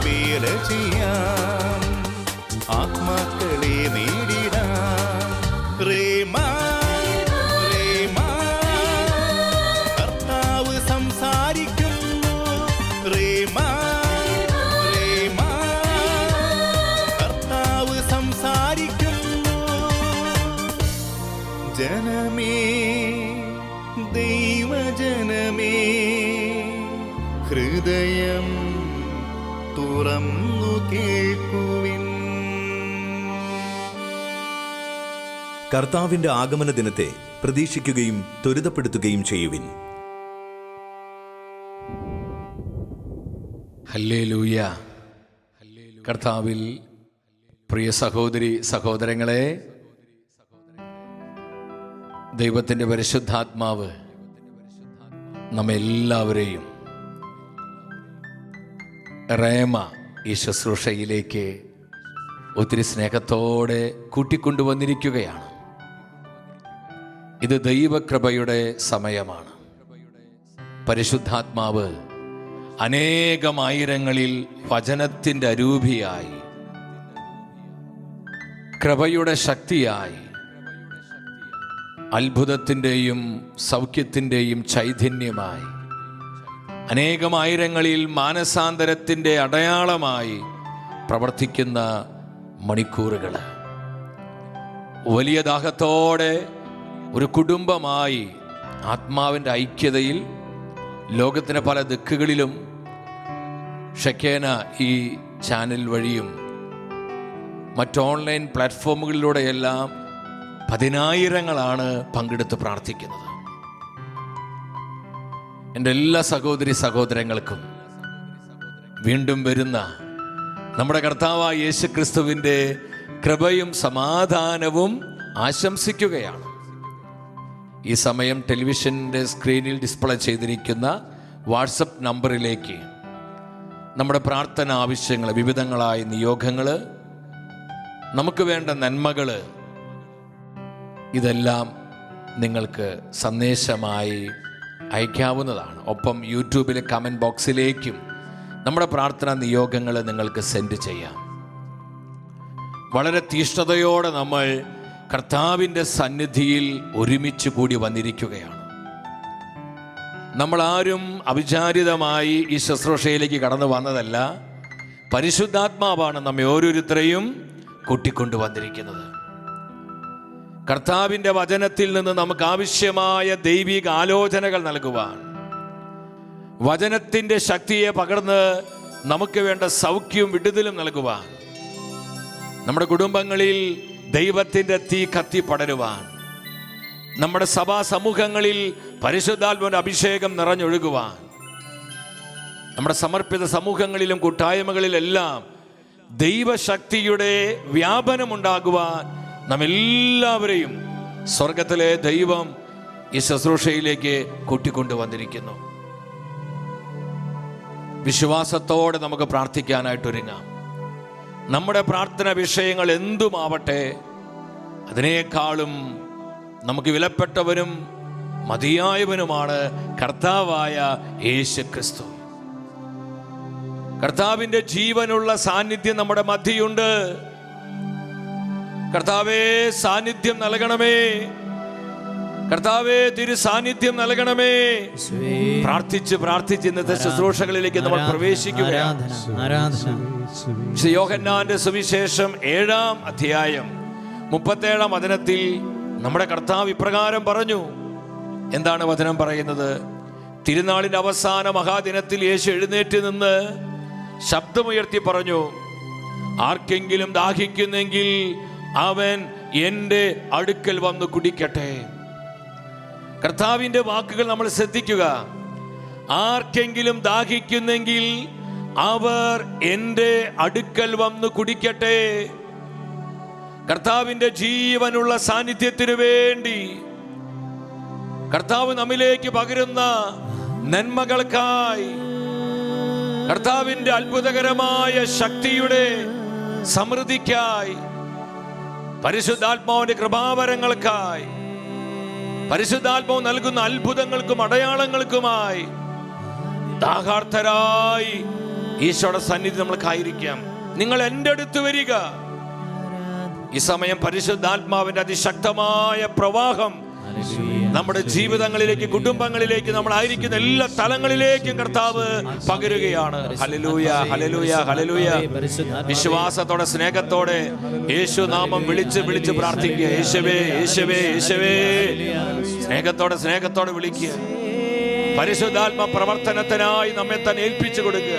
വേല ചെയ്യാം, ആത്മാക്കളെ നേടിടാം. റേമാ റേമാ കർത്താവ് സംസാരിക്കുന്നു. റേമാ റേമാ കർത്താവ് സംസാരിക്കുന്നു. ജനമേ, ദൈവജനമേ, ഹൃദയം തുറന്നു കേൾക്കുവിൻ. കർത്താവിന്റെ ആഗമന ദിനത്തെ പ്രതീക്ഷിക്കുകയും ത്വരിതപ്പെടുത്തുകയും ചെയ്യുവിൻ. ഹല്ലേലൂയ. കർത്താവിൽ പ്രിയ സഹോദരി സഹോദരങ്ങളെ, ദൈവത്തിൻ്റെ പരിശുദ്ധാത്മാവ് നമ്മെല്ലാവരെയും റേമ ഈ ശുശ്രൂഷയിലേക്ക് ഒത്തിരി സ്നേഹത്തോടെ കൂട്ടിക്കൊണ്ടുവന്നിരിക്കുകയാണ്. ഇത് ദൈവകൃപയുടെ സമയമാണ്. പരിശുദ്ധാത്മാവ് അനേകമായിരങ്ങളിൽ വചനത്തിൻ്റെ അരൂപിയായി, കൃപയുടെ ശക്തിയായി, അത്ഭുതത്തിൻ്റെയും സൗഖ്യത്തിൻ്റെയും ചൈതന്യമായി, അനേകമായിരങ്ങളിൽ മാനസാന്തരത്തിൻ്റെ അടയാളമായി പ്രവർത്തിക്കുന്ന മണിക്കൂറുകൾ. വലിയ ദാഹത്തോടെ ഒരു കുടുംബമായി ആത്മാവിൻ്റെ ഐക്യതയിൽ ലോകത്തിൻ്റെ പല ദിക്കുകളിലും ഷെക്കേന ഈ ചാനൽ വഴിയും മറ്റ് ഓൺലൈൻ പ്ലാറ്റ്ഫോമുകളിലൂടെയെല്ലാം പതിനായിരങ്ങളാണ് പങ്കെടുത്ത് പ്രാർത്ഥിക്കുന്നത്. എൻ്റെ എല്ലാ സഹോദരി സഹോദരങ്ങൾക്കും വീണ്ടും വരുന്ന നമ്മുടെ കർത്താവായ യേശു ക്രിസ്തുവിൻ്റെ കൃപയും സമാധാനവും ആശംസിക്കുകയാണ്. ഈ സമയം ടെലിവിഷൻ്റെ സ്ക്രീനിൽ ഡിസ്പ്ലേ ചെയ്തിരിക്കുന്ന വാട്സപ്പ് നമ്പറിലേക്ക് നമ്മുടെ പ്രാർത്ഥന ആവശ്യങ്ങൾ, വിവിധങ്ങളായ നിയോഗങ്ങൾ, നമുക്ക് വേണ്ട നന്മകൾ, ഇതെല്ലാം നിങ്ങൾക്ക് സന്ദേശമായി അയക്കാവുന്നതാണ്. ഒപ്പം യൂട്യൂബിലെ കമൻറ്റ് ബോക്സിലേക്കും നമ്മുടെ പ്രാർത്ഥനാ നിയോഗങ്ങൾ നിങ്ങൾക്ക് സെൻഡ് ചെയ്യാം. വളരെ തീഷ്ണതയോടെ നമ്മൾ കർത്താവിൻ്റെ സന്നിധിയിൽ ഒരുമിച്ച് കൂടി വന്നിരിക്കുകയാണ്. നമ്മളാരും അവിചാരിതമായി ഈ ശുശ്രൂഷയിലേക്ക് കടന്നു വന്നതല്ല. പരിശുദ്ധാത്മാവാണ് നമ്മെ ഓരോരുത്തരെയും കൂട്ടിക്കൊണ്ടു വന്നിരിക്കുന്നത്. കർത്താവിൻ്റെ വചനത്തിൽ നിന്ന് നമുക്ക് ആവശ്യമായ ദൈവിക ആലോചനകൾ നൽകുവാൻ, വചനത്തിൻ്റെ ശക്തിയെ പകർന്ന് നമുക്ക് വേണ്ട സൗഖ്യവും വിടുതലും നൽകുവാൻ, നമ്മുടെ കുടുംബങ്ങളിൽ ദൈവത്തിൻ്റെ തീ കത്തി പടരുവാൻ, നമ്മുടെ സഭാ സമൂഹങ്ങളിൽ പരിശുദ്ധാത്മാവിന്റെ അഭിഷേകം നിറഞ്ഞൊഴുകുവാൻ, നമ്മുടെ സമർപ്പിത സമൂഹങ്ങളിലും കൂട്ടായ്മകളിലെല്ലാം ദൈവശക്തിയുടെ വ്യാപനമുണ്ടാകുവാൻ നമ്മെല്ലാവരെയും സ്വർഗത്തിലെ ദൈവം ഈ ശുശ്രൂഷയിലേക്ക് കൂട്ടിക്കൊണ്ടുവന്നിരിക്കുന്നു. വിശ്വാസത്തോടെ നമുക്ക് പ്രാർത്ഥിക്കാനായിട്ടൊരുങ്ങാം. നമ്മുടെ പ്രാർത്ഥന വിഷയങ്ങൾ എന്തുമാവട്ടെ, അതിനേക്കാളും നമുക്ക് വിലപ്പെട്ടവനും മതിയായവനുമാണ് കർത്താവായ യേശു ക്രിസ്തു. കർത്താവിൻ്റെ ജീവനുള്ള സാന്നിധ്യം നമ്മുടെ മധ്യയുണ്ട്. കർത്താവേ, സാന്നിധ്യം നൽകണമേ. കർത്താവേ, തിരു സാന്നിധ്യം നൽകണമേ. പ്രാർത്ഥിച്ച് പ്രാർത്ഥിച്ച് ഇന്നത്തെ ശുശ്രൂഷകളിലേക്ക് നമ്മൾ പ്രവേശിക്കുകയാണ്. യോഹന്നാന്റെ സുവിശേഷം 7-ാം അധ്യായം 37-ാം വചനത്തിൽ നമ്മുടെ കർത്താവ് ഇപ്രകാരം പറഞ്ഞു. എന്താണ് വചനം പറയുന്നത്? തിരുനാളിന്റെ അവസാന മഹാദിനത്തിൽ യേശു എഴുന്നേറ്റ് നിന്ന് ശബ്ദമുയർത്തി പറഞ്ഞു, ആർക്കെങ്കിലും ദാഹിക്കുന്നെങ്കിൽ അവൻ എൻ്റെ അടുക്കൽ വന്ന് കുടിക്കട്ടെ. കർത്താവിൻ്റെ വാക്കുകൾ നമ്മൾ ശ്രദ്ധിക്കുക. ആർക്കെങ്കിലും ദാഹിക്കുന്നെങ്കിൽ അവർ എൻ്റെ അടുക്കൽ വന്ന് കുടിക്കട്ടെ. കർത്താവിൻ്റെ ജീവനുള്ള സാന്നിധ്യത്തിനു വേണ്ടി, കർത്താവ് നമ്മിലേക്ക് പകരുന്ന നന്മകൾക്കായി, കർത്താവിൻ്റെ അത്ഭുതകരമായ ശക്തിയുടെ സമൃദ്ധിക്കായി, പരിശുദ്ധാത്മാവിന്റെ കൃപാവരങ്ങൾക്കായി, പരിശുദ്ധാത്മാവ് നൽകുന്ന അത്ഭുതങ്ങൾക്കും അടയാളങ്ങൾക്കുമായി ദാഹാർത്തരായി ഈശോയുടെ സന്നിധി നമ്മൾക്കായിരിക്കാം. നിങ്ങൾ എൻ്റെ അടുത്ത് വരിക. ഈ സമയം പരിശുദ്ധാത്മാവിന്റെ അതിശക്തമായ പ്രവാഹം നമ്മുടെ ജീവിതങ്ങളിലേക്ക്, കുടുംബങ്ങളിലേക്ക്, നമ്മളായിരിക്കുന്ന എല്ലാ തലങ്ങളിലേക്കും കർത്താവ് പകരുകയാണ്. ഹല്ലേലൂയ, ഹല്ലേലൂയ, ഹല്ലേലൂയ. വിശ്വാസത്തോടെ, സ്നേഹത്തോടെ യേശു നാമം വിളിച്ച് വിളിച്ച് പ്രാർത്ഥിക്കുക. യേശുവേ, യേശുവേ, യേശുവേ. സ്നേഹത്തോടെ വിളിക്കുക. പരിശുദ്ധാത്മ പ്രവർത്തനത്തിനായി നമ്മെ തന്നെ ഏൽപ്പിച്ചു കൊടുക്കുക.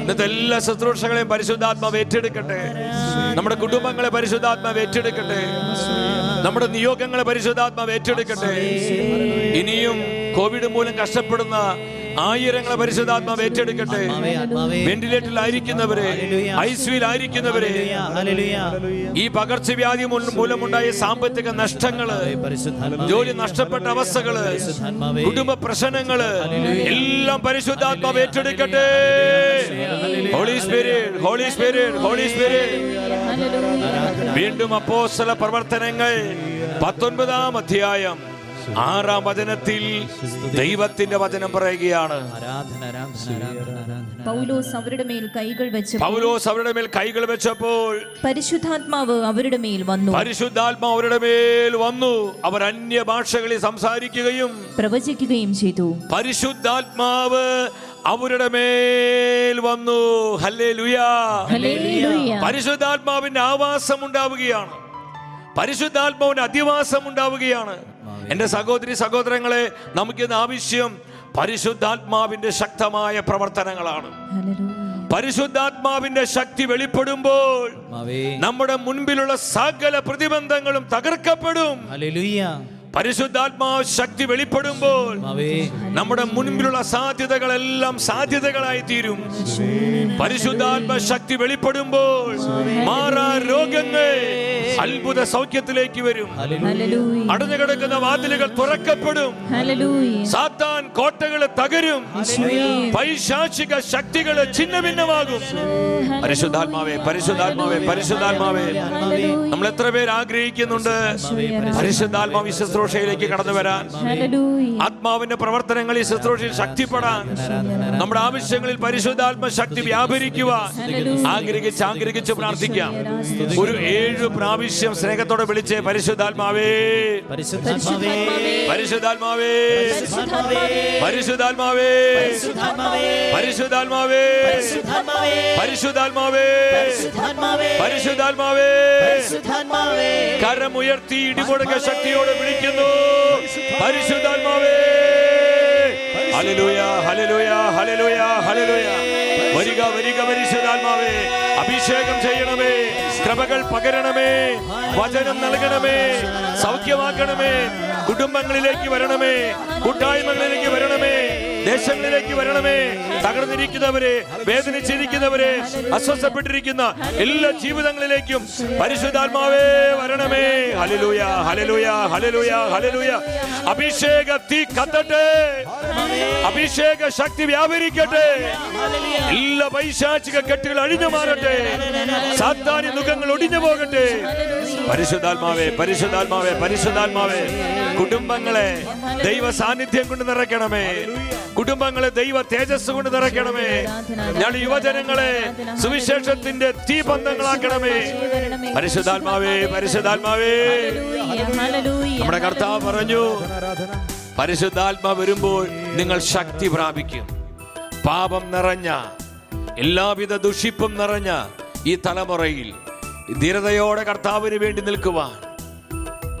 ഇന്നത്തെ എല്ലാ ശുശ്രൂഷകളെയും പരിശുദ്ധാത്മാവ് ഏറ്റെടുക്കട്ടെ. നമ്മുടെ കുടുംബങ്ങളെ പരിശുദ്ധാത്മാവ് ഏറ്റെടുക്കട്ടെ. നമ്മുടെ നിയോഗങ്ങളെ പരിശുദ്ധാത്മാവ് ഏറ്റെടുക്കട്ടെ. ഇനിയും കോവിഡ് മൂലം കഷ്ടപ്പെടുന്ന ആയിരങ്ങളെ പരിശുദ്ധാത്മാവ് ഏറ്റെടുക്കട്ടെ. വെന്റിലേറ്ററിലായിരിക്കുന്നവരെ, ഐസിയുവിലായിരിക്കുന്നവരെ, ഈ പകർച്ചവ്യാധി മൂലമുണ്ടായ സാമ്പത്തിക നഷ്ടങ്ങള്, ജോലി നഷ്ടപ്പെട്ട അവസ്ഥകള്, കുടുംബ പ്രശ്നങ്ങള് എല്ലാം പരിശുദ്ധാത്മാവ് ഏറ്റെടുക്കട്ടെ. Holy spirit, holy spirit, holy spirit. വീണ്ടും അപ്പോസ്തല പ്രവർത്തനങ്ങൾ 19-ാം അധ്യായം 6-ാം വചനത്തിൽ ദൈവത്തിന്റെ വചനം പറയുകയാണ്. പൗലോസ് അവരുടെ മേൽ കൈകൾ വെച്ചപ്പോൾ പരിശുദ്ധാത്മാവ് അവരുടെ മേൽ വന്നു. അവർ അന്യഭാഷകളിൽ സംസാരിക്കുകയും പ്രവചിക്കുകയും ചെയ്തു. പരിശുദ്ധാത്മാവ് അവരുടെ മേൽ വന്നു. Hallelujah, hallelujah. പരിശുദ്ധാത്മാവിന്റെ ആവാസം ഉണ്ടാവുകയാണ്. പരിശുദ്ധാത്മാവിന്റെ അധിവാസം ഉണ്ടാവുകയാണ്. എന്റെ സഹോദരി സഹോദരങ്ങളെ, നമുക്കിന്ന് ആവശ്യം പരിശുദ്ധാത്മാവിന്റെ ശക്തമായ പ്രവർത്തനങ്ങളാണ്. പരിശുദ്ധാത്മാവിന്റെ ശക്തി വെളിപ്പെടുമ്പോൾ നമ്മുടെ മുൻപിലുള്ള സകല പ്രതിബന്ധങ്ങളും തകർക്കപ്പെടും. പരിശുദ്ധാത്മാവ് ശക്തി വെളിപ്പെടുമ്പോൾ നമ്മുടെ മുൻപിലുള്ള സാധ്യതകളെല്ലാം സാധ്യതകളായി തീരും. പരിശുദ്ധാത്മ ശക്തി വെളിപ്പെടുമ്പോൾ മാറാ രോഗങ്ങൾ അത്ഭുത സൗഖ്യത്തിലേക്ക് വരും. അടഞ്ഞു കിടക്കുന്ന വാതിലുകൾ തുറക്കപ്പെടും. സാത്താൻ കോട്ടകൾ തകരും. പൈശാചിക ശക്തികൾ ഛിന്നഭിന്നമാകും. പരിശുദ്ധാത്മാവേ, പരിശുദ്ധാത്മാവേ, പരിശുദ്ധാത്മാവേ. നമ്മൾ എത്ര പേര് ആഗ്രഹിക്കുന്നുണ്ട് പരിശുദ്ധാത്മാവ് ശുശ്രൂഷയിലേക്ക് കടന്നു വരാൻ, ആത്മാവിന്റെ പ്രവർത്തനങ്ങളിൽ ശുശ്രൂഷയിൽ ശക്തിപ്പെടാൻ, നമ്മുടെ ആവശ്യങ്ങളിൽ പരിശുദ്ധാത്മ ശക്തി വ്യാപരിക്കുവാൻ ആഗ്രഹിച്ച് പ്രാർത്ഥിക്കാം. ഒരു 7 പ്രാവശ്യം സ്നേഹത്തോടെ വിളിച്ചേ, പരിശുദ്ധാത്മാവേ, പരിശുദ്ധാത്മാവേ, പരിശുദ്ധാത്മാവേ, പരിശുദ്ധാത്മാവേ, പരിശുദ്ധാത്മാവേ, പരിശുദ്ധാത്മാവേ. കരമുയർത്തി ഇടിമുഴക്ക ശക്തിയോടെ വിളിക്കുന്നു, പരിശുദ്ധാത്മാവേ. ഹല്ലേലൂയ, ഹല്ലേലൂയ, ഹല്ലേലൂയ, ഹല്ലേലൂയ. വരിക, വരിക പരിശുദ്ധാത്മാവേ. അഭിഷേകം ചെയ്യണമേ, കൃപകൾ പകരണമേ, വചനം നൽകണമേ, സൗഖ്യമാക്കണമേ. കുടുംബങ്ങളിലേക്ക് വരണമേ, കൂട്ടായ്മകളിലേക്ക് വരണമേ, ദേശങ്ങളിലേക്ക് വരണമേ. തകർന്നിരിക്കുന്നവരെ, വേദനിച്ചിരിക്കുന്നവരെ, അസ്വസ്ഥപ്പെട്ടിരിക്കുന്ന എല്ലാ ജീവിതങ്ങളിലേക്കും പരിശുദ്ധാത്മാവേ വരണമേ. ഹല്ലേലൂയ, ഹല്ലേലൂയ, ഹല്ലേലൂയ, ഹല്ലേലൂയ. അഭിഷേക തീ കത്തട്ടെ, അഭിഷേക ശക്തി വ്യാപരിക്കട്ടെ. എല്ലാ പൈശാചിക കെട്ടുകൾ അഴിഞ്ഞു മാറട്ടെ, സാത്താന്യ മുഖങ്ങൾ ഒടിഞ്ഞു പോകട്ടെ. പരിശുദ്ധാത്മാവേ, പരിശുദ്ധാത്മാവേ, പരിശുദ്ധാത്മാവേ. കുടുംബങ്ങളെ ദൈവ സാന്നിധ്യം കൊണ്ട് നിറയ്ക്കണമേ, കുടുംബങ്ങളെ ദൈവ തേജസ് കൊണ്ട് നിറയ്ക്കണമേ. ഞാൻ യുവജനങ്ങളെ സുവിശേഷത്തിന്റെ തീപന്തങ്ങളാക്കണമേ. പരിശുദ്ധാത്മാവേ, പരിശുദ്ധാത്മാവേ. നമ്മുടെ കർത്താവ് പറഞ്ഞു, പരിശുദ്ധാത്മാ വരുമ്പോൾ നിങ്ങൾ ശക്തി പ്രാപിക്കും. പാപം നിറഞ്ഞ, എല്ലാവിധ ദുഷിപ്പും നിറഞ്ഞ ഈ തലമുറയിൽ ധീരതയോടെ കർത്താവിന് വേണ്ടി നിൽക്കുവാൻ,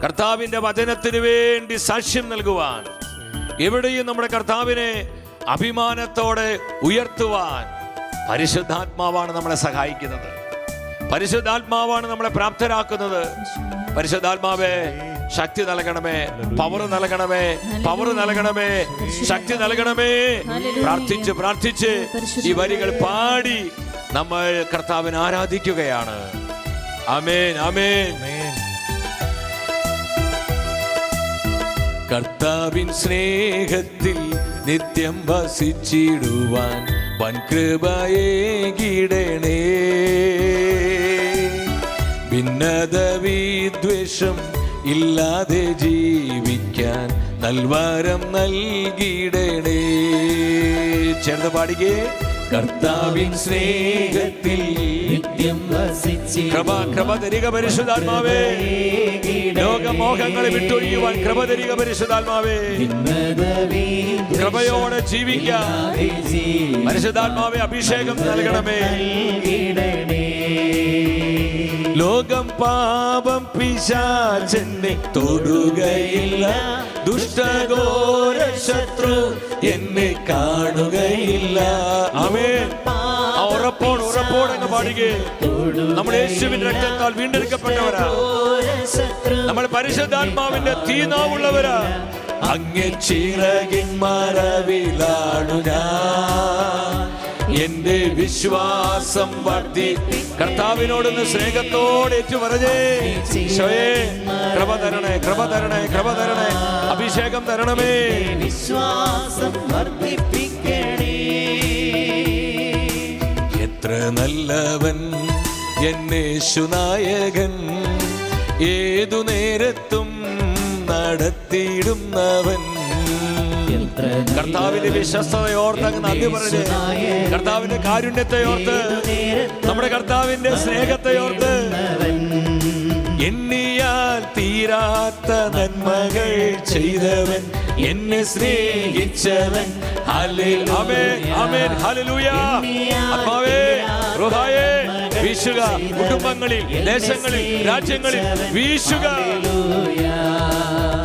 കർത്താവിന്റെ വചനത്തിന് വേണ്ടി സാക്ഷ്യം നൽകുവാൻ, എവിടെയും നമ്മുടെ കർത്താവിനെ അഭിമാനത്തോടെ ഉയർത്തുവാൻ പരിശുദ്ധാത്മാവാണ് നമ്മളെ സഹായിക്കുന്നത്. പരിശുദ്ധാത്മാവാണ് നമ്മളെ പ്രാപ്തരാക്കുന്നത്. പരിശുദ്ധാത്മാവേ, ശക്തി നൽകണമേ, പവർ നൽകണമേ, പവർ നൽകണമേ, ശക്തി നൽകണമേ. പ്രാർത്ഥിച്ച് പ്രാർത്ഥിച്ച് ഈ വരികൾ പാടി നമ്മൾ കർത്താവിനെ ആരാധിക്കുകയാണ്. ആമേൻ, ആമേൻ. കർത്താവിൻ സ്നേഹത്തിൽ നിത്യം വസിച്ചിടുവാൻ വൻകൃപയേകിടണേ. ഭിന്നത വിദ്വേഷം ഇല്ലാതെ ജീവിക്കാൻ നൽവരം നൽകിടണേ. ചേർന്ന് പാടിക്കേ, കർത്താവിൻ സ്നേഹത്തിൽ നിത്യം വസിച്ച് കൃപ തരിക പരിശുദ്ധാത്മാവേ. ലോകമോഹങ്ങളെ വിട്ടൊഴിയുവാൻ കൃപ തരിക പരിശുദ്ധാത്മാവേ. കൃപയോടെ ജീവിക്കാൻ പരിശുദ്ധാത്മാവേ അഭിഷേകം നൽകണമേ. ലോകം പാപം പിശാചെന്നെ തൊടുകയില്ല, ദുഷ്ടഘോര ശത്രു എന്നെ കാണുകയില്ല. ആമേൻ. ആ ഉറപ്പോടെ അങ്ങ് പാടുകേ. നമ്മൾ യേശുവിന്റെ രക്തത്താൽ വീണ്ടെടുക്കപ്പെട്ടവരാ. നമ്മൾ പരിശുദ്ധാത്മാവിന്റെ തീനാവുള്ളവരാ. അങ്ങേ ചിറകിൻ മറവിലാണു ഞാൻ, എന്റെ വിശ്വാസം വർദ്ധി. കർത്താവിനോടൊന്ന് സ്നേഹത്തോടെ ഏറ്റുപറഞ്ഞേ. ഈശോയേ കൃപ തരണേ, കൃപ തരണേ, കൃപ തരണേ, അഭിഷേകം തരണമേ. വിശ്വാസം വർദ്ധിപ്പിക്കണേ. എത്ര നല്ലവൻ എന്നേശുനായകൻ, ഏതു നേരത്തും നടത്തിയിടുന്നവൻ. കർത്താവിന്റെ വിശ്വസ്തതയോർത്ത് അങ്ങ് നന്ദി പറഞ്ഞ്, കർത്താവിന്റെ കാരുണ്യത്തെ ഓർത്ത്, നമ്മുടെ കർത്താവിന്റെ സ്നേഹത്തെ ഓർത്ത്, എണ്ണിയാൽ തീരാത്ത നന്മകൾ ചെയ്തവൻ, എന്നെ സ്നേഹിച്ചവൻ. ആമേൻ, ആമേൻ, ഹല്ലേലൂയ. ആത്മാവേ, റൂഹായേ, വീശുക. കുടുംബങ്ങളിൽ, ദേശങ്ങളിൽ, രാജ്യങ്ങളിൽ വീശുക.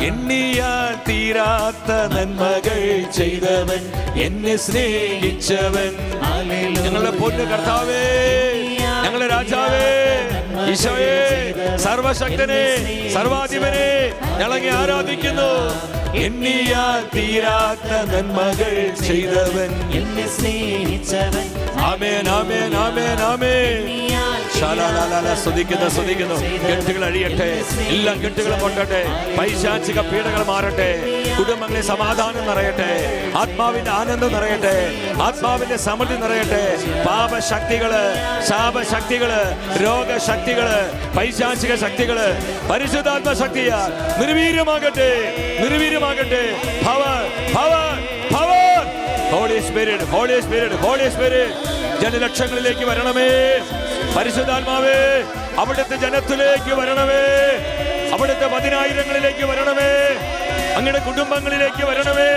എണ്ണിയാൽ തീരാത്ത നന്മകൾ ചെയ്തവൻ, എന്നെ സ്നേഹിച്ചവൻ. ഞങ്ങളുടെ പൊന്നു കർത്താവേ, ഞങ്ങളുടെ രാജാവേ, ഈശോയേ, സർവശക്തനെ, സർവാധിപനെ ഞങ്ങളങ്ങെ ആരാധിക്കുന്നു. എണ്ണിയാൽ തീരാത്ത നന്മകൾ ചെയ്തവൻ, എന്നെ സ്നേഹിച്ചവൻ. ആമേൻ, ആമേൻ, ആമേൻ, ആമേൻ. സ്തുതിക്കുന്നു. കെട്ടുകൾ അഴിയട്ടെ, എല്ലാ കെട്ടുകളും കൊണ്ടട്ടെ, പൈശാചിക പീഡകൾ മാറട്ടെ, കുടുംബങ്ങളിൽ സമാധാനം നിറയട്ടെ, ആത്മാവിന്റെ ആനന്ദം നിറയട്ടെ, ആത്മാവിന്റെ സമൃദ്ധി നിറയട്ടെ. പാപശക്തികള്, ശാപശക്തികള്, രോഗശക്തികള്, പൈശാചിക ശക്തികള് പരിശുദ്ധാത്മ ശക്തിയാൽ നിർവീര്യമാകട്ടെ, നിർവീര്യമാകട്ടെ. Power, power, power. Holy spirit, holy spirit, holy spirit ജനലക്ഷങ്ങളിലേക്ക് വരണമേ. പരിശുദ്ധാത്മാവേ, അവിടുത്തെ ജനത്തിലേക്ക് വരണമേ. അവിടുത്തെ 10,000ങ്ങളിലേക്ക് വരണമേ. അങ്ങയുടെ കുടുംബങ്ങളിലേക്ക് വരണമേ.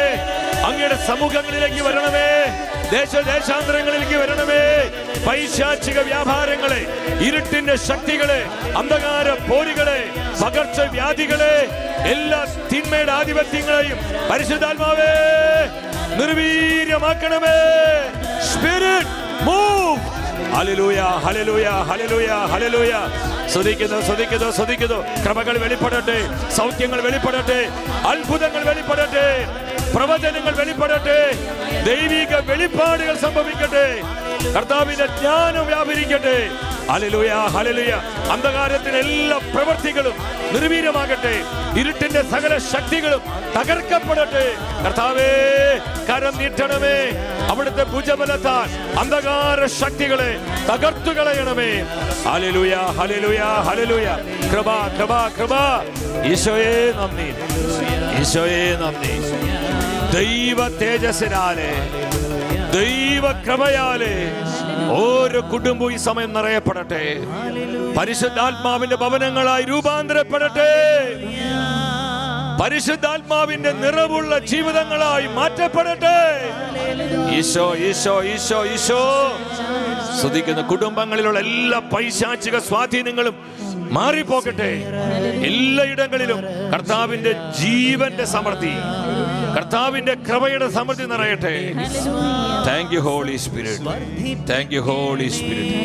അങ്ങയുടെ സമൂഹങ്ങളിലേക്ക് വരണമേ. ദേശാന്തരങ്ങളിലേക്ക് വരണമേ. പൈശാചിക വ്യാപാരങ്ങളെ, ഇരുട്ടിന്റെ ശക്തികളെ, അന്ധകാര പോരുകളെ, പകർച്ചവ്യാധികളെ, എല്ലാ തിന്മയുടെ ആധിപത്യങ്ങളെയും പരിശുദ്ധാത്മാവേ നിർവീര്യമാക്കണമേ. Spirit move. ഹല്ലേലൂയ, ഹല്ലേലൂയ, ഹല്ലേലൂയ, ഹല്ലേലൂയ. സ്തുതിക്കുന്നു. കൃപകൾ വെളിപ്പെടട്ടെ, സൗഖ്യങ്ങൾ വെളിപ്പെടട്ടെ, അത്ഭുതങ്ങൾ വെളിപ്പെടട്ടെ, പ്രവചനങ്ങൾ വെളിപ്പെടട്ടെ, ദൈവിക വെളിപ്പാടുകൾ സംഭവിക്കട്ടെ, കർത്താവിന്റെ ജ്ഞാനം വ്യാപരിക്കട്ടെ. Hallelujah, hallelujah. അന്ധകാരത്തിന്റെ എല്ലാ പ്രവൃത്തികളും നിർവീര്യമാകട്ടെ, ഇരുട്ടിന്റെ സകല ശക്തികളും തകർക്കപ്പെടട്ടെ. കർത്താവേ, കരം നീട്ടണമേ. അവിടുത്തെ ഭുജബലത്താൽ അന്ധകാര ശക്തികളെ തകർത്തു കളയണമേ. ഹല്ലേലൂയ, ഹല്ലേലൂയ, ഹല്ലേലൂയ. കൃപ, കൃപ, കൃപ. ഈശോയെ നന്ദി, ഈശോയെ നന്ദി. ദൈവ തേജസ്സിനാലെ, ദൈവ കൃപയാലെ ഓരോ കുടുംബവും ഈ സമയം നിറയപ്പെടട്ടെ. പരിശുദ്ധാത്മാവിന്റെ ഭവനങ്ങളായി രൂപാന്തരപ്പെടട്ടെ. പരിശുദ്ധാത്മാവിന്റെ നിറവുള്ള ജീവിതങ്ങളായി മാറ്റപ്പെടട്ടെ. ഈശോ, ഈശോ, ഈശോ, ഈശോ. സ്തുതിക്കുന്ന കുടുംബങ്ങളിലുള്ള എല്ലാ പൈശാചിക സ്വാധീനങ്ങളും മാറിപ്പോകട്ടെ. എല്ലായിടങ്ങളിലും കർത്താവിന്റെ ജീവന്റെ സമൃദ്ധി, കർത്താവിന്റെ കൃപയുടെ സമൃദ്ധി നിറയട്ടെ. Thank you holy spirit, thank you holy spirit,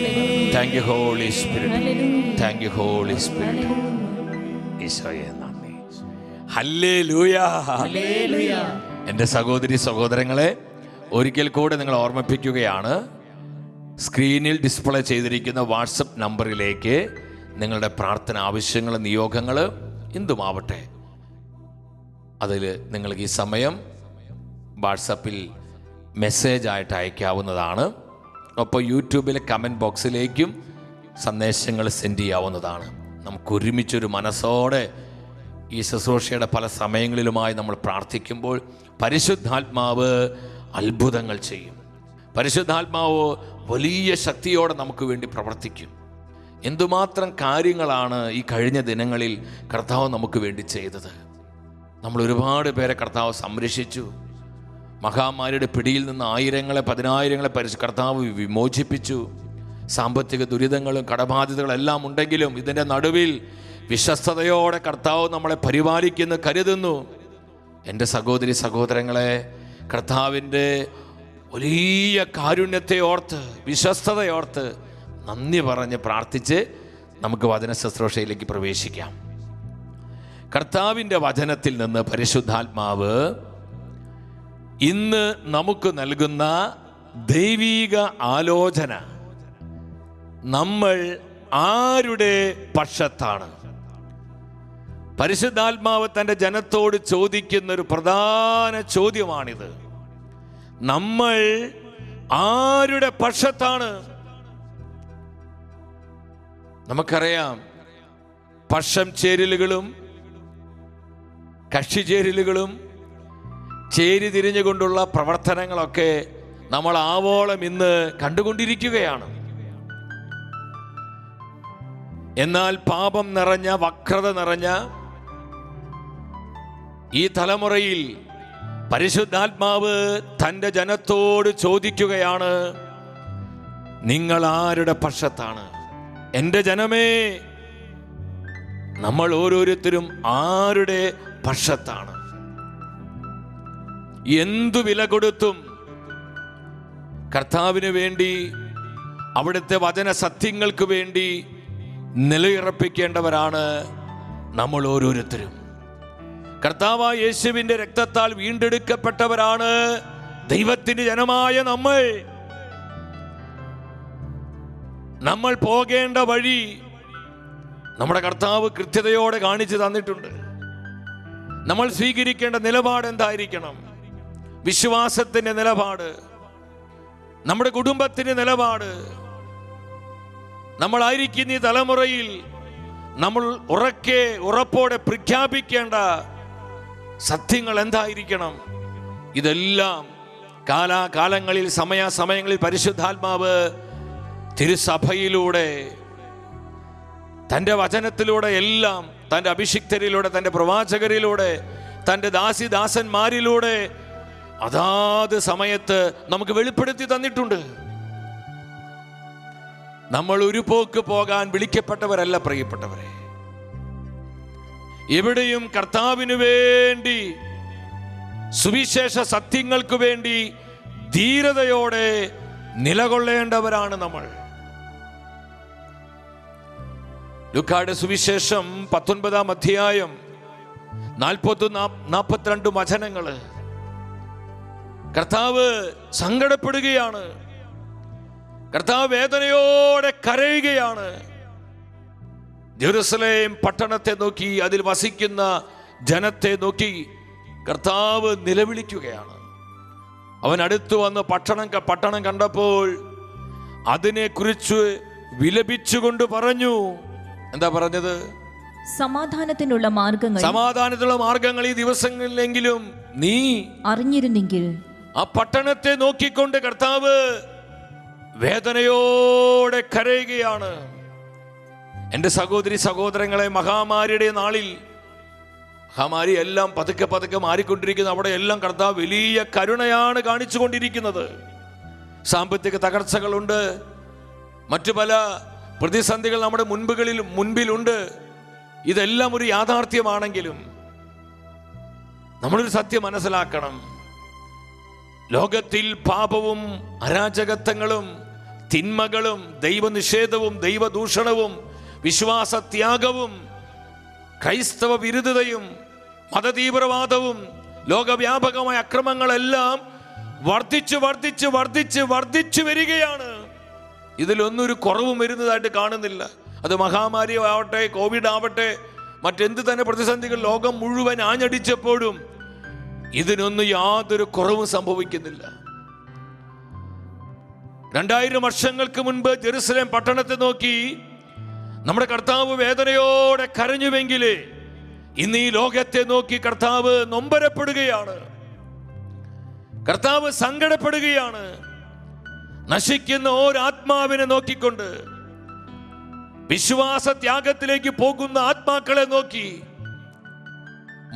thank you holy spirit, thank you holy spirit. ഈശോയെ നന്ദി. Hallelujah, hallelujah. എൻ്റെ സഹോദരി സഹോദരങ്ങളെ, ഒരിക്കൽ കൂടെ നിങ്ങൾ ഓർമ്മിപ്പിക്കുകയാണ്, സ്ക്രീനിൽ ഡിസ്പ്ലേ ചെയ്തിരിക്കുന്ന വാട്സപ്പ് നമ്പറിലേക്ക് നിങ്ങളുടെ പ്രാർത്ഥന ആവശ്യങ്ങൾ, നിയോഗങ്ങൾ എന്തുമാവട്ടെ, അതിൽ നിങ്ങൾക്ക് ഈ സമയം വാട്സപ്പിൽ മെസ്സേജായിട്ട് അയക്കാവുന്നതാണ്. ഒപ്പം യൂട്യൂബിലെ കമൻറ്റ് ബോക്സിലേക്കും സന്ദേശങ്ങൾ സെൻഡ് ചെയ്യാവുന്നതാണ്. നമുക്ക് ഒരുമിച്ചൊരു മനസ്സോടെ ഈ ശുശ്രൂഷയുടെ പല സമയങ്ങളിലുമായി നമ്മൾ പ്രാർത്ഥിക്കുമ്പോൾ പരിശുദ്ധാത്മാവ് അത്ഭുതങ്ങൾ ചെയ്യും. പരിശുദ്ധാത്മാവ് വലിയ ശക്തിയോടെ നമുക്ക് വേണ്ടി പ്രവർത്തിക്കും. എന്തുമാത്രം കാര്യങ്ങളാണ് ഈ കഴിഞ്ഞ ദിനങ്ങളിൽ കർത്താവ് നമുക്ക് വേണ്ടി ചെയ്തത്. നമ്മൾ ഒരുപാട് പേരെ കർത്താവ് സംരക്ഷിച്ചു. മഹാമാരിയുടെ പിടിയിൽ നിന്ന് ആയിരങ്ങളെ പതിനായിരങ്ങളെ കർത്താവ് വിമോചിപ്പിച്ചു. സാമ്പത്തിക ദുരിതങ്ങളും കടബാധ്യതകളും എല്ലാം ഉണ്ടെങ്കിലും ഇതിൻ്റെ നടുവിൽ വിശ്വസ്തയോടെ കർത്താവ് നമ്മളെ പരിപാലിക്കുന്നു, കരുതുന്നു. എൻ്റെ സഹോദരി സഹോദരങ്ങളെ, കർത്താവിൻ്റെ വലിയ കാരുണ്യത്തെ ഓർത്ത് വിശ്വസ്തതയോർത്ത് നന്ദി പറഞ്ഞ് പ്രാർത്ഥിച്ച് നമുക്ക് വചന ശുശ്രൂഷയിലേക്ക് പ്രവേശിക്കാം. കർത്താവിൻ്റെ വചനത്തിൽ നിന്ന് പരിശുദ്ധാത്മാവ് ഇന്ന് നമുക്ക് നൽകുന്ന ദൈവീക ആലോചന, നമ്മൾ ആരുടെ പക്ഷത്താണ്? പരിശുദ്ധാത്മാവ് തൻ്റെ ജനത്തോട് ചോദിക്കുന്ന ഒരു പ്രധാന ചോദ്യമാണിത്. നമ്മൾ ആരുടെ പക്ഷത്താണ്? നമുക്കറിയാം, പക്ഷം ചേരലുകളും കക്ഷി ചേരലുകളും ചേരി തിരിഞ്ഞുകൊണ്ടുള്ള പ്രവർത്തനങ്ങളൊക്കെ നമ്മൾ ആവോളം ഇന്ന് കണ്ടുകൊണ്ടിരിക്കുകയാണ്. എന്നാൽ പാപം നിറഞ്ഞ, വക്രത നിറഞ്ഞ ഈ തലമുറയിൽ പരിശുദ്ധാത്മാവ് തൻ്റെ ജനത്തോട് ചോദിക്കുകയാണ്, നിങ്ങൾ ആരുടെ പക്ഷത്താണ്? എൻ്റെ ജനമേ, നമ്മൾ ഓരോരുത്തരും ആരുടെ പക്ഷത്താണ്? എന്തു വില കൊടുത്തും കർത്താവിന് വേണ്ടി, അവിടുത്തെ വചന സത്യങ്ങൾക്ക് വേണ്ടി നിലയുറപ്പിക്കേണ്ടവരാണ് നമ്മൾ ഓരോരുത്തരും. കർത്താവായ യേശുവിൻ്റെ രക്തത്താൽ വീണ്ടെടുക്കപ്പെട്ടവരാണ് ദൈവത്തിൻ്റെ ജനമായ നമ്മൾ പോകേണ്ട വഴി നമ്മുടെ കർത്താവ് കൃത്യതയോടെ കാണിച്ചു തന്നിട്ടുണ്ട്. നമ്മൾ സ്വീകരിക്കേണ്ട നിലപാട് എന്തായിരിക്കണം? വിശ്വാസത്തിന്റെ നിലപാട്, നമ്മുടെ കുടുംബത്തിന്റെ നിലപാട്, നമ്മളായിരിക്കുന്ന ഈ തലമുറയിൽ നമ്മൾ ഉറപ്പോടെ പ്രഖ്യാപിക്കേണ്ട സത്യങ്ങൾ എന്തായിരിക്കണം? ഇതെല്ലാം കാലാകാലങ്ങളിൽ സമയാസമയങ്ങളിൽ പരിശുദ്ധാത്മാവ് തിരുസഭയിലൂടെ, തൻ്റെ വചനത്തിലൂടെ എല്ലാം, തൻ്റെ അഭിഷിക്തരിലൂടെ, തൻ്റെ പ്രവാചകരിലൂടെ, തൻ്റെ ദാസിദാസന്മാരിലൂടെ അതാത് സമയത്ത് നമുക്ക് വെളിപ്പെടുത്തി തന്നിട്ടുണ്ട്. നമ്മൾ ഒരു പോക്ക് പോകാൻ വിളിക്കപ്പെട്ടവരല്ല പ്രിയപ്പെട്ടവരെ. എവിടെയും കർത്താവിനു വേണ്ടി, സുവിശേഷ സത്യങ്ങൾക്ക് വേണ്ടി ധീരതയോടെ നിലകൊള്ളേണ്ടവരാണ് നമ്മൾ. ലൂക്കായുടെ സുവിശേഷം 19-ാം അധ്യായം 40-42 വചനങ്ങള്. കർത്താവ് സങ്കടപ്പെടുകയാണ്, കർത്താവ് വേദനയോടെ കരയുകയാണ്. ജെറുസലേം പട്ടണത്തെ നോക്കി, അതിൽ വസിക്കുന്ന ജനത്തെ നോക്കി കർത്താവ് നിലവിളിക്കുകയാണ്. അവൻ അടുത്തു വന്ന് പട്ടണം കണ്ടപ്പോൾ അതിനെക്കുറിച്ച് വിലപിച്ചുകൊണ്ട് പറഞ്ഞു. എന്താ പറഞ്ഞത്? സമാധാനത്തിനുള്ള മാർഗങ്ങൾ ഈ ദിവസങ്ങളിലെങ്കിലും നീ അറിഞ്ഞിരുന്നെങ്കിൽ. ആ പട്ടണത്തെ നോക്കിക്കൊണ്ട് കർത്താവ് വേദനയോടെ കരയുകയാണ്. എൻ്റെ സഹോദരി സഹോദരങ്ങളെ, മഹാമാരിയുടെ നാളിൽ, മഹാമാരി എല്ലാം പതുക്കെ പതുക്കെ മാറിക്കൊണ്ടിരിക്കുന്നു. അവിടെ എല്ലാം കർത്താവ് വലിയ കരുണയാണ് കാണിച്ചു കൊണ്ടിരിക്കുന്നത്. സാമ്പത്തിക തകർച്ചകളുണ്ട്, മറ്റു പല പ്രതിസന്ധികൾ നമ്മുടെ മുൻപിലുണ്ട്. ഇതെല്ലാം ഒരു യാഥാർത്ഥ്യമാണെങ്കിലും നമ്മളൊരു സത്യം മനസ്സിലാക്കണം. ലോകത്തിൽ പാപവും അരാജകത്വങ്ങളും തിന്മകളും ദൈവനിഷേധവും ദൈവദൂഷണവും വിശ്വാസത്യാഗവും ക്രൈസ്തവ വിരുദ്ധതയും മതതീവ്രവാദവും ലോകവ്യാപകമായ അക്രമങ്ങളെല്ലാം വർദ്ധിച്ചു വരികയാണ്. ഇതിലൊന്നൊരു കുറവും വരുന്നതായിട്ട് കാണുന്നില്ല. അത് മഹാമാരി ആവട്ടെ, കോവിഡ് ആവട്ടെ, മറ്റെന്ത് തന്നെ പ്രതിസന്ധികൾ ലോകം മുഴുവൻ ആഞ്ഞടിച്ചപ്പോഴും ഇതിനൊന്നും യാതൊരു കുറവും സംഭവിക്കുന്നില്ല. 2000 വർഷങ്ങൾക്ക് മുൻപ് ജെറുസലേം പട്ടണത്തെ നോക്കി നമ്മുടെ കർത്താവ് വേദനയോടെ കരഞ്ഞുവെങ്കിൽ ഇന്ന് ഈ ലോകത്തെ നോക്കി കർത്താവ് നൊമ്പരപ്പെടുകയാണ്, കർത്താവ് സങ്കടപ്പെടുകയാണ്. നശിക്കുന്ന ഓരാത്മാവിനെ നോക്കിക്കൊണ്ട്, വിശ്വാസ ത്യാഗത്തിലേക്ക് പോകുന്ന ആത്മാക്കളെ നോക്കി,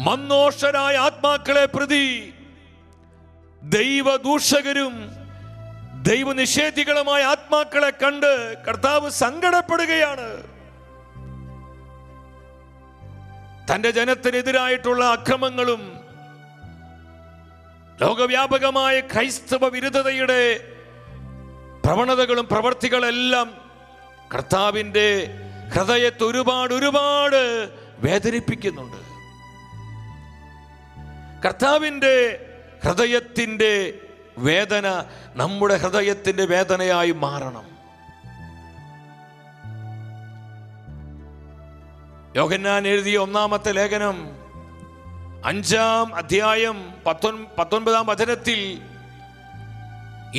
മന്നോഷരായ ആത്മാക്കളെ പ്രതി ദൈവദൂഷകരും ദൈവനിഷേധികളുമായ ആത്മാക്കളെ കണ്ട് കർത്താവ് സങ്കടപ്പെടുകയാണ്. തന്റെ ജനത്തിനെതിരായിട്ടുള്ള അക്രമങ്ങളും ലോകവ്യാപകമായ ക്രൈസ്തവ വിരുദ്ധതയുടെ പ്രവണതകളും പ്രവർത്തികളെല്ലാം കർത്താവിൻ്റെ ഹൃദയത്തെ ഒരുപാട് വേദനിപ്പിക്കുന്നുണ്ട്. കർത്താവിൻ്റെ ഹൃദയത്തിൻ്റെ വേദന നമ്മുടെ ഹൃദയത്തിൻ്റെ വേദനയായി മാറണം. യോഹന്നാൻ എഴുതിയ 1-ാമത്തെ ലേഖനം 5-ാം അധ്യായം 19-ാം വചനത്തിൽ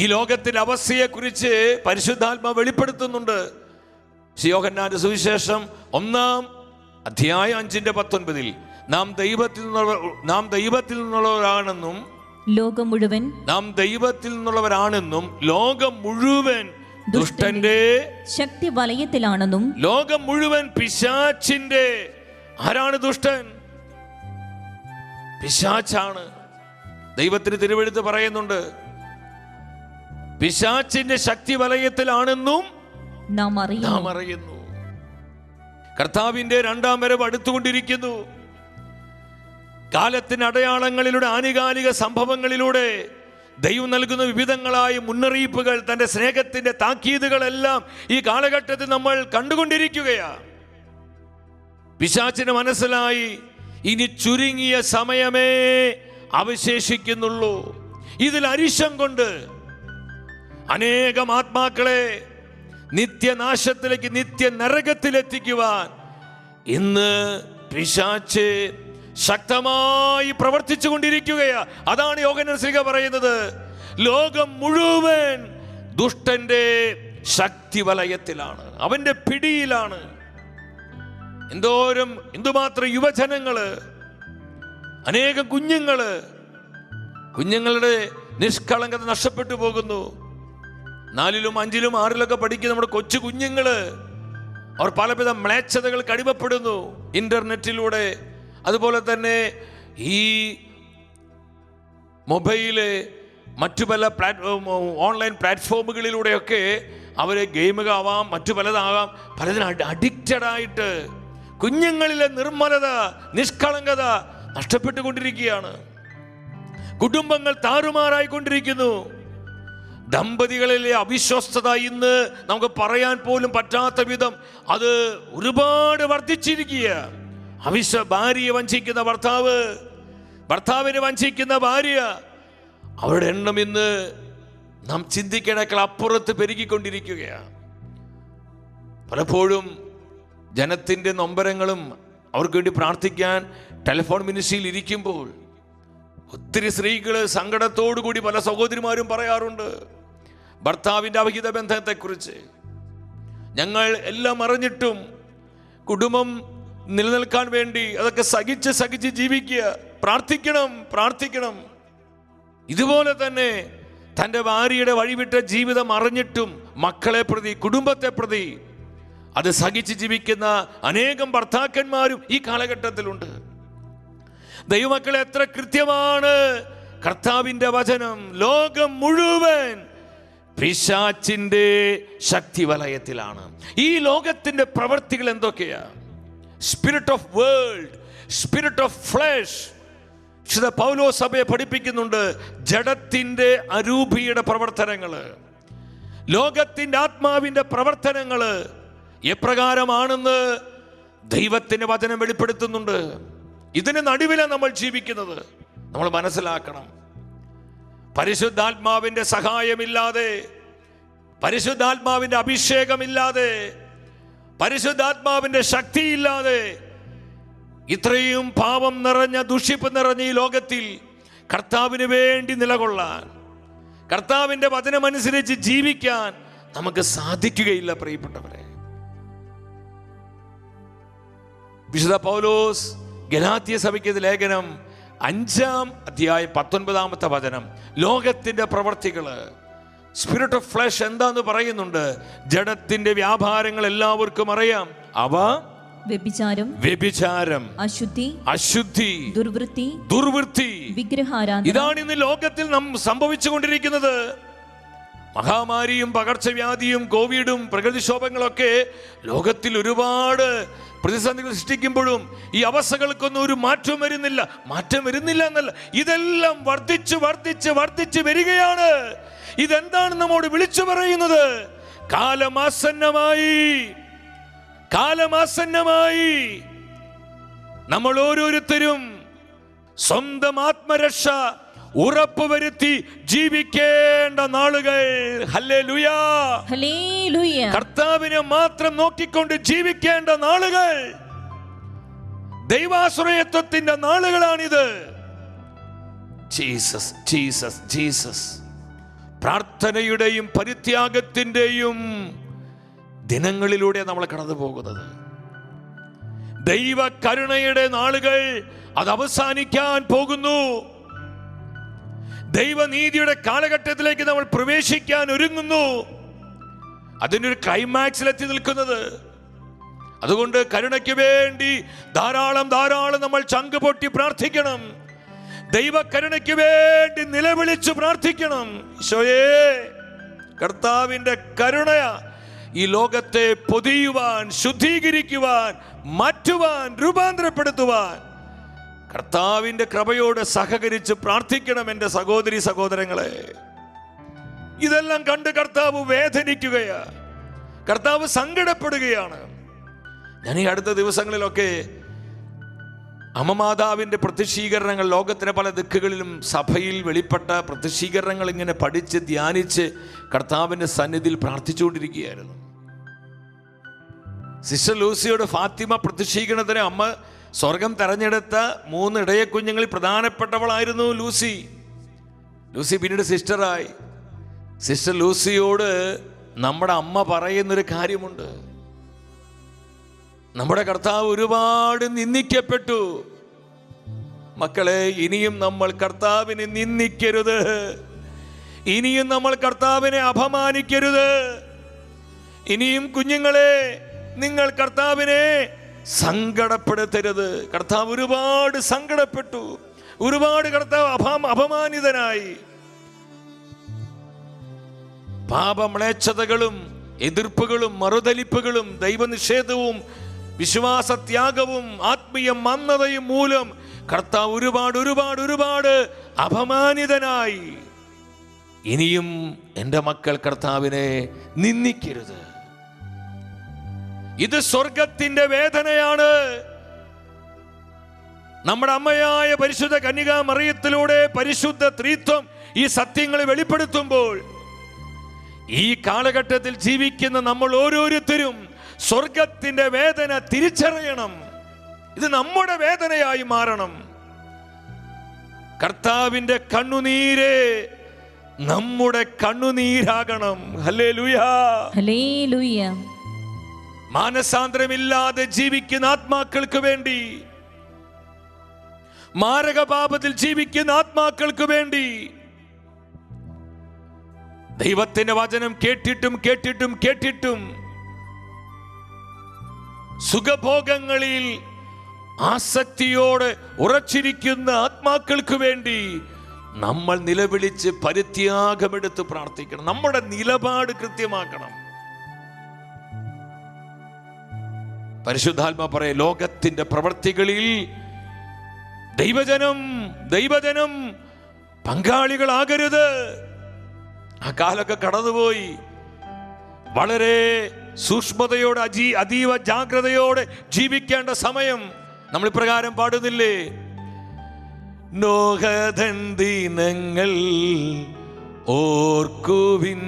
ഈ ലോകത്തിന്റെ അവസ്ഥയെക്കുറിച്ച് പരിശുദ്ധാത്മാ വെളിപ്പെടുത്തുന്നുണ്ട്. യോഹന്നാന്റെ സുവിശേഷം 1-ാം അധ്യായം 5-19 നാം ദൈവത്തിൽ നിന്നുള്ളവരാണെന്നും നാം ദൈവത്തിൽ നിന്നുള്ളവരാണെന്നും ലോകം മുഴുവൻ ദുഷ്ടന്റെ ശക്തി വലയത്തിലാണെന്നും, ലോകം മുഴുവൻ പിശാചിന്റെ, ആരാണ് ദുഷ്ടൻ? പിശാചാണ്. ദൈവത്തിന് തിരുവെഴുത്ത് പറയുന്നുണ്ട്, പിശാചിന്റെ ശക്തി വലയത്തിലാണെന്നും നാം അറിയുന്നു. കർത്താവിന്റെ 2-ാം വരവ് അടുത്തുകൊണ്ടിരിക്കുന്നു. കാലത്തിന് അടയാളങ്ങളിലൂടെ, ആനുകാലിക സംഭവങ്ങളിലൂടെ ദൈവം നൽകുന്ന വിവിധങ്ങളായ മുന്നറിയിപ്പുകൾ, തന്റെ സ്നേഹത്തിന്റെ താക്കീതുകളെല്ലാം ഈ കാലഘട്ടത്തിൽ നമ്മൾ കണ്ടുകൊണ്ടിരിക്കുകയാണ്. പിശാചിന് മനസ്സിലായി ഇനി ചുരുങ്ങിയ സമയമേ അവശേഷിക്കുന്നുള്ളൂ. ഇതിൽ അരിശം കൊണ്ട് അനേകം ആത്മാക്കളെ നിത്യനാശത്തിലേക്ക്, നിത്യ നരകത്തിലെത്തിക്കുവാൻ ഇന്ന് പിശാച് ശക്തമായി പ്രവർത്തിച്ചു കൊണ്ടിരിക്കുകയാ. അതാണ് യോഹന്നാൻ ശ്ലീഹ പറയുന്നത്, ലോകം മുഴുവൻ ദുഷ്ടന്റെ ശക്തി വലയത്തിലാണ്, അവന്റെ പിടിയിലാണ്. എന്തുമാത്രം യുവജനങ്ങള്, അനേകം കുഞ്ഞുങ്ങളുടെ നിഷ്കളങ്കത നഷ്ടപ്പെട്ടു പോകുന്നു. 4-ലും 5-ലും 6-ലൊക്കെ പഠിക്കുന്ന നമ്മുടെ കൊച്ചു കുഞ്ഞുങ്ങള് അവർ പലവിധ മ്ലേച്ഛതകൾക്ക് അടിമപ്പെടുന്നു ഇന്റർനെറ്റിലൂടെ. അതുപോലെ തന്നെ ഈ മൊബൈല്, മറ്റു പല ഓൺലൈൻ പ്ലാറ്റ്ഫോമുകളിലൂടെയൊക്കെ അവർ ഗെയിമുകളാവാം, മറ്റു പലതാകാം, പലതിനും അഡിക്റ്റഡായിട്ട് കുഞ്ഞുങ്ങളിലെ നിർമ്മലത, നിഷ്കളങ്കത നഷ്ടപ്പെട്ടുകൊണ്ടിരിക്കുകയാണ്. കുടുംബങ്ങൾ താറുമാറായിക്കൊണ്ടിരിക്കുന്നു. ദമ്പതികളിലെ അവിശ്വസ്തത ഇന്ന് നമുക്ക് പറയാൻ പോലും പറ്റാത്ത വിധം അത് ഒരുപാട് വർദ്ധിച്ചിരിക്കുക. ഭാര്യയെ വഞ്ചിക്കുന്ന ഭർത്താവിനെ വഞ്ചിക്കുന്ന ഭാര്യ, അവരുടെ എണ്ണം ഇന്ന് നാം ചിന്തിക്കണേക്കാൾ അപ്പുറത്ത് പെരുകിക്കൊണ്ടിരിക്കുകയാണ്. പലപ്പോഴും ജനത്തിൻ്റെ നൊമ്പരങ്ങളും അവർക്ക് വേണ്ടി പ്രാർത്ഥിക്കാൻ ടെലിഫോൺ മിനിസ്ട്രിയിൽ ഇരിക്കുമ്പോൾ ഒത്തിരി സ്ത്രീകൾ സങ്കടത്തോടു കൂടി പല സഹോദരിമാരും പറയാറുണ്ട് ഭർത്താവിൻ്റെ അവിഹിത ബന്ധത്തെക്കുറിച്ച്. ഞങ്ങൾ എല്ലാം അറിഞ്ഞിട്ടും കുടുംബം നിലനിൽക്കാൻ വേണ്ടി അതൊക്കെ സഹിച്ച് ജീവിക്കുക, പ്രാർത്ഥിക്കണം. ഇതുപോലെ തന്നെ തൻ്റെ ഭാര്യയുടെ വഴിവിട്ട ജീവിതം അറിഞ്ഞിട്ടും മക്കളെ പ്രതി, കുടുംബത്തെ പ്രതി അത് സഹിച്ച് ജീവിക്കുന്ന അനേകം ഭർത്താക്കന്മാരും ഈ കാലഘട്ടത്തിലുണ്ട്. ദൈവമക്കളെ, എത്ര കൃത്യമാണ് കർത്താവിൻ്റെ വചനം. ലോകം മുഴുവൻ പിശാചിന്റെ ശക്തി വലയത്തിലാണ്. ഈ ലോകത്തിന്റെ പ്രവർത്തികൾ എന്തൊക്കെയാ? Spirit of world, spirit of flesh. വിശുദ്ധ പൗലോസ് സഭയെ പഠിപ്പിക്കുന്നുണ്ട് ജഡത്തിന്റെ അരൂപിയുടെ പ്രവർത്തനങ്ങള്, ലോകത്തിന്റെ ആത്മാവിന്റെ പ്രവർത്തനങ്ങള് എപ്രകാരമാണെന്ന് ദൈവത്തിന്റെ വചനം വെളിപ്പെടുത്തുന്നുണ്ട്. ഇതിന് നടുവിലാണ് നമ്മൾ ജീവിക്കുന്നത്. നമ്മൾ മനസ്സിലാക്കണം, പരിശുദ്ധാത്മാവിന്റെ സഹായമില്ലാതെ, പരിശുദ്ധാത്മാവിന്റെ അഭിഷേകമില്ലാതെ, പരിശുദ്ധാത്മാവിന്റെ ശക്തിയില്ലാതെ ഇത്രയും പാപം നിറഞ്ഞ, ദുഷിപ്പ് നിറഞ്ഞ ഈ ലോകത്തിൽ കർത്താവിന് വേണ്ടി നിലകൊള്ളാൻ, കർത്താവിന്റെ വചനമനുസരിച്ച് ജീവിക്കാൻ നമുക്ക് സാധിക്കുകയില്ല. പ്രിയപ്പെട്ടവരെ, വിശുദ്ധ പൗലോസ് ഗലാത്യ സഭയ്ക്ക് ലേഖനം 5-ാം അധ്യായം 19-ാമത്തെ വചനം, ലോകത്തിന്റെ പ്രവർത്തികള്, സ്പിരിറ്റ് ഓഫ് ഫ്ലഷ് എന്താന്ന് പറയുന്നുണ്ട്. ജഡത്തിന്റെ വ്യാപാരങ്ങൾ എല്ലാവർക്കും അറിയാം. അവ വ്യഭിചാരം, അശുദ്ധി, ദുർവൃത്തി, വിഗ്രഹാരാധന. ഇതാണ് ഇന്ന് ലോകത്തിൽ നാം സംഭവിച്ചുകൊണ്ടിരിക്കുന്നത്. മഹാമാരിയും പകർച്ചവ്യാധിയും കോവിഡും പ്രകൃതിക്ഷോഭങ്ങളൊക്കെ ലോകത്തിൽ ഒരുപാട് പ്രതിസന്ധികൾ സൃഷ്ടിക്കുമ്പോഴും ഈ അവസ്ഥകൾക്കൊന്നും ഒരു മാറ്റം വരുന്നില്ല എന്നല്ല, ഇതെല്ലാം വർദ്ധിച്ചു വരികയാണ്. ഇതെന്താണ് നമ്മോട് വിളിച്ചു പറയുന്നത്? കാലമാസന്നമായി. നമ്മൾ ഓരോരുത്തരും സ്വന്തം ആത്മരക്ഷ ഉറപ്പുവരുത്തി ജീവിക്കേണ്ട നാളുകൾ. ഹല്ലേലൂയ, ഹല്ലേലൂയ. കർത്താവിനെ മാത്രം നോക്കിക്കൊണ്ട് ജീവിക്കേണ്ട നാളുകൾ, ദൈവാശ്രയത്വത്തിന്റെ നാളുകളാണിത്. Jesus, Jesus, Jesus. പ്രാർത്ഥനയുടെയും പരിത്യാഗത്തിന്റെയും ദിനങ്ങളിലൂടെ നമ്മൾ കടന്നു പോകുന്നത്. ദൈവ കരുണയുടെ നാളുകൾ അത് അവസാനിക്കാൻ പോകുന്നു. ദൈവനീതിയുടെ കാലഘട്ടത്തിലേക്ക് നമ്മൾ പ്രവേശിക്കാൻ ഒരുങ്ങുന്നു. അതിൻ്റെ ഒരു ക്ലൈമാക്സിലെത്തി നിൽക്കുന്നത്. അതുകൊണ്ട് കരുണയ്ക്ക് വേണ്ടി ധാരാളം നമ്മൾ ചങ്ക് പൊട്ടി പ്രാർത്ഥിക്കണം. ദൈവ കരുണയ്ക്ക് വേണ്ടി നിലവിളിച്ചു പ്രാർത്ഥിക്കണം. ഈശോയേ, കർത്താവിന്റെ കരുണ ഈ ലോകത്തെ പൊതിയുവാൻ, ശുദ്ധീകരിക്കുവാൻ, മാറ്റുവാൻ, രൂപാന്തരപ്പെടുത്തുവാൻ കർത്താവിന്റെ കൃപയോട് സഹകരിച്ച് പ്രാർത്ഥിക്കണം എൻ്റെ സഹോദരി സഹോദരങ്ങളെ. ഇതെല്ലാം കണ്ട് കർത്താവ് വേദനിക്കുകയാണ്, കർത്താവ് സങ്കടപ്പെടുകയാണ്. ഞാൻ ഈ അടുത്ത ദിവസങ്ങളിലൊക്കെ അമ്മമാതാവിൻ്റെ പ്രത്യക്ഷീകരണങ്ങൾ, ലോകത്തിലെ പല ദിക്കുകളിലും സഭയിൽ വെളിപ്പെട്ട പ്രത്യക്ഷീകരണങ്ങൾ ഇങ്ങനെ പഠിച്ച് ധ്യാനിച്ച് കർത്താവിൻ്റെ സന്നിധിയിൽ പ്രാർത്ഥിച്ചുകൊണ്ടിരിക്കുകയായിരുന്നു. സിസ്റ്റർ ലൂസിയുടെ ഫാത്തിമ പ്രത്യക്ഷീകരണത്തിന് അമ്മ സ്വർഗം തെരഞ്ഞെടുത്ത 3 ഇടയ കുഞ്ഞുങ്ങളിൽ പ്രധാനപ്പെട്ടവളായിരുന്നു ലൂസി. പിന്നീട് സിസ്റ്ററായി. സിസ്റ്റർ ലൂസിയോട് നമ്മുടെ അമ്മ പറയുന്നൊരു കാര്യമുണ്ട്. നമ്മുടെ കർത്താവ് ഒരുപാട് നിന്ദിക്കപ്പെട്ടു. മക്കളെ, ഇനിയും നമ്മൾ കർത്താവിനെ നിന്ദിക്കരുത്, ഇനിയും നമ്മൾ കർത്താവിനെ അപമാനിക്കരുത്. ഇനിയും കുഞ്ഞുങ്ങളെ, നിങ്ങൾ കർത്താവിനെ സങ്കടപ്പെടുത്തരുത്. കർത്താവ് ഒരുപാട് സങ്കടപ്പെട്ടു, ഒരുപാട് കർത്താവ് അപമാനിതനായി. പാപമ്ലേച്ഛതകളും എതിർപ്പുകളും മറുതലിപ്പുകളും ദൈവനിഷേധവും വിശ്വാസത്യാഗവും ആത്മീയ മന്ദതയും മൂലം കർത്താവ് ഒരുപാട് അപമാനിതനായി. ഇനിയും എൻ്റെ മക്കൾ കർത്താവിനെ നിന്ദിക്കരുത്. ഇത് സ്വർഗത്തിന്റെ വേദനയാണ്. നമ്മുടെ അമ്മയായ പരിശുദ്ധ കന്യകാ മറിയത്തിലൂടെ പരിശുദ്ധ ത്രിത്വം ഈ സത്യങ്ങളെ വെളിപ്പെടുത്തുമ്പോൾ ഈ കാലഘട്ടത്തിൽ ജീവിക്കുന്ന നമ്മൾ ഓരോരുത്തരും സ്വർഗത്തിന്റെ വേദന തിരിച്ചറിയണം. ഇത് നമ്മുടെ വേദനയായി മാറണം. കർത്താവിന്റെ കണ്ണുനീര് നമ്മുടെ കണ്ണുനീരാകണം. Hallelujah, hallelujah. മാനസാന്തരമില്ലാതെ ജീവിക്കുന്ന ആത്മാക്കൾക്ക് വേണ്ടി, മാരകപാപത്തിൽ ജീവിക്കുന്ന ആത്മാക്കൾക്ക് വേണ്ടി, ദൈവത്തിന്റെ വചനം കേട്ടിട്ടും സുഖഭോഗങ്ങളിൽ ആസക്തിയോടെ ഉറച്ചിരിക്കുന്ന ആത്മാക്കൾക്ക് വേണ്ടി നമ്മൾ നിലവിളിച്ച് പരിത്യാഗമെടുത്ത് പ്രാർത്ഥിക്കണം. നമ്മുടെ നിലപാട് കൃത്യമാക്കണം. പരിശുദ്ധാത്മാ പറയ, ലോകത്തിന്റെ പ്രവൃത്തികളിൽ ദൈവജനം പങ്കാളികളാകരുത്. ആ കാലൊക്കെ കടന്നുപോയി. വളരെ സൂക്ഷ്മതയോടെ അതീവ ജാഗ്രതയോടെ ജീവിക്കേണ്ട സമയം. നമ്മൾ ഇപ്രകാരം പാടുന്നില്ലേ? നോഹതൻ ദിനങ്ങൾ ഓർക്കുവിൻ,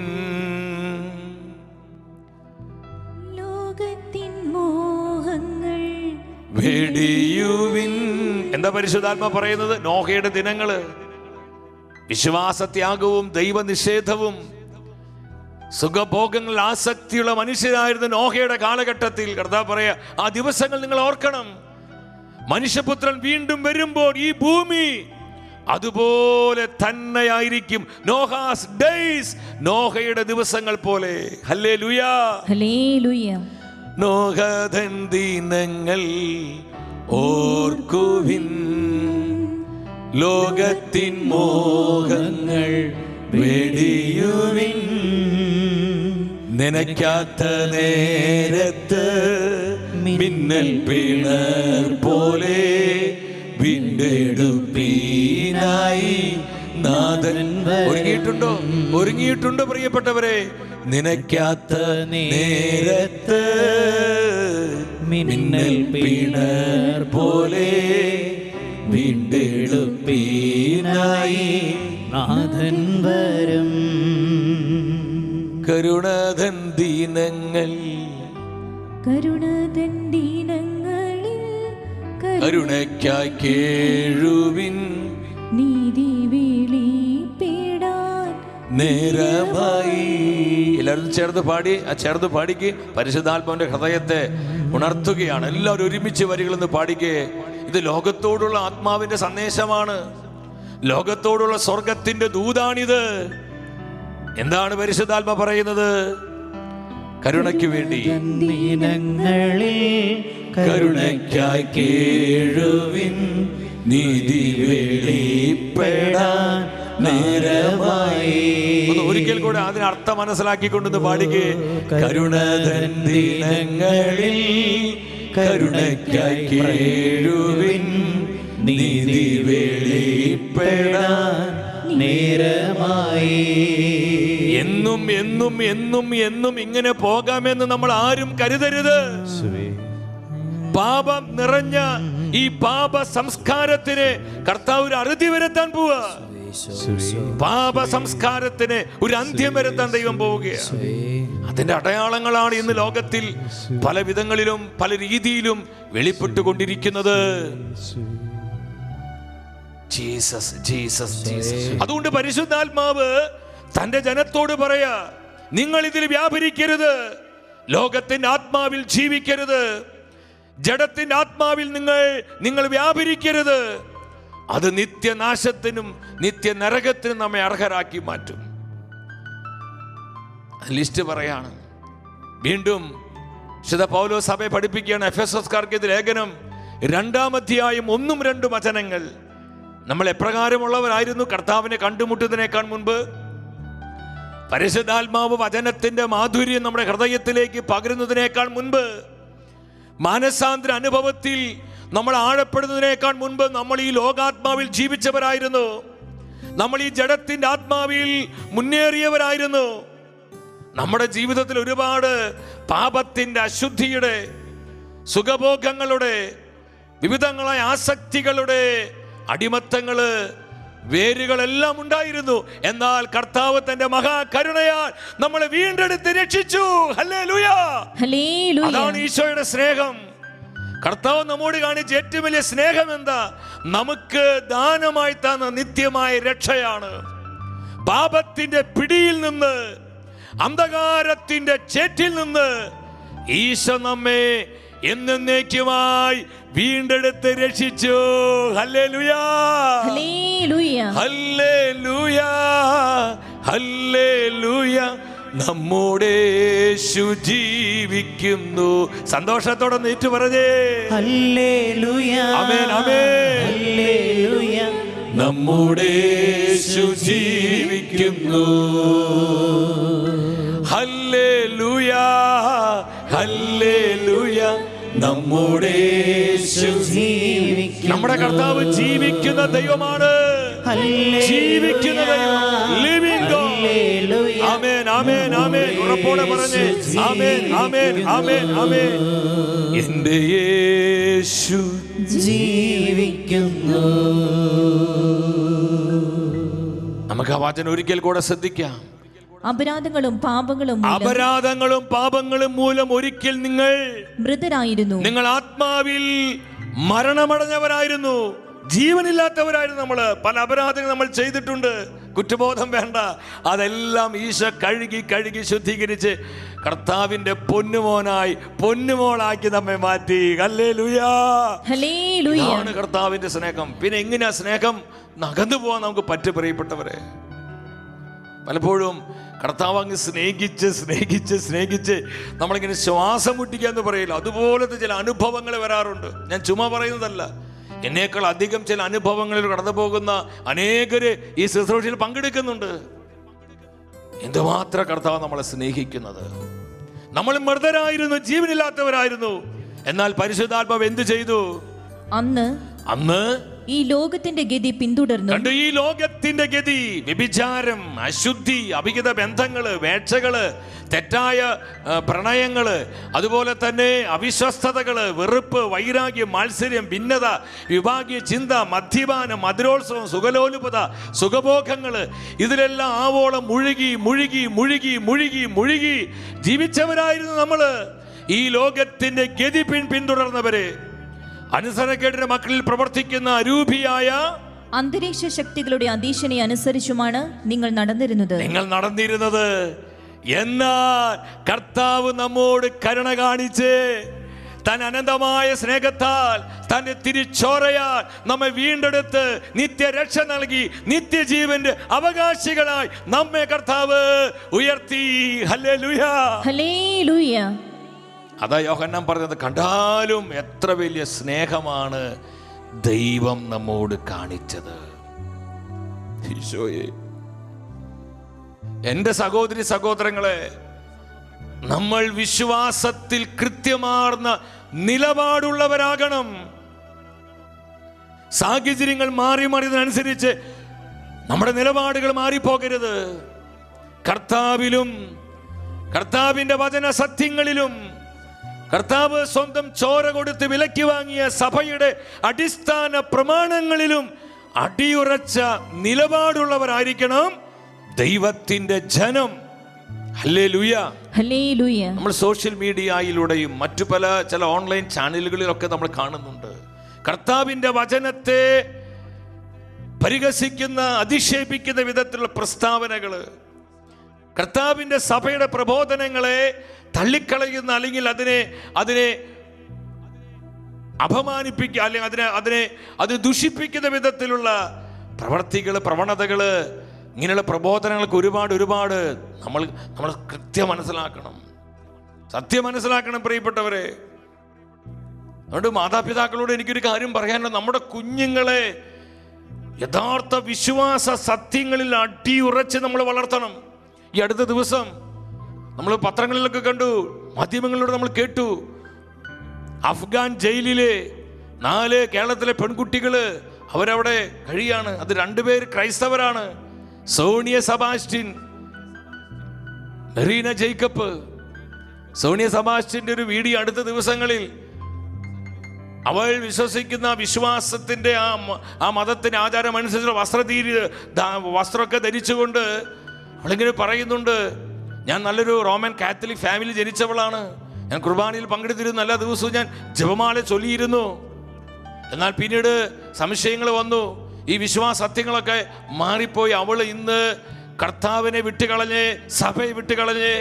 ലോകത്തിൻ മോഹങ്ങൾ വെടിയുവിൻ. എന്താ പരിശുദ്ധാത്മ പറയുന്നത്? നോഹയുടെ ദിനങ്ങള് വിശ്വാസത്യാഗവും ദൈവനിഷേധവും സുഖഭോഗങ്ങളിൽ ആസക്തിയുള്ള മനുഷ്യരായിരുന്ന നോഹയുടെ കാലഘട്ടത്തിൽ കർത്താവ് പറയാ, ആ ദിവസങ്ങൾ നിങ്ങൾ ഓർക്കണം. മനുഷ്യപുത്രൻ വീണ്ടും വരുമ്പോൾ ഈ ഭൂമി അതുപോലെ തന്നെയായിരിക്കും നോഹാസ് ഡേയ്സ്, നോഹയുടെ ദിവസങ്ങൾ പോലെ. Hallelujah, hallelujah. നോഹതൻ ദിനങ്ങൾ ഓർക്കുവിൻ, ലോകത്തിൻ മോഹങ്ങൾ വെടിയുവിൻ, നനയ്ക്കാത്ത നേരത്ത് മിന്നൽ പിണർ പോലെ വീണ്ടെടുപ്പീനായി നാഥൻ ഒരുങ്ങിയിട്ടുണ്ടോ? ഒരുങ്ങിയിട്ടുണ്ടോ പ്രിയപ്പെട്ടവരെ? നനയ്ക്കാത്ത നേരത്ത് മിന്നൽ പിണർ പോലെ വീണ്ടെടുപ്പീനായി നാഥൻ വരും. കരുണതൻ ദിനങ്ങൾ, കരുണതൻ ദിനങ്ങളിൽ കരുണയ്ക്കായി കേഴുവിൻ, നീതി വിളിപ്പിടാൻ നേരമായി. എല്ലാവരും ചേർന്ന് പാടി, ആ ചേർന്ന് പാടിക്ക്. പരിശുദ്ധാത്മാവിന്റെ ഹൃദയത്തെ ഉണർത്തുകയാണ്. എല്ലാവരും ഒരുമിച്ച് വരികളെന്ന് പാടിക്കേ. ഇത് ലോകത്തോടുള്ള ആത്മാവിന്റെ സന്ദേശമാണ്, ലോകത്തോടുള്ള സ്വർഗത്തിന്റെ ദൂതാണിത്. എന്താണ് പരിശുദ്ധാത്മ പറയുന്നത്? കരുണയ്ക്ക് വേണ്ടി, ദിനങ്ങളിൽ കരുണയ്ക്കായി കേഴുവിൻ, നീതി വെളിപ്പെടാൻ നേരമായി. ഒരിക്കൽ കൂടെ അതിന് അർത്ഥം മനസ്സിലാക്കിക്കൊണ്ടെന്ന് പാടിക്കേ. കരുണതൻ ദിനങ്ങളിൽ കരുണയ്ക്കായി കേഴുവിൻ, നീതി വെളിപ്പെടാൻ നേരമായി. എന്നും എന്നും എന്നും എന്നും ഇങ്ങനെ പോകാമെന്ന് നമ്മൾ ആരും കരുതരുത്. പാപം നിറഞ്ഞ ഈ പാപ സംസ്കാരത്തിന് കർത്താവ് ഒരു അറുതി വരുത്താൻ പോവുക. പാപ സംസ്കാരത്തിന് ഒരു അന്ത്യം വരുത്താൻ ദൈവം പോവുകയാണ്. അതിന്റെ അടയാളങ്ങളാണ് ഇന്ന് ലോകത്തിൽ പല വിധങ്ങളിലും പല രീതിയിലും വെളിപ്പെട്ടുകൊണ്ടിരിക്കുന്നത്. Jesus, Jesus, Jesus. അതുകൊണ്ട് പരിശുദ്ധാത്മാവ് തന്റെ ജനത്തോട് പറയാ, നിങ്ങൾ ഇതിൽ വ്യാപരിക്കരുത്, ലോകത്തിന്റെ ആത്മാവിൽ ജീവിക്കരുത്, ജഡത്തിന്റെ ആത്മാവിൽ നിങ്ങൾ വ്യാപരിക്കരുത്. അത് നിത്യനാശത്തിനും നിത്യ നരകത്തിനും നമ്മെ അർഹരാക്കി മാറ്റും. ലിസ്റ്റ് പറയാണ്. വീണ്ടും വിശുദ്ധ പൗലോസ് സഭയെ പഠിപ്പിക്കുകയാണ്. എഫെസോസ്കാർക്ക് ലേഖനം 2-ാം അധ്യായം 1-2 വചനങ്ങൾ. നമ്മൾ എപ്രകാരമുള്ളവരായിരുന്നു കർത്താവിനെ കണ്ടുമുട്ടുന്നതിനേക്കാൾ മുൻപ്? പരിശുദ്ധാത്മാവ് വചനത്തിന്റെ മാധുര്യം നമ്മുടെ ഹൃദയത്തിലേക്ക് പകരുന്നതിനേക്കാൾ മുൻപ്, മാനസാന്തര അനുഭവത്തിൽ നമ്മൾ ആഴപ്പെടുന്നതിനേക്കാൾ മുൻപ് നമ്മൾ ഈ ലോകാത്മാവിൽ ജീവിച്ചവരായിരുന്നു. നമ്മൾ ഈ ജഡത്തിന്റെ ആത്മാവിൽ മുന്നേറിയവരായിരുന്നു. നമ്മുടെ ജീവിതത്തിൽ ഒരുപാട് പാപത്തിന്റെ, അശുദ്ധിയുടെ, സുഖഭോഗങ്ങളുടെ, വിവിധങ്ങളായ ആസക്തികളുടെ അടിമത്തങ്ങള്, വേരുകളെല്ലാം ഉണ്ടായിരുന്നു. എന്നാൽ കർത്താവ് തന്റെ മഹാകരുണയാൽ നമ്മളെ വീണ്ടെടുത്ത് രക്ഷിച്ചു. Hallelujah, hallelujah. അതാണ് ഈശോയുടെ സ്നേഹം. കർത്താവ് നമ്മോട് കാണിച്ച ഏറ്റവും വലിയ സ്നേഹം എന്താ? നമുക്ക് ദാനമായി തന്ന നിത്യമായ രക്ഷയാണ്. പാപത്തിന്റെ പിടിയിൽ നിന്ന്, അന്ധകാരത്തിന്റെ ചേറ്റിൽ നിന്ന് ഈശോ നമ്മെ എന്നേക്കുമായി വീണ്ടെടുത്ത് രക്ഷിച്ചു. ഹല്ലേലൂയ, ഹല്ലേലൂയ, ഹല്ലേലൂയ, ഹല്ലേലൂയ. നമ്മുടെ യേശു ജീവിക്കുന്നു. സന്തോഷത്തോടെ നീറ്റു പറഞ്ഞേ ഹല്ലേലൂയ, ആമേൻ, ആമേൻ. ഹല്ലേലൂയ. നമ്മുടെ യേശു ജീവിക്കുന്നു. Hallelujah, hallelujah. നമ്മുടെ യേശു ജീവിക്കുന്നു. നമ്മുടെ കർത്താവ് ജീവിക്കുന്ന ദൈവമാണ്. ജീവിക്കുന്ന ദൈവം, ലിവിംഗ് ഗോഡ്. ആമേൻ, ആമേൻ, ആമേൻ. ഉറപ്പോടെ പറഞ്ഞേ ആമേൻ, ആമേൻ, ആമേൻ, ആമേൻ. എന്റെ യേശു ജീവിക്കുന്നു. നമുക്ക് ആ വചനം ഒരിക്കൽ കൂടെ ശ്രദ്ധിക്കാം. അപരാധങ്ങളും പാപങ്ങളും മൂലം ഒരിക്കൽ നിങ്ങൾ മൃതരായിരുന്നു. നിങ്ങൾ ആത്മാവിൽ മരണമടഞ്ഞവരായിരുന്നു, ജീവനില്ലാത്തവരായിരുന്നു. നമ്മൾ പല അപരാധങ്ങൾ നമ്മൾ ചെയ്തിട്ടുണ്ട്. കുറ്റബോധം വേണ്ട, അതെല്ലാം ഈശോ കഴുകി ശുദ്ധീകരിച്ച് കർത്താവിന്റെ പൊന്നുമോനായി പൊന്നുമോളാക്കി നമ്മെ മാറ്റി. ഹല്ലേലൂയാ, ഹല്ലേലൂയ. ഇതാണ് കർത്താവിന്റെ സ്നേഹം. പിന്നെ എങ്ങനെയാ സ്നേഹം നകന്നു പോകാൻ നമുക്ക് പറ്റു? പ്രിയപ്പെട്ടവരെ, പലപ്പോഴും കർത്താവ് അങ്ങ് സ്നേഹിച്ച് സ്നേഹിച്ച് സ്നേഹിച്ച് നമ്മളിങ്ങനെ ശ്വാസം മുട്ടിക്കാന്ന് പറയില്ല, അതുപോലത്തെ ചില അനുഭവങ്ങൾ വരാറുണ്ട്. ഞാൻ ചുമ്മാ പറയുന്നതല്ല, എന്നേക്കാൾ അധികം ചില അനുഭവങ്ങളിൽ കടന്നു പോകുന്ന അനേകര് ഈ ശുശ്രൂഷയിൽ പങ്കെടുക്കുന്നുണ്ട്. എന്തുമാത്രം കർത്താവ് നമ്മളെ സ്നേഹിക്കുന്നത്. നമ്മൾ മൃതരായിരുന്നു, ജീവനില്ലാത്തവരായിരുന്നു. എന്നാൽ പരിശുദ്ധാത്മാവ് എന്ത് ചെയ്തു? അന്ന് ഈ ലോകത്തിന്റെ ഗതി പിന്തുടർന്നു. കണ്ടു, ഈ ലോകത്തിന്റെ ഗതി, വ്യഭിചാരം, അശുദ്ധി, അഭിഹിത ബന്ധങ്ങള്, വേഴ്ചകള്, തെറ്റായ പ്രണയങ്ങള്, അതുപോലെ തന്നെ അവിശ്വസ്തതകള്, വെറുപ്പ്, വൈരാഗ്യം, മാത്സര്യം, ഭിന്നത, വിഭാഗീയ ചിന്ത, മദ്യപാനം, മധുരോത്സവം, സുഖലോലുപത, സുഖഭോഗങ്ങള്, ഇതിലെല്ലാം ആവോളം മുഴുകി മുഴുകി മുഴുകി മുഴുകി മുഴുകി ജീവിച്ചവരായിരുന്നു നമ്മള്. ഈ ലോകത്തിന്റെ ഗതി പിന്തുടർന്നവര്, അനുസരണക്കേടിന്റെ മക്കളിൽ പ്രവർത്തിക്കുന്ന അരൂപിയായ അന്തരീക്ഷ ശക്തികളുടെ അധീശനെ അനുസരിച്ചുമാണ് നിങ്ങൾ നടന്നിരുന്നത്. എന്നാൽ കർത്താവ് നമ്മോട് കരുണ കാണിച്ച് താൻ അനന്തമായ സ്നേഹത്താൽ തന്റെ തിരിച്ചോരയാൽ നമ്മെ വീണ്ടെടുത്ത് നിത്യരക്ഷ നൽകി നിത്യജീവന്റെ അവകാശികളായി നമ്മെ കർത്താവ് ഉയർത്തി. Hallelujah, hallelujah. അതാ യോഹന്നാൻ പറഞ്ഞത്, കണ്ടാലും എത്ര വലിയ സ്നേഹമാണ് ദൈവം നമ്മോട് കാണിച്ചത്. ഈശോയെ, എൻ്റെ സഹോദരി സഹോദരങ്ങളെ, നമ്മൾ വിശ്വാസത്തിൽ കൃത്യമാർന്ന നിലപാടുള്ളവരാകണം. സാഹചര്യങ്ങൾ മാറി മാറിയതിനനുസരിച്ച് നമ്മുടെ നിലപാടുകൾ മാറിപ്പോകരുത്. കർത്താവിലും കർത്താവിന്റെ വചന സത്യങ്ങളിലും കർത്താവ് സ്വന്തം ചോര കൊടുത്ത് വിലയ്ക്ക് വാങ്ങിയ സഭയുടെ അടിസ്ഥാന പ്രമാണങ്ങളിലും അടിയുറച്ച നിലപാടുള്ളവരായിരിക്കണം ദൈവത്തിന്റെ ജനം. Hallelujah, hallelujah. നമ്മൾ സോഷ്യൽ മീഡിയയിലൂടെയും മറ്റു ചില ഓൺലൈൻ ചാനലുകളിലൊക്കെ നമ്മൾ കാണുന്നുണ്ട് കർത്താവിന്റെ വചനത്തെ പരിഹസിക്കുന്ന, അധിക്ഷേപിക്കുന്ന വിധത്തിലുള്ള പ്രസ്താവനകള്, കർത്താവിന്റെ സഭയുടെ പ്രബോധനങ്ങളെ തള്ളിക്കളയുന്ന, അല്ലെങ്കിൽ അതിനെ അപമാനിപ്പിക്കുക, അല്ലെങ്കിൽ അത് ദുഷിപ്പിക്കുന്ന വിധത്തിലുള്ള പ്രവർത്തികൾ, പ്രവണതകൾ, ഇങ്ങനെയുള്ള പ്രബോധനങ്ങൾക്ക് ഒരുപാട് നമ്മൾ കൃത്യം മനസ്സിലാക്കണം, സത്യം മനസ്സിലാക്കണം പ്രിയപ്പെട്ടവരെ. അതുകൊണ്ട് മാതാപിതാക്കളോട് എനിക്കൊരു കാര്യം പറയാനുള്ളത്, നമ്മുടെ കുഞ്ഞുങ്ങളെ യഥാർത്ഥ വിശ്വാസ സത്യങ്ങളിൽ അടിയുറച്ച് നമ്മൾ വളർത്തണം. ഈ അടുത്ത ദിവസം നമ്മൾ പത്രങ്ങളിലൊക്കെ കണ്ടു, മാധ്യമങ്ങളിലൂടെ നമ്മൾ കേട്ടു, അഫ്ഗാൻ ജയിലിലെ 4 കേരളത്തിലെ പെൺകുട്ടികള് അവരവിടെ കഴിയാണ്. അത് 2 പേര് ക്രൈസ്തവരാണ്. സോണിയ സെബാസ്റ്റ്യൻ, മെറീന ജേക്കബ്. സോണിയ സെബാസ്റ്റ്യന്റെ ഒരു വീഡിയോ അടുത്ത ദിവസങ്ങളിൽ, അവൾ വിശ്വസിക്കുന്ന വിശ്വാസത്തിന്റെ ആ മതത്തിന്റെ ആചാരം അനുസരിച്ചുള്ള വസ്ത്രമൊക്കെ ധരിച്ചുകൊണ്ട് അവളിങ്ങനെ പറയുന്നുണ്ട്, ഞാൻ നല്ലൊരു റോമൻ കാത്തലിക് ഫാമിലി ജനിച്ചവളാണ്, ഞാൻ കുർബാനയിൽ പങ്കെടുത്തിരുന്നു, എല്ലാ ദിവസവും ഞാൻ ജപമാല ചൊല്ലിയിരുന്നു. എന്നാൽ പിന്നീട് സംശയങ്ങൾ വന്നു, ഈ വിശ്വാസ സത്യങ്ങളൊക്കെ മാറിപ്പോയി. അവൾ ഇന്ന് കർത്താവിനെ വിട്ടുകളഞ്ഞ്, സഭയെ വിട്ടുകളഞ്ഞ്,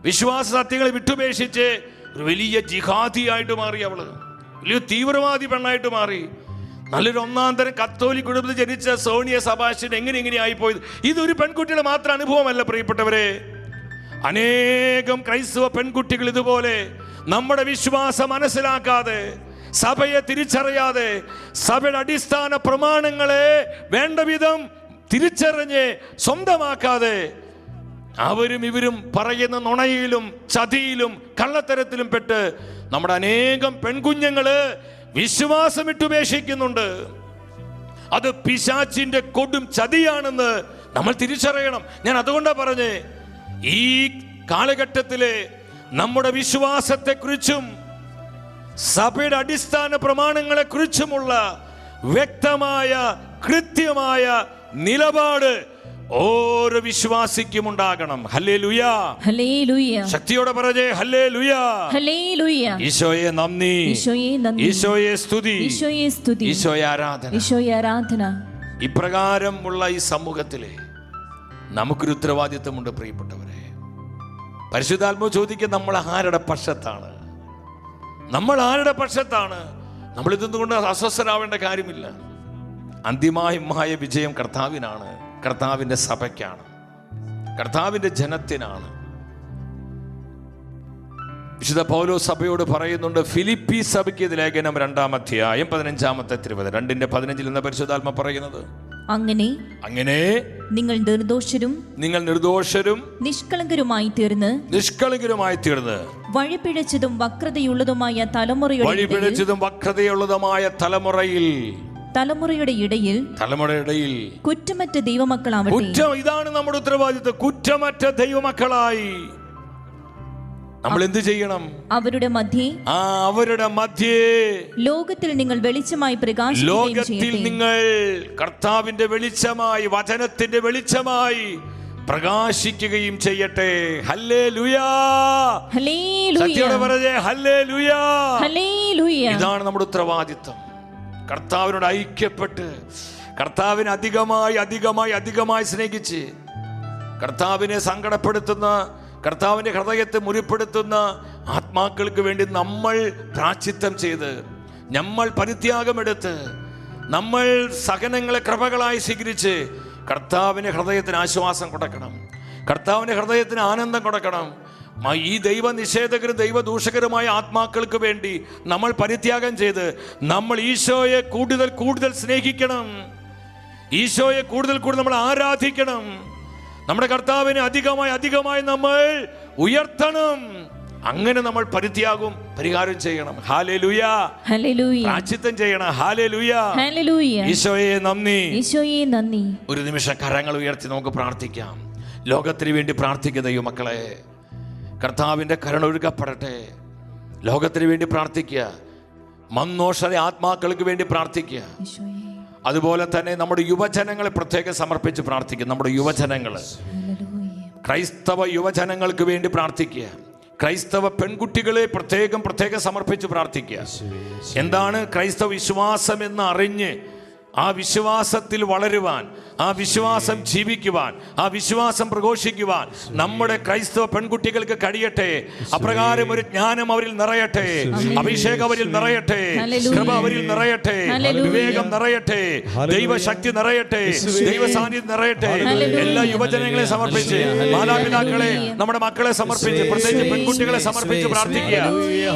വിശ്വാസ സത്യങ്ങളെ വിട്ടുപേക്ഷിച്ച് ഒരു വലിയ ജിഹാദിയായിട്ട് മാറി. അവള് വലിയ തീവ്രവാദി പെണ്ണായിട്ട് മാറി. നല്ലൊരു 1-ാം തരം കത്തോലിക് കുടുംബത്തിൽ ജനിച്ച സോണിയ സെബാസ്റ്റ്യൻ എങ്ങനെ ആയിപ്പോയത്? ഇതൊരു പെൺകുട്ടിയുടെ മാത്രം അനുഭവമല്ല പ്രിയപ്പെട്ടവരെ. അനേകം ക്രൈസ്തവ പെൺകുട്ടികൾ ഇതുപോലെ നമ്മുടെ വിശ്വാസം മനസ്സിലാക്കാതെ, സഭയെ തിരിച്ചറിയാതെ, സഭയുടെ അടിസ്ഥാന പ്രമാണങ്ങളെ വേണ്ട വിധം തിരിച്ചറിഞ്ഞ് സ്വന്തമാക്കാതെ അവരും ഇവരും പറയുന്ന നുണയിലും ചതിയിലും കള്ളത്തരത്തിലും പെട്ട് നമ്മുടെ അനേകം പെൺകുഞ്ഞുങ്ങള് വിശ്വാസം വിട്ടുപേക്ഷിക്കുന്നുണ്ട്. അത് പിശാചിന്റെ കൊടും ചതിയാണെന്ന് നമ്മൾ തിരിച്ചറിയണം. ഞാൻ അതുകൊണ്ടാണ് പറഞ്ഞേ, ഈ കാലഘട്ടത്തിലെ നമ്മുടെ വിശ്വാസത്തെക്കുറിച്ചും സഭയുടെ അടിസ്ഥാന പ്രമാണങ്ങളെ കുറിച്ചുമുള്ള വ്യക്തമായ കൃത്യമായ നിലപാട് ഓരോ വിശ്വാസിക്കും ഉണ്ടാകണം. Hallelujah, hallelujah. ശക്തിയോടെ പറഞ്ഞേ ഹല്ലേലൂയ, ഹല്ലേലൂയ. ഈശോയെ നന്ദി, ഈശോയെ സ്തുതി, ഈശോയെ ആരാധന. ഇപ്രകാരമുള്ള ഈ സമൂഹത്തിലെ നമുക്കൊരു ഉത്തരവാദിത്വമുണ്ട് പ്രിയപ്പെട്ടവരെ. പരിശുദ്ധാത്മാവ് ചോദിക്കുക, നമ്മൾ ആരുടെ പക്ഷത്താണ്? നമ്മൾ ആരുടെ പക്ഷത്താണ്? നമ്മൾ ഇതൊന്നും കൊണ്ട് അസ്വസ്ഥരാവേണ്ട കാര്യമില്ല. അന്തിമമായ വിജയം കർത്താവിനാണ്, കർത്താവിൻ്റെ സഭയ്ക്കാണ്, കർത്താവിൻ്റെ ജനത്തിനാണ്. വിശുദ്ധ പൗലോസ് സഭയോട് പറയുന്നുണ്ട്, ഫിലിപ്പി സഭയ്ക്ക് ലേഖനം 2-ാം അധ്യായം 15-ാമത്തെ തിരുവചനം 2:15 എന്ന പരിശുദ്ധാത്മ പറയുന്നത്, അങ്ങനെ നിങ്ങൾ നിർദോഷരും നിഷ്കളങ്കരുമായി തീർന്ന് വഴിപിഴച്ചതും വക്രതയുള്ളതുമായ തലമുറയുടെ ഇടയിൽ കുറ്റമറ്റ ദൈവമക്കളാവട്ടെ. ഇതാണ് നമ്മുടെ ഉത്തരവാദിത്വം. കുറ്റമറ്റ ദൈവമക്കളായി നമ്മൾ എന്ത് ചെയ്യണം? അവരുടെ മധ്യേ ലോകത്തിൽ നിങ്ങൾ വെളിച്ചമായി ലോകത്തിൽ നിങ്ങൾ കർത്താവിന്റെ വെളിച്ചമായി, വചനത്തിന്റെ വെളിച്ചമായി പ്രകാശിക്കുകയും ചെയ്യട്ടെ. ഹല്ലേലൂയാ, സത്യോടെ പറഞ്ഞേ ഹല്ലേലൂയാ. ഇതാണ് നമ്മുടെ ഉത്തരവാദിത്വം. കർത്താവിനോട് ഐക്യപ്പെട്ട്, കർത്താവിനെ അധികമായി സ്നേഹിച്ച്, കർത്താവിനെ സങ്കടപ്പെടുത്തുന്ന, കർത്താവിൻ്റെ ഹൃദയത്തെ മുറിപ്പെടുത്തുന്ന ആത്മാക്കൾക്ക് വേണ്ടി നമ്മൾ പ്രായശ്ചിത്തം ചെയ്ത്, നമ്മൾ പരിത്യാഗമെടുത്ത്, നമ്മൾ സഹനങ്ങളെ കൃപകളായി സ്വീകരിച്ച് കർത്താവിൻ്റെ ഹൃദയത്തിന് ആശ്വാസം കൊടുക്കണം, കർത്താവിൻ്റെ ഹൃദയത്തിന് ആനന്ദം കൊടുക്കണം. ഈ ദൈവനിഷേധകരും ദൈവദൂഷകരുമായ ആത്മാക്കൾക്ക് വേണ്ടി നമ്മൾ പരിത്യാഗം ചെയ്ത് നമ്മൾ ഈശോയെ കൂടുതൽ സ്നേഹിക്കണം, ഈശോയെ കൂടുതൽ നമ്മൾ ആരാധിക്കണം, നമ്മുടെ കർത്താവിനെ അധികമായി നമ്മൾ ഉയർത്തണം. അങ്ങനെ നമ്മൾ പരിഹാരം ചെയ്യണം. ഹല്ലേലൂയ, പ്രായശ്ചിത്തം ചെയ്യണം. ഹല്ലേലൂയ, ഈശോയെ നന്ദി. ഒരു നിമിഷം കരങ്ങൾ ഉയർത്തി നമുക്ക് പ്രാർത്ഥിക്കാം. ലോകത്തിന് വേണ്ടി പ്രാർത്ഥിക്കുക ദൈവമക്കളെ. കർത്താവിൻ്റെ കരുണ ഒഴുകപ്പെടട്ടെ. ലോകത്തിന് വേണ്ടി പ്രാർത്ഥിക്കുക. മന്നോഷര ആത്മാക്കൾക്ക് വേണ്ടി പ്രാർത്ഥിക്കുക. അതുപോലെ തന്നെ നമ്മുടെ യുവജനങ്ങളെ പ്രത്യേകം സമർപ്പിച്ച് പ്രാർത്ഥിക്കുക. നമ്മുടെ യുവജനങ്ങൾ, ക്രൈസ്തവ യുവജനങ്ങൾക്ക് വേണ്ടി പ്രാർത്ഥിക്കുക. ക്രൈസ്തവ പെൺകുട്ടികളെ പ്രത്യേകം സമർപ്പിച്ച് പ്രാർത്ഥിക്കുക. എന്താണ് ക്രൈസ്തവ വിശ്വാസം എന്ന് അറിഞ്ഞ് ആ വിശ്വാസത്തിൽ വളരുവാൻ, ആ വിശ്വാസം ജീവിക്കുവാൻ, ആ വിശ്വാസം പ്രഘോഷിക്കുവാൻ നമ്മുടെ ക്രൈസ്തവ പെൺകുട്ടികൾക്ക് കഴിയട്ടെ. അപ്രകാരം ഒരു ജ്ഞാനം അവരിൽ നിറയട്ടെ, അഭിഷേകം അവരിൽ നിറയട്ടെ, കൃപ അവരിൽ നിറയട്ടെ, വിവേകം നിറയട്ടെ, ദൈവശക്തി നിറയട്ടെ, ദൈവസാന്നിധ്യം നിറയട്ടെ. എല്ലാ യുവജനങ്ങളെ സമർപ്പിച്ച്, മാതാപിതാക്കളെ, നമ്മുടെ മക്കളെ സമർപ്പിച്ച്, പ്രത്യേകിച്ച് പെൺകുട്ടികളെ സമർപ്പിച്ച് പ്രാർത്ഥിക്കുക.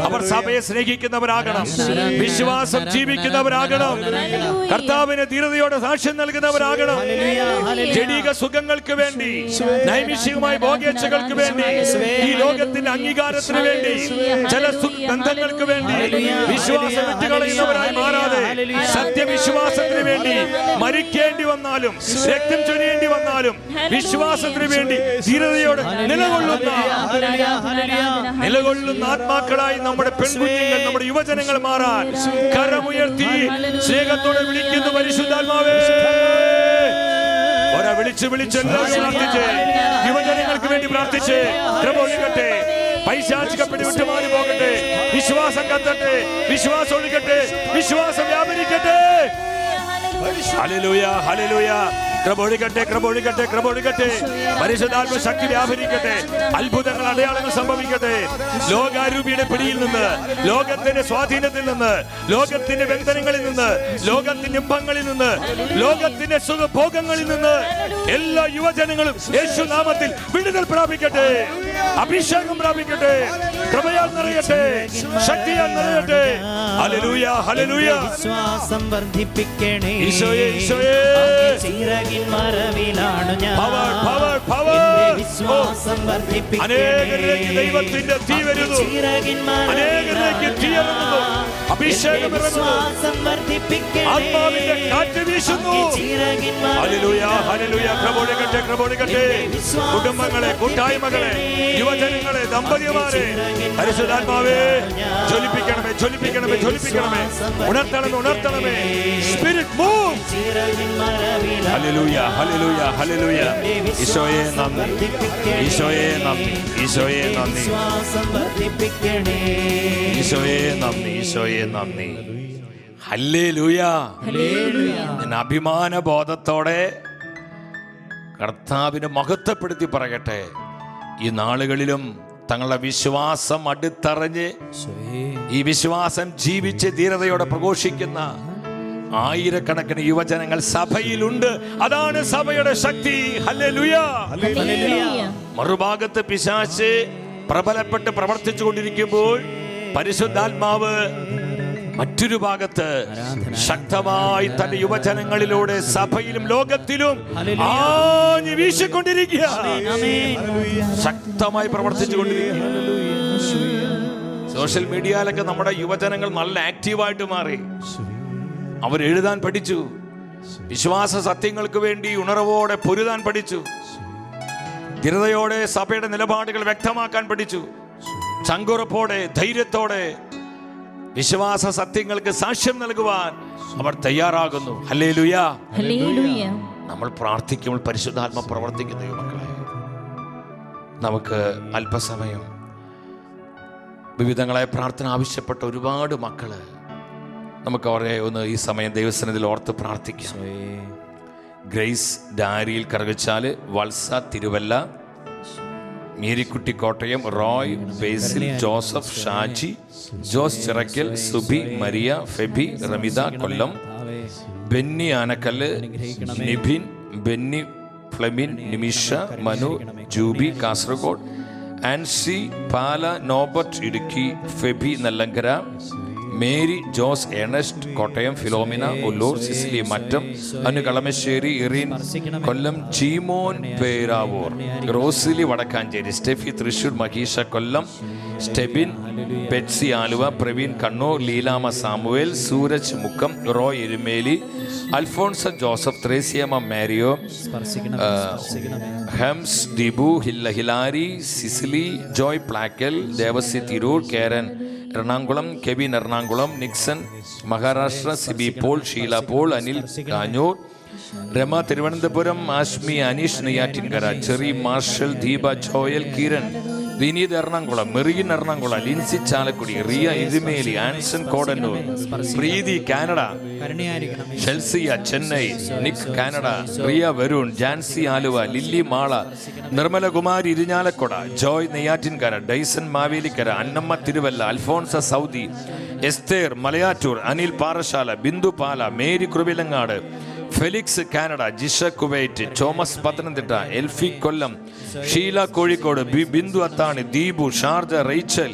അവർ സഭയെ സ്നേഹിക്കുന്നവരാകണം, വിശ്വാസം ജീവിക്കുന്നവരാകണം, കർത്താവിനെ ധീരതയോടെ സാക്ഷ്യം നൽകുന്നവരാകണം. ജഡിക സുഖങ്ങൾക്ക് വേണ്ടി, നൈമിഷികമായ ഭോഗ്യച്ചകൾക്ക് വേണ്ടി, ഈ ലോകത്തിന്റെ അംഗീകാരത്തിന് വേണ്ടി, ചില ബന്ധങ്ങൾക്ക് വേണ്ടി വിശ്വാസം വിട്ടുകളയുന്നവരായി മാറാതെ സത്യവിശ്വാസത്തിന് വേണ്ടി മരിക്കേണ്ടി വന്നാലും, രക്തം ചൊരിയേണ്ടി വന്നാലും, വിശ്വാസത്തിന് വേണ്ടി ധീരതയോടെ നിലകൊള്ളുന്ന ആത്മാക്കളായി നമ്മുടെ പെൺകുഞ്ഞുങ്ങൾ, നമ്മുടെ യുവജനങ്ങൾ മാറാൻ കരമുയർത്തി സ്നേഹത്തോടെ വിളിക്കുന്നു പരിശുദ്ധാത്മാവേ. വിളിച്ച് പ്രാർത്ഥിച്ച്, യുവജനങ്ങൾക്ക് വേണ്ടി പ്രാർത്ഥിച്ച്, കൃപ ഒഴുകട്ടെ, പൈശാചിക പിടിവിട്ട് മാറി പോകട്ടെ, വിശ്വാസം കത്തട്ടെ, വിശ്വാസം ഒഴുകട്ടെ, വിശ്വാസം വ്യാപരിക്കട്ടെ. ഹല്ലേലൂയ, ഹല്ലേലൂയ. കൃപ ഒഴുകട്ടെ. പരിശുദ്ധാത്മ ശക്തി വ്യാപരിക്കട്ടെ. അത്ഭുതങ്ങൾ, അടയാളങ്ങൾ സംഭവിക്കട്ടെ. ലോകാരൂപിയുടെ പിടിയിൽ നിന്ന്, ലോകത്തിന്റെ സ്വാധീനത്തിൽ നിന്ന്, ലോകത്തിന്റെ ബന്ധനങ്ങളിൽ നിന്ന്, ലോകത്തിന്റെ ഇമ്പങ്ങളിൽ നിന്ന്, ലോകത്തിന്റെ സുഖഭോഗങ്ങളിൽ നിന്ന് എല്ലാ യുവജനങ്ങളും യേശുനാമത്തിൽ വിടുതൽ പ്രാപിക്കട്ടെ, അഭിഷേകം പ്രാപിക്കട്ടെ, കൃപയാൽ നിറയട്ടെ, ശക്തിയാൽ നിറയട്ടെ. Hallelujah, hallelujah. വിശ്വാസം വർദ്ധിപ്പിക്കണേ ഈശോയേ, ഈശോയേ. മറവിലാണ് ഞാൻ, വിശ്വാസം വർദ്ധിപ്പിക്കണേ. അനേകരിലേക്ക് ദൈവത്തിന്റെ തീ വരുന്നു, അനേകരിലേക്ക് തീ ഇറങ്ങുന്നു, അഭിഷേകം ഇറങ്ങുന്നു, ആത്മാവിന്റെ കാറ്റ് വീശുന്നു. ഹല്ലേലൂയ, ഹല്ലേലൂയ. കൃപ ഒഴുകട്ടെ. കുടുംബങ്ങളെ, കൂട്ടായ്മകളെ, യുവജനങ്ങളെ, ദമ്പതിമാരെ പരിശുദ്ധാത്മാവേ ജ്വലിപ്പിക്കണമേ. ഉണർത്തണമേ. Spirit move. ഹല്ലേലൂയ, ഹല്ലേലൂയ, ഹല്ലേലൂയ. ഈശോയെ നന്ദി. ഈശോയെ നന്ദി. ഹല്ലേലൂയ. ഞാൻ അഭിമാന ബോധത്തോടെ കർത്താവിനെ മഹത്വപ്പെടുത്തി പറയട്ടെ. ഈ നാളുകളിലും തങ്ങളുടെ വിശ്വാസം അടുത്തറിഞ്ഞ് ഈ വിശ്വാസം ജീവിച്ച് ധീരതയോടെ പ്രഘോഷിക്കുന്ന ആയിരക്കണക്കിന് യുവജനങ്ങൾ സഭയിലുണ്ട്. അതാണ് സഭയുടെ ശക്തി. ഹല്ലേലൂയ. ഹല്ലേലൂയ. മറുഭാഗത്ത് പിശാച് പ്രബലപ്പെട്ട് പ്രവർത്തിച്ചു കൊണ്ടിരിക്കുമ്പോൾ പരിശുദ്ധാത്മാവ് മറ്റൊരു ഭാഗത്ത് ശക്തമായി തന്റെ യുവജനങ്ങളിലൂടെ സഭയിലും ലോകത്തിലും ആഞ്ഞു വീശിക്കൊണ്ടിരിക്കുക, ശക്തമായി പ്രവർത്തിച്ചുകൊണ്ടിരിക്കുക. സോഷ്യൽ മീഡിയയിലൊക്കെ നമ്മുടെ യുവജനങ്ങൾ നല്ല ആക്റ്റീവായിട്ട് മാറി. അവർ എഴുതാൻ പഠിച്ചു, വിശ്വാസ സത്യങ്ങൾക്ക് വേണ്ടി ഉണർവോടെ പൊരുതാൻ പഠിച്ചു, ധീരതയോടെ സഭയുടെ നിലപാടുകൾ വ്യക്തമാക്കാൻ പഠിച്ചു, ചങ്കുറപ്പോടെ ധൈര്യത്തോടെ വിശ്വാസ സത്യങ്ങൾക്ക് സാക്ഷ്യം നൽകുവാൻ അവർ തയ്യാറാകുന്നു. ഹല്ലേലൂയ. ഹല്ലേലൂയ. നമ്മൾ പ്രാർത്ഥിക്കുമ്പോൾ പരിശുദ്ധാത്മ പ്രവർത്തിക്കുന്ന മക്കളെ, നമുക്ക് അല്പസമയം വിവിധങ്ങളായ പ്രാർത്ഥന ആവശ്യപ്പെട്ട ഒരുപാട് മക്കള്, നമുക്ക് അവരെ ഒന്ന് ഈ സമയം ദൈവസന്നിധിയിൽ ഓർത്ത് പ്രാർത്ഥിക്കാം. Grace Dariyil Karukachal, Valsa Thiruvalla, Meerikutty Kottayam, Roy, Basil, Joseph, Shaji, Jose Chirakkal, Subi, Maria, Febi, Ramitha Kollam, Benny Anakkal, Nibin, Benny, Flemin, Nimisha, Manu, Jubi Kasaragod, Ancy Pala, Norbert Idukki, Febi Nellankara, Mary, Jose, Ernest Kottayam, Philomina Ulloor, Cicily Mattom, Anu Kalamassery, Irene Kollam, Jeemon Peravoor, Rosily Vadakkanchery, Steffi Thrissur, Maheesha Kollam, Stebin, Betsy Aluva, Praveen Kannur, Leelamma Samuel, Sooraj Mukkam, Roy Erumely, Alphonsa Joseph, Thresiamma Mario, Hams Dibu, Hilary, Cicily, Joy Plackal, Devasy Tirur, Keran Ernakulam, Kevin Ernakulam, Nixon Maharashtra, Siby Paul, Sheela Paul, Anil Kanjoor, Rama Thiruvananthapuram, Ashmi, Aneesh Neyyattinkara, Cherry Marshal, Deepa Joel, Kiran, Vineeth Ernakulam, Merian Ernakulam, Lincy Chalakudy, Riya Erumely, Anson Kodannur, Preethi Canada, Shelsiya Chennai, Nick Canada, Riya Varun, Jancy Aluva, Lilly Mala, Nirmalakumari Irinjalakuda, Joy Neyyattinkara, Dyson Mavelikkara, Annamma Thiruvalla, Alphonsa Saudi, Esther Malayattoor, Anil Parassala, Bindu പാല, Mary Kuravilangad, Felix Canada, Jisha Kuwait, Thomas Pathanamthitta, Elfy Kollam, Sheela Kozhikode, Bindu Athani, Deepu, Sharjah, Rachel,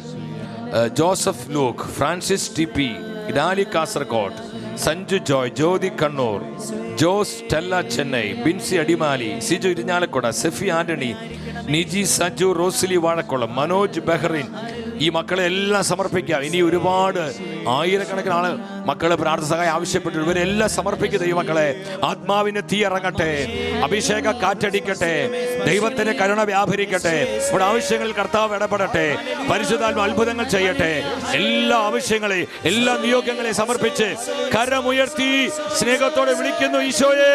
Joseph Luke, Francis T P, Dally Kasaragod, Sanju Joy, Jyothi Kannur, Jose Tella Chennai, Bincy Adimali, Siju Irinjalakuda, Sefi Antony, Niji Saju, Rosily Vazhakulam, Manoj Bahrain. ഈ മക്കളെ എല്ലാം സമർപ്പിക്കാം. ഇനി ഒരുപാട് ആയിരക്കണക്കിന് ആള് മക്കള് പ്രാർത്ഥന സഹായം ആവശ്യപ്പെട്ടു. ഇവരെല്ലാം സമർപ്പിക്കുക. ഈ മക്കളെ ആത്മാവിന് തീ ഇറങ്ങട്ടെ, അഭിഷേക കാറ്റടിക്കട്ടെ, ദൈവത്തിന്റെ കരുണ വ്യാപരിക്കട്ടെ. ഇവിടെ ആവശ്യങ്ങളിൽ കർത്താവ് ഇടപെടട്ടെ, പരിശുദ്ധാത്മ അത്ഭുതങ്ങൾ ചെയ്യട്ടെ. എല്ലാ ആവശ്യങ്ങളെയും എല്ലാ നിയോഗങ്ങളെയും സമർപ്പിച്ച് കരമുയർത്തി സ്നേഹത്തോടെ വിളിക്കുന്നു, ഈശോയേ.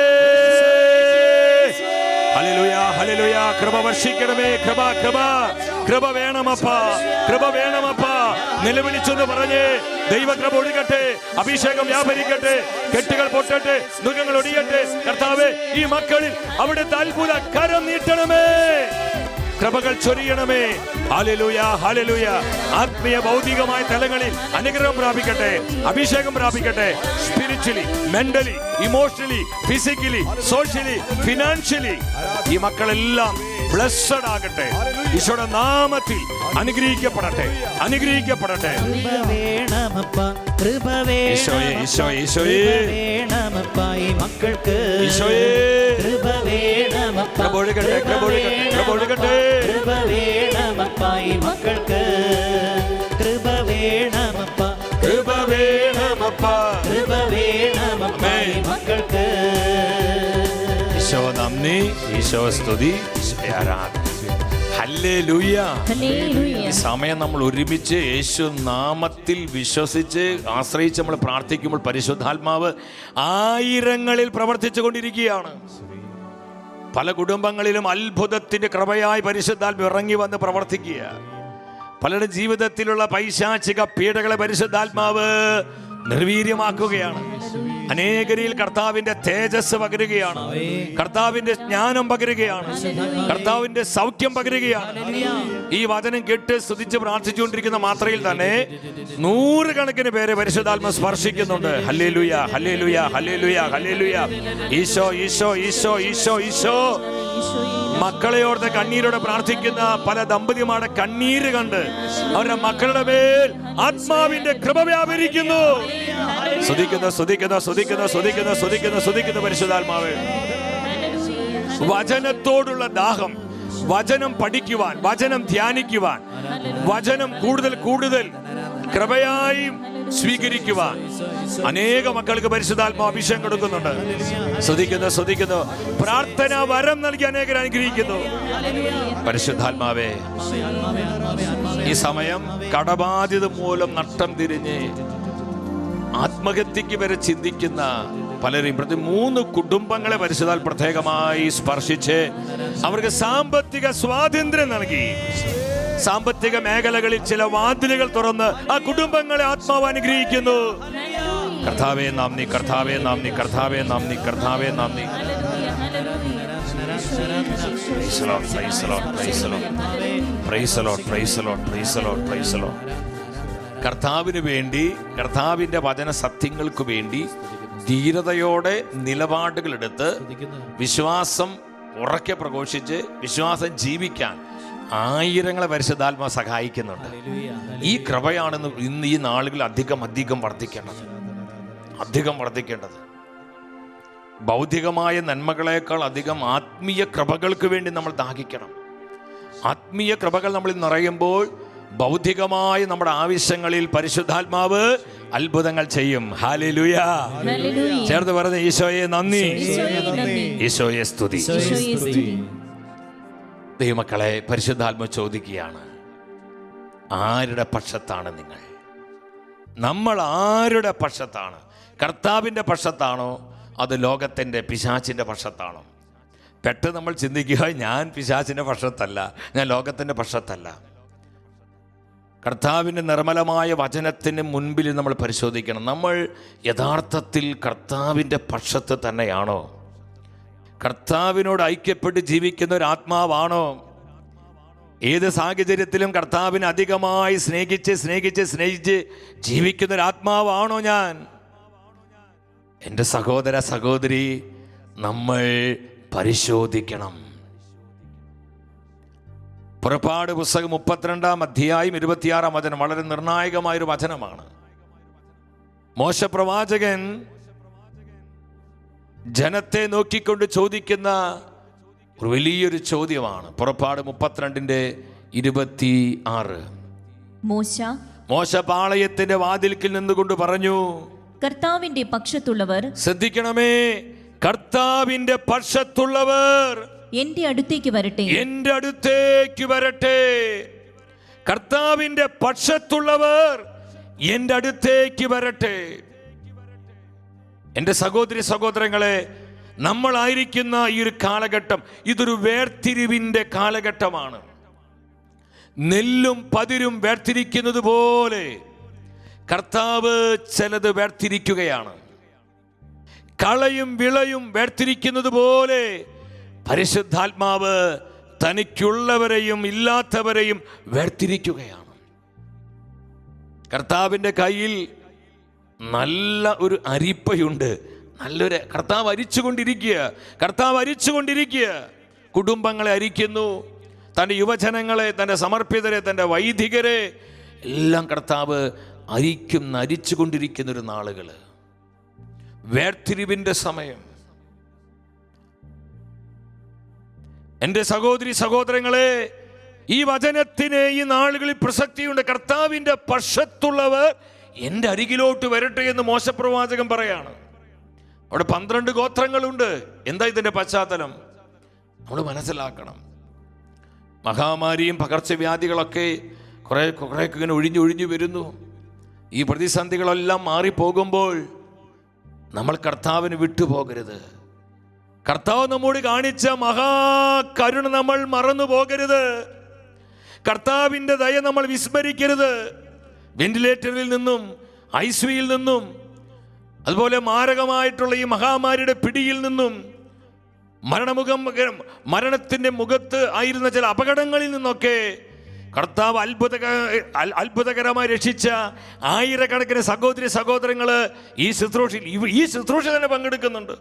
ഹല്ലേലൂയ, ഹല്ലേലൂയ. കൃപ വർഷിക്കണമേ, കൃപ കൃപ കൃപ വേണമപ്പ, കൃപ വേണമപ്പ. നിലവിളിച്ചെന്ന് പറഞ്ഞ് ദൈവകൃപ ഒഴുകട്ടെ, അഭിഷേകം വ്യാപരിക്കട്ടെ, കെട്ടുകൾ പൊട്ടട്ടെ, ദുഃഖങ്ങൾ ഒടിയട്ടെ. കർത്താവേ, ഈ മക്കളിൽ അവിടുത്തെ അത്ഭുത കരം നീട്ടണമേ, കൃപകൾ ചൊരിയണമേ. ഹല്ലേലൂയ, ഹല്ലേലൂയ. ആത്മീയ ഭൗതികമായ തലങ്ങളിൽ അനുഗ്രഹം പ്രാപിക്കട്ടെ, അഭിഷേകം പ്രാപിക്കട്ടെ. Spiritually, mentally, emotionally, physically, socially, financially ഈ മക്കളെല്ലാം ബ്ലെസ്സഡ് ആകട്ടെ. ഈശോയുടെ നാമത്തിൽ അനുഗ്രഹിക്കപ്പെടട്ടെ, അനുഗ്രഹിക്കപ്പെടട്ടെ. ഈശോയെ, ഈശോയെ, ഈശോയെ, മക്കൾക്ക് ഈശോയെ, കൃപ വേണമപ്പ, കൃപ ഒഴുകട്ടെ, കൃപ ഒഴുകട്ടെ, കൃപ ഒഴുകട്ടെ. കൃപ വേണമപ്പ, ഈ മക്കൾക്ക് കൃപ വേണമപ്പ, കൃപ വേണമപ്പ, കൃപ വേണമപ്പ, ഈ മക്കൾക്ക്. ഈശോ നന്ദി, ഈശോ സ്തുതി, ഈശോയെ ആരാധന. ഹല്ലേലൂയ. ഹല്ലേലൂയ. ഈ സമയം നമ്മൾ ഒരുമിച്ച് യേശു നാമത്തിൽ വിശ്വസിച്ച് ആശ്രയിച്ച് നമ്മൾ പ്രാർത്ഥിക്കുമ്പോൾ പരിശുദ്ധാത്മാവ് ആയിരങ്ങളിൽ പ്രവർത്തിച്ചു കൊണ്ടിരിക്കുകയാണ്. പല കുടുംബങ്ങളിലും അത്ഭുതത്തിന്റെ കൃപയായി പരിശുദ്ധാത്മ ഇറങ്ങി വന്ന് പ്രവർത്തിക്കുക. പലരുടെ ജീവിതത്തിലുള്ള പൈശാചിക പീഡകളെ പരിശുദ്ധാത്മാവ് നിർവീര്യമാക്കുകയാണ്. അനേകരിൽ കർത്താവിന്റെ തേജസ് പകരുകയാണ്, കർത്താവിന്റെ ജ്ഞാനം പകരുകയാണ്, കർത്താവിന്റെ സൗഖ്യം പകരുകയാണ്. ഈ വചനം കേട്ട് സ്തുതിച്ച് പ്രാർത്ഥിച്ചുകൊണ്ടിരിക്കുന്ന മാത്രയിൽ തന്നെ 100 കണക്കിന് പേരെ പരിശുദ്ധാത്മ സ്പർശിക്കുന്നുണ്ട്. ഹല്ലേലൂയ, ഹല്ലേലൂയ, ഹല്ലേലൂയ, ഹല്ലേലൂയ. ഈശോ, ഈശോ, ഈശോ, ഈശോ, ഈശോ. മക്കളെ ഓർത്ത് കണ്ണീരോടെ പ്രാർത്ഥിക്കുന്ന പല ദമ്പതിമാരുടെ കണ്ണീര് കണ്ട് അവരുടെ മക്കളുടെ മേൽ ആത്മാവിന്റെ കൃപ വ്യാപരിക്കുന്നു. സ്തുതിക്കുന്നു, സ്തുതിക്കുന്നു, സ്തുതിക്കുന്നു, സ്തുതിക്കുന്നു, സ്തുതിക്കുന്നു, സ്തുതിക്കുന്നു പരിശുദ്ധാത്മാവേ. വചനത്തോടുള്ള ദാഹം, വചനം പഠിക്കുവാൻ, വചനം ധ്യാനിക്കുവാൻ, വചനം കൂടുതൽ കൂടുതൽ കൃപയായും സ്വീകരിക്കുവാൻ അനേക മക്കൾക്ക് പരിശുദ്ധാത്മാ അഭിഷേകം കൊടുക്കുന്നുണ്ട്. സ്തുതിക്കുന്നു, സ്തുതിക്കുന്നു. പ്രാർത്ഥന വരം നൽകി അനേകർ അനുഗ്രഹിക്കുന്നു. പരിശുദ്ധാത്മാവേ, ഈ സമയം കടബാധ്യത മൂലം നഷ്ടം തിരിഞ്ഞ് ആത്മഹത്യക്ക് വരെ ചിന്തിക്കുന്ന പലരെയും പ്രതി 3 കുടുംബങ്ങളെ പരിശുദ്ധാൽ പ്രത്യേകമായി സ്പർശിച്ച് അവർക്ക് സാമ്പത്തിക സ്വാതന്ത്ര്യം നൽകി. സാമ്പത്തിക മേഖലകളിൽ ചില വാതിലുകൾ തുറന്ന് ആ കുടുംബങ്ങളെ ആത്മാവ് അനുഗ്രഹിക്കുന്നു. കർത്താവേ നാം നീ, കർത്താവേ നാം നീ, കർത്താവേ നാം നീ, കർത്താവേ നാം നീ. കർത്താവിന് വേണ്ടി, കർത്താവിന്റെ വചന സത്യങ്ങൾക്ക് വേണ്ടി ധീരതയോടെ നിലപാടുകളെടുത്ത് വിശ്വാസം ഉറക്കെ പ്രഘോഷിച്ച് വിശ്വാസം ജീവിക്കാൻ ആയിരങ്ങളെ പരിശുദ്ധാത്മാ സഹായിക്കുന്നുണ്ട്. ഈ കൃപയാണെന്ന് ഇന്ന് ഈ നാളുകളിൽ അധികം വർദ്ധിക്കേണ്ടത്. ഭൗതികമായ നന്മകളേക്കാൾ അധികം ആത്മീയ കൃപകൾക്ക് വേണ്ടി നമ്മൾ ദാഹിക്കണം. ആത്മീയ കൃപകൾ നമ്മളിൽ നിറയുമ്പോൾ ഭൗതികമായ നമ്മുടെ ആവശ്യങ്ങളിൽ പരിശുദ്ധാത്മാവ് അത്ഭുതങ്ങൾ ചെയ്യും. ഹല്ലേലൂയ. ചേർത്ത് പറഞ്ഞ ഈശോയെ നന്ദി, ഈശോയെ സ്തുതി. ദൈവമക്കളെ, പരിശുദ്ധാത്മ ചോദിക്കുകയാണ്, ആരുടെ പക്ഷത്താണ് നിങ്ങൾ? നമ്മൾ ആരുടെ പക്ഷത്താണ്? കർത്താവിൻ്റെ പക്ഷത്താണോ അത് ലോകത്തിൻ്റെ പിശാചിൻ്റെ പക്ഷത്താണോ? പെട്ടെന്ന് നമ്മൾ ചിന്തിക്കുക, ഞാൻ പിശാചിൻ്റെ പക്ഷത്തല്ല, ഞാൻ ലോകത്തിൻ്റെ പക്ഷത്തല്ല. കർത്താവിൻ്റെ നിർമ്മലമായ വചനത്തിന് മുൻപിൽ നമ്മൾ പരിശോധിക്കണം. നമ്മൾ യഥാർത്ഥത്തിൽ കർത്താവിൻ്റെ പക്ഷത്ത് തന്നെയാണോ? കർത്താവിനോട് ഐക്യപ്പെട്ട് ജീവിക്കുന്ന ഒരു ആത്മാവാണോ? ഏത് സാഹചര്യത്തിലും കർത്താവിനെ അധികമായി സ്നേഹിച്ച് ജീവിക്കുന്ന ഒരു ആത്മാവാണോ ഞാൻ? എൻ്റെ സഹോദര സഹോദരി, നമ്മൾ പരിശോധിക്കണം. പുറപ്പാട് പുസ്തകം 32-ാം അധ്യായം 26-ാം വചനം വളരെ നിർണായകമായൊരു വചനമാണ്. മോശ പ്രവാചകൻ ജനത്തെ നോക്കിക്കൊണ്ട് ചോദിക്കുന്ന ഒരു വലിയൊരു ചോദ്യമാണ്. പുറപ്പാട് 32:26. മോശ പാളയത്തിന്റെ വാതിൽക്കൽ നിന്നുകൊണ്ട് പറഞ്ഞു, കർത്താവിന്റെ പക്ഷത്തുള്ളവർ, ശ്രദ്ധിക്കണമേ, കർത്താവിന്റെ പക്ഷത്തുള്ളവർ എന്റെ അടുത്തേക്ക് വരട്ടെ, എന്റെ അടുത്തേക്ക് വരട്ടെ. കർത്താവിന്റെ പക്ഷത്തുള്ളവർ എന്റെ അടുത്തേക്ക് വരട്ടെ. എൻ്റെ സഹോദരി സഹോദരങ്ങളെ, നമ്മളായിരിക്കുന്ന ഈ ഒരു കാലഘട്ടം ഇതൊരു വേർതിരിവിൻ്റെ കാലഘട്ടമാണ്. നെല്ലും പതിരും വേർതിരിക്കുന്നത് പോലെ കർത്താവ് ചിലത് വേർതിരിക്കുകയാണ്. കളയും വിളയും വേർതിരിക്കുന്നത് പോലെ പരിശുദ്ധാത്മാവ് തനിക്കുള്ളവരെയും ഇല്ലാത്തവരെയും വേർതിരിക്കുകയാണ്. കർത്താവിൻ്റെ കയ്യിൽ നല്ല ഒരു അരിപ്പയുണ്ട്. നല്ലൊരു കർത്താവ് അരിച്ചുകൊണ്ടിരിക്കുക. കുടുംബങ്ങളെ അരിക്കുന്നു, തൻ്റെ യുവജനങ്ങളെ, തൻ്റെ സമർപ്പിതരെ, തൻ്റെ വൈദികരെ എല്ലാം കർത്താവ് അരിച്ചുകൊണ്ടിരിക്കുന്നൊരു നാളുകൾ, വേർതിരിവിൻ്റെ സമയം. എൻ്റെ സഹോദരി സഹോദരങ്ങളെ, ഈ വചനത്തിന് ഈ നാളുകളിൽ പ്രസക്തിയുണ്ട്. കർത്താവിൻ്റെ പക്ഷത്തുള്ളവർ എൻ്റെ അരികിലോട്ട് വരട്ടെ എന്ന് മോശപ്രവാചകൻ പറയാണ്. അവിടെ 12 ഗോത്രങ്ങളുണ്ട്. എന്താ ഇതിൻ്റെ പശ്ചാത്തലം? നമ്മൾ മനസ്സിലാക്കണം. മഹാമാരിയും പകർച്ചവ്യാധികളൊക്കെ കുറേ ഇങ്ങനെ ഒഴിഞ്ഞു വരുന്നു. ഈ പ്രതിസന്ധികളെല്ലാം മാറിപ്പോകുമ്പോൾ നമ്മൾ കർത്താവിന് വിട്ടുപോകരുത്. കർത്താവ് നമ്മോട് കാണിച്ച മഹാകരുണ നമ്മൾ മറന്നു പോകരുത്. കർത്താവിൻ്റെ ദയ നമ്മൾ വിസ്മരിക്കരുത്. വെന്റിലേറ്ററിൽ നിന്നും ICUയിൽ നിന്നും അതുപോലെ മാരകമായിട്ടുള്ള ഈ മഹാമാരിയുടെ പിടിയിൽ നിന്നും മരണത്തിന്റെ മുഖത്ത് ആയിരുന്ന ചില അപകടങ്ങളിൽ നിന്നൊക്കെ കർത്താവ് അത്ഭുതകരമായി രക്ഷിച്ച ആയിരക്കണക്കിന് സഹോദരങ്ങൾ ഈ ശുശ്രൂഷ തന്നെ പങ്കെടുക്കുന്നുണ്ട്.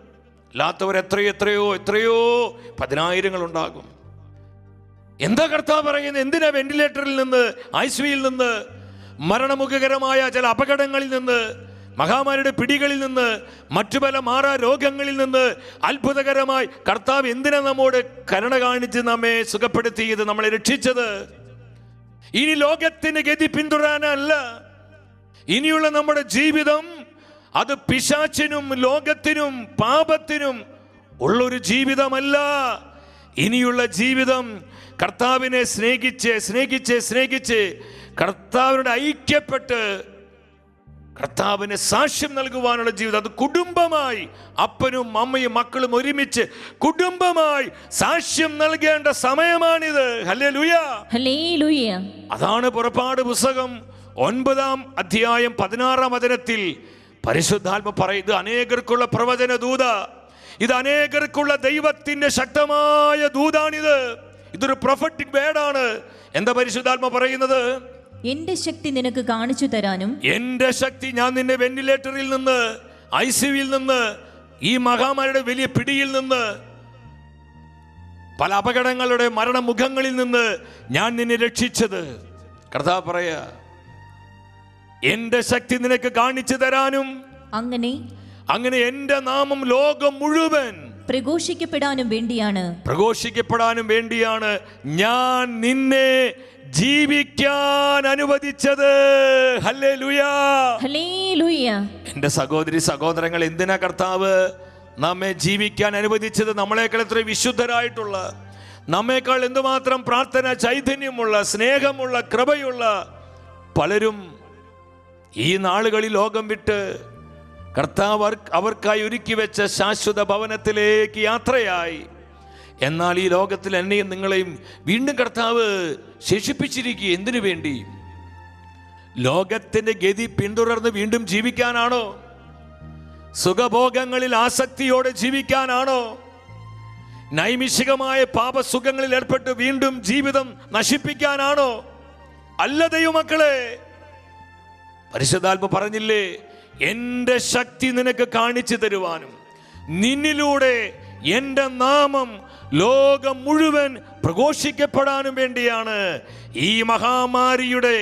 അല്ലാത്തവർ എത്രയോ പതിനായിരങ്ങൾ ഉണ്ടാകും. എന്താ കർത്താവ് പറയുന്നത്? എന്തിനാ വെന്റിലേറ്ററിൽ നിന്ന്, ICUവിൽ നിന്ന്, മരണമുഖകരമായ ചില അപകടങ്ങളിൽ നിന്ന്, മഹാമാരിയുടെ പിടികളിൽ നിന്ന്, മറ്റു പല മാറാ രോഗങ്ങളിൽ നിന്ന് അത്ഭുതകരമായി കർത്താവ് എന്തിനാ നമ്മോട് കരുണ കാണിച്ച് നമ്മെ സുഖപ്പെടുത്തിയത്, നമ്മളെ രക്ഷിച്ചത്? ഇനി ലോകത്തിന് ഗതി പിന്തുടരാനല്ല. ഇനിയുള്ള നമ്മുടെ ജീവിതം അത് പിശാചിനും ലോകത്തിനും പാപത്തിനും ഉള്ളൊരു ജീവിതമല്ല. ഇനിയുള്ള ജീവിതം കർത്താവിനെ സ്നേഹിച്ച് കർത്താവിനോട് ഐക്യപ്പെട്ട് കർത്താവിന് സാക്ഷ്യം നൽകുവാനുള്ള ജീവിതം. അത് കുടുംബമായി, അപ്പനും അമ്മയും മക്കളും ഒരുമിച്ച് കുടുംബമായി സാക്ഷ്യം നൽകേണ്ട സമയമാണിത്. Hallelujah, hallelujah. അതാണ് പുറപ്പാട് പുസ്തകം 9-ാം അധ്യായം 16-ാം വചനത്തിൽ പരിശുദ്ധാത്മ പറയുന്നത്. അനേകർക്കുള്ള പ്രവചന ദൂത, ഇത് അനേകർക്കുള്ള ദൈവത്തിന്റെ ശക്തമായ ദൂതാണിത്. ഇതൊരു പ്രൊഫറ്റിക് വേർഡാണ്. എന്താ പരിശുദ്ധാത്മ പറയുന്നത്? എന്റെ ശക്തി നിനക്ക് കാണിച്ചു തരാനും, എന്റെ ശക്തി, ഞാൻ നിന്നെ വെന്റിലേറ്ററിൽ നിന്ന്, ICUവിൽ നിന്ന്, ഈ മഹാമാരിയുടെ വലിയ പിടിയിൽ നിന്ന്, പല അപകടങ്ങളുടെ മരണമുഖങ്ങളിൽ നിന്ന് ഞാൻ നിന്നെ രക്ഷിച്ചത്. കർത്താവ് പറയാ, എന്റെ ശക്തി നിനക്ക് കാണിച്ചു തരാനും, അങ്ങനെ എന്റെ നാമം ലോകം മുഴുവൻ പ്രഘോഷിക്കപ്പെടാനും വേണ്ടിയാണ് ഞാൻ നിന്നെ ജീവിക്കാൻ അനുവദിച്ചത്. Hallelujah, hallelujah. എന്റെ സഹോദരങ്ങൾ, എന്തിനാ കർത്താവ് നമ്മെ ജീവിക്കാൻ അനുവദിച്ചത്? നമ്മളെക്കാൾ എത്ര വിശുദ്ധരായിട്ടുള്ള, നമ്മേക്കാൾ എന്തുമാത്രം പ്രാർത്ഥന ചൈതന്യമുള്ള, സ്നേഹമുള്ള, കൃപയുള്ള പലരും ഈ നാളുകളിൽ ലോകം വിട്ട് കർത്താവ് അവർക്കായി ഒരുക്കി വെച്ച ശാശ്വത ഭവനത്തിലേക്ക് യാത്രയായി. എന്നാൽ ഈ ലോകത്തിൽ എന്നെയും നിങ്ങളെയും വീണ്ടും കർത്താവ് ശേഷിപ്പിച്ചിരിക്കുക. എന്തിനു വേണ്ടി? ലോകത്തിന്റെ ഗതി പിന്തുടർന്ന് വീണ്ടും ജീവിക്കാനാണോ? സുഖഭോഗങ്ങളിൽ ആസക്തിയോടെ ജീവിക്കാനാണോ? നൈമിഷികമായ പാപസുഖങ്ങളിൽ ഏർപ്പെട്ട് വീണ്ടും ജീവിതം നശിപ്പിക്കാനാണോ? അല്ല ദൈവമക്കളെ, പരിശുദ്ധാത്മ പറഞ്ഞില്ലേ, എന്റെ ശക്തി നിനക്ക് കാണിച്ചു തരുവാനും നിന്നിലൂടെ എന്റെ നാമം ലോകം മുഴുവൻ പ്രഘോഷിക്കപ്പെടാനും വേണ്ടിയാണ് ഈ മഹാമാരിയുടെ,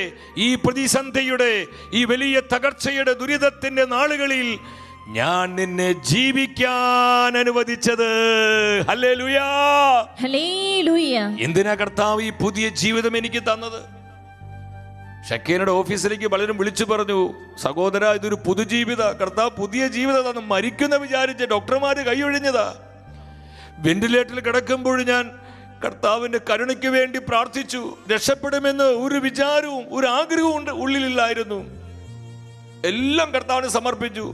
ഈ പ്രതിസന്ധിയുടെ, ഈ വലിയ തകർച്ചയുടെ, ദുരിതത്തിന്റെ നാളുകളിൽ ഞാൻ നിന്നെ ജീവിക്കാൻ അനുവദിച്ചത്. Hallelujah, hallelujah. എന്തിനാ കർത്താവ് ഈ പുതിയ ജീവിതം എനിക്ക് തന്നത്? ഷക്കീനയുടെ ഓഫീസിലേക്ക് പലരും വിളിച്ചു പറഞ്ഞു, സഹോദര, ഇതൊരു പുതുജീവിത, കർത്താവ് പുതിയ ജീവിതം തന്നു. മരിക്കുന്ന വിചാരിച്ച് ഡോക്ടർമാര് കൈയൊഴിഞ്ഞതാ. വെന്റിലേറ്ററിൽ കിടക്കുമ്പോൾ ഞാൻ കർത്താവിന്റെ കരുണയ്ക്ക് വേണ്ടി പ്രാർത്ഥിച്ചു. രക്ഷപ്പെടുമെന്ന് ഒരു വിചാരവും ഒരു ആഗ്രഹവും ഉള്ളിലില്ലായിരുന്നു. എല്ലാം കർത്താവിന് സമർപ്പിച്ചു.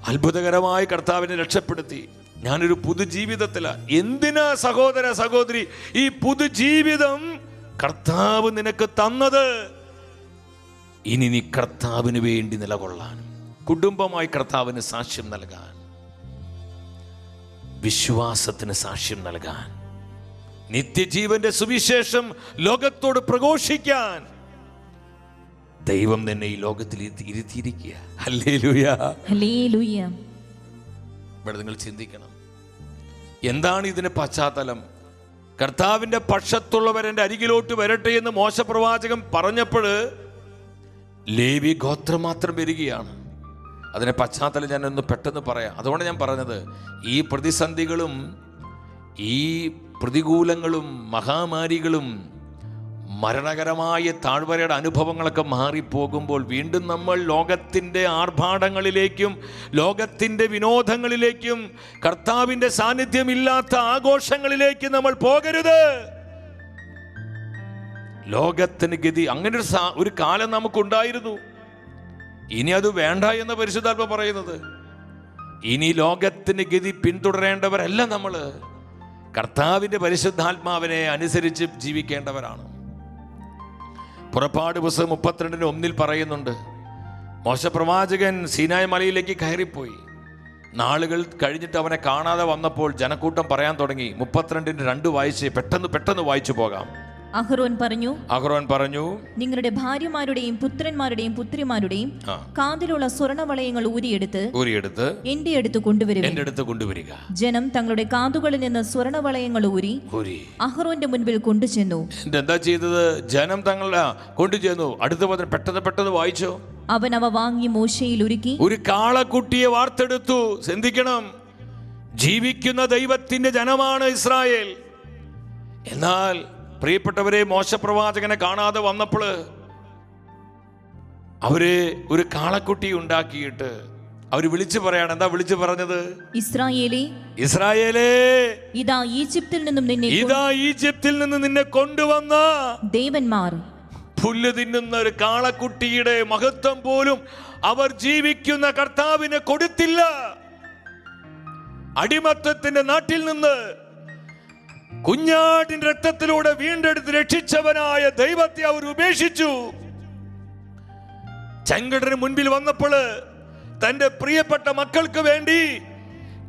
അത്ഭുതകരമായി കർത്താവിനെ രക്ഷപ്പെടുത്തി. ഞാനൊരു പുതുജീവിതത്തിലാണ്. എന്തിനാ സഹോദര സഹോദരി ഈ പുതുജീവിതം കർത്താവ് നിനക്ക് തന്നത്? ഇനി നീ കർത്താവിന് വേണ്ടി നിലകൊള്ളാനും കുടുംബമായി കർത്താവിന് സാക്ഷ്യം നൽകാൻ, വിശ്വാസത്തിന് സാക്ഷ്യം നൽകാൻ, നിത്യജീവന്റെ സുവിശേഷം ലോകത്തോട് പ്രഘോഷിക്കാൻ ദൈവം നിന്നെ ഈ ലോകത്തിൽ ഇരുത്തിയിരിക്കുക. Hallelujah, hallelujah. ഇവിടെ നിങ്ങൾ ചിന്തിക്കണം, എന്താണ് ഇതിന് പശ്ചാത്തലം? കർത്താവിന്റെ പക്ഷത്തുള്ളവർ എൻ്റെ അരികിലോട്ട് വരട്ടെ എന്ന് മോശപ്രവാചകൻ പറഞ്ഞപ്പോൾ ലേവി ഗോത്രം മാത്രം വരികയാണ്. അതിന്റെ പശ്ചാത്തലം ഞാൻ ഒന്ന് പെട്ടെന്ന് പറയാം. അതുകൊണ്ട് ഞാൻ പറഞ്ഞത്, ഈ പ്രതിസന്ധികളും ഈ പ്രതികൂലങ്ങളും മഹാമാരികളും മരണകരമായ താഴ്വരയുടെ അനുഭവങ്ങളൊക്കെ മാറിപ്പോകുമ്പോൾ വീണ്ടും നമ്മൾ ലോകത്തിൻ്റെ ആർഭാടങ്ങളിലേക്കും ലോകത്തിൻ്റെ വിനോദങ്ങളിലേക്കും കർത്താവിൻ്റെ സാന്നിധ്യമില്ലാത്ത ആഘോഷങ്ങളിലേക്കും നമ്മൾ പോകരുത്. ലോകത്തിന് ഗതി അങ്ങനെ ഒരു കാലം നമുക്കുണ്ടായിരുന്നു. ഇനി അത് വേണ്ട എന്ന് പരിശുദ്ധാത്മ പറയുന്നത്. ഇനി ലോകത്തിന് ഗതി പിന്തുടരേണ്ടവരല്ല നമ്മൾ, കർത്താവിൻ്റെ പരിശുദ്ധാത്മാവിനെ അനുസരിച്ച് ജീവിക്കേണ്ടവരാണ്. പുറപ്പാട് പുസ്തകം 32:1 പറയുന്നുണ്ട്, മോശ പ്രവാചകൻ സീനായ് മലയിലേക്ക് കയറിപ്പോയി. നാളുകൾ കഴിഞ്ഞിട്ട് അവനെ കാണാതെ വന്നപ്പോൾ ജനക്കൂട്ടം പറയാൻ തുടങ്ങി. 32:2 വായിച്ച് പെട്ടെന്ന് വായിച്ചു പോകാം. അഹ്റോൻ പറഞ്ഞു, നിങ്ങളുടെ ഭാര്യമാരുടെയും പുത്രന്മാരുടെയും പുത്രിമാരുടെയും കാതിലുള്ള സ്വർണവളയങ്ങൾ ഊരിയെടുത്ത് എന്റെ അടുത്ത് കൊണ്ടുവരിക. ജനം തങ്ങളുടെ കാതുകളിൽ നിന്ന് സ്വർണവളയങ്ങൾ ഊരി അഹ്റോന്റെ മുൻപിൽ കൊണ്ടുചെന്നു. എന്താ ചെയ്തത്? ജനം തങ്ങളെ കൊണ്ടുചെന്നു. അടുത്ത പെട്ടെന്ന് വായിച്ചോ. അവൻ അവ വാങ്ങി മോശയിൽ ഉരുക്കി ഒരു കാളക്കുട്ടിയെ വാർത്തെടുത്തു. ചിന്തിക്കണം, ജീവിക്കുന്ന ദൈവത്തിന്റെ ജനമാണ് ഇസ്രായേൽ. എന്നാൽ പ്രിയപ്പെട്ടവരെ, മോശ പ്രവാചകനെ കാണാതെ വന്നപ്പോൾ അവര് ഒരു കാളക്കുട്ടി ഉണ്ടാക്കിയിട്ട് അവര് വിളിച്ചു പറയാണ്. എന്താ വിളിച്ചു പറഞ്ഞത്? ഇസ്രായേലേ, ഇതാ ഈജിപ്തിൽ നിന്ന് നിന്നെ കൊണ്ടുവന്ന ദേവന്മാർ. പുല്ല് തിന്നുന്ന ഒരു കാളക്കുട്ടിയുടെ മഹത്വം പോലും അവർ ജീവിക്കുന്ന കർത്താവിന് കൊടുത്തില്ല. അടിമത്തത്തിന്റെ നാട്ടിൽ നിന്ന് കുഞ്ഞാടിന്റെ രക്തത്തിലൂടെ വീണ്ടെടുത്ത് രക്ഷിച്ചവനായ ദൈവത്തെ അവർ ഉപേക്ഷിച്ചു. ചെങ്കടലിന് മുൻപിൽ വന്നപ്പോൾ തന്റെ പ്രിയപ്പെട്ട മക്കൾക്ക് വേണ്ടി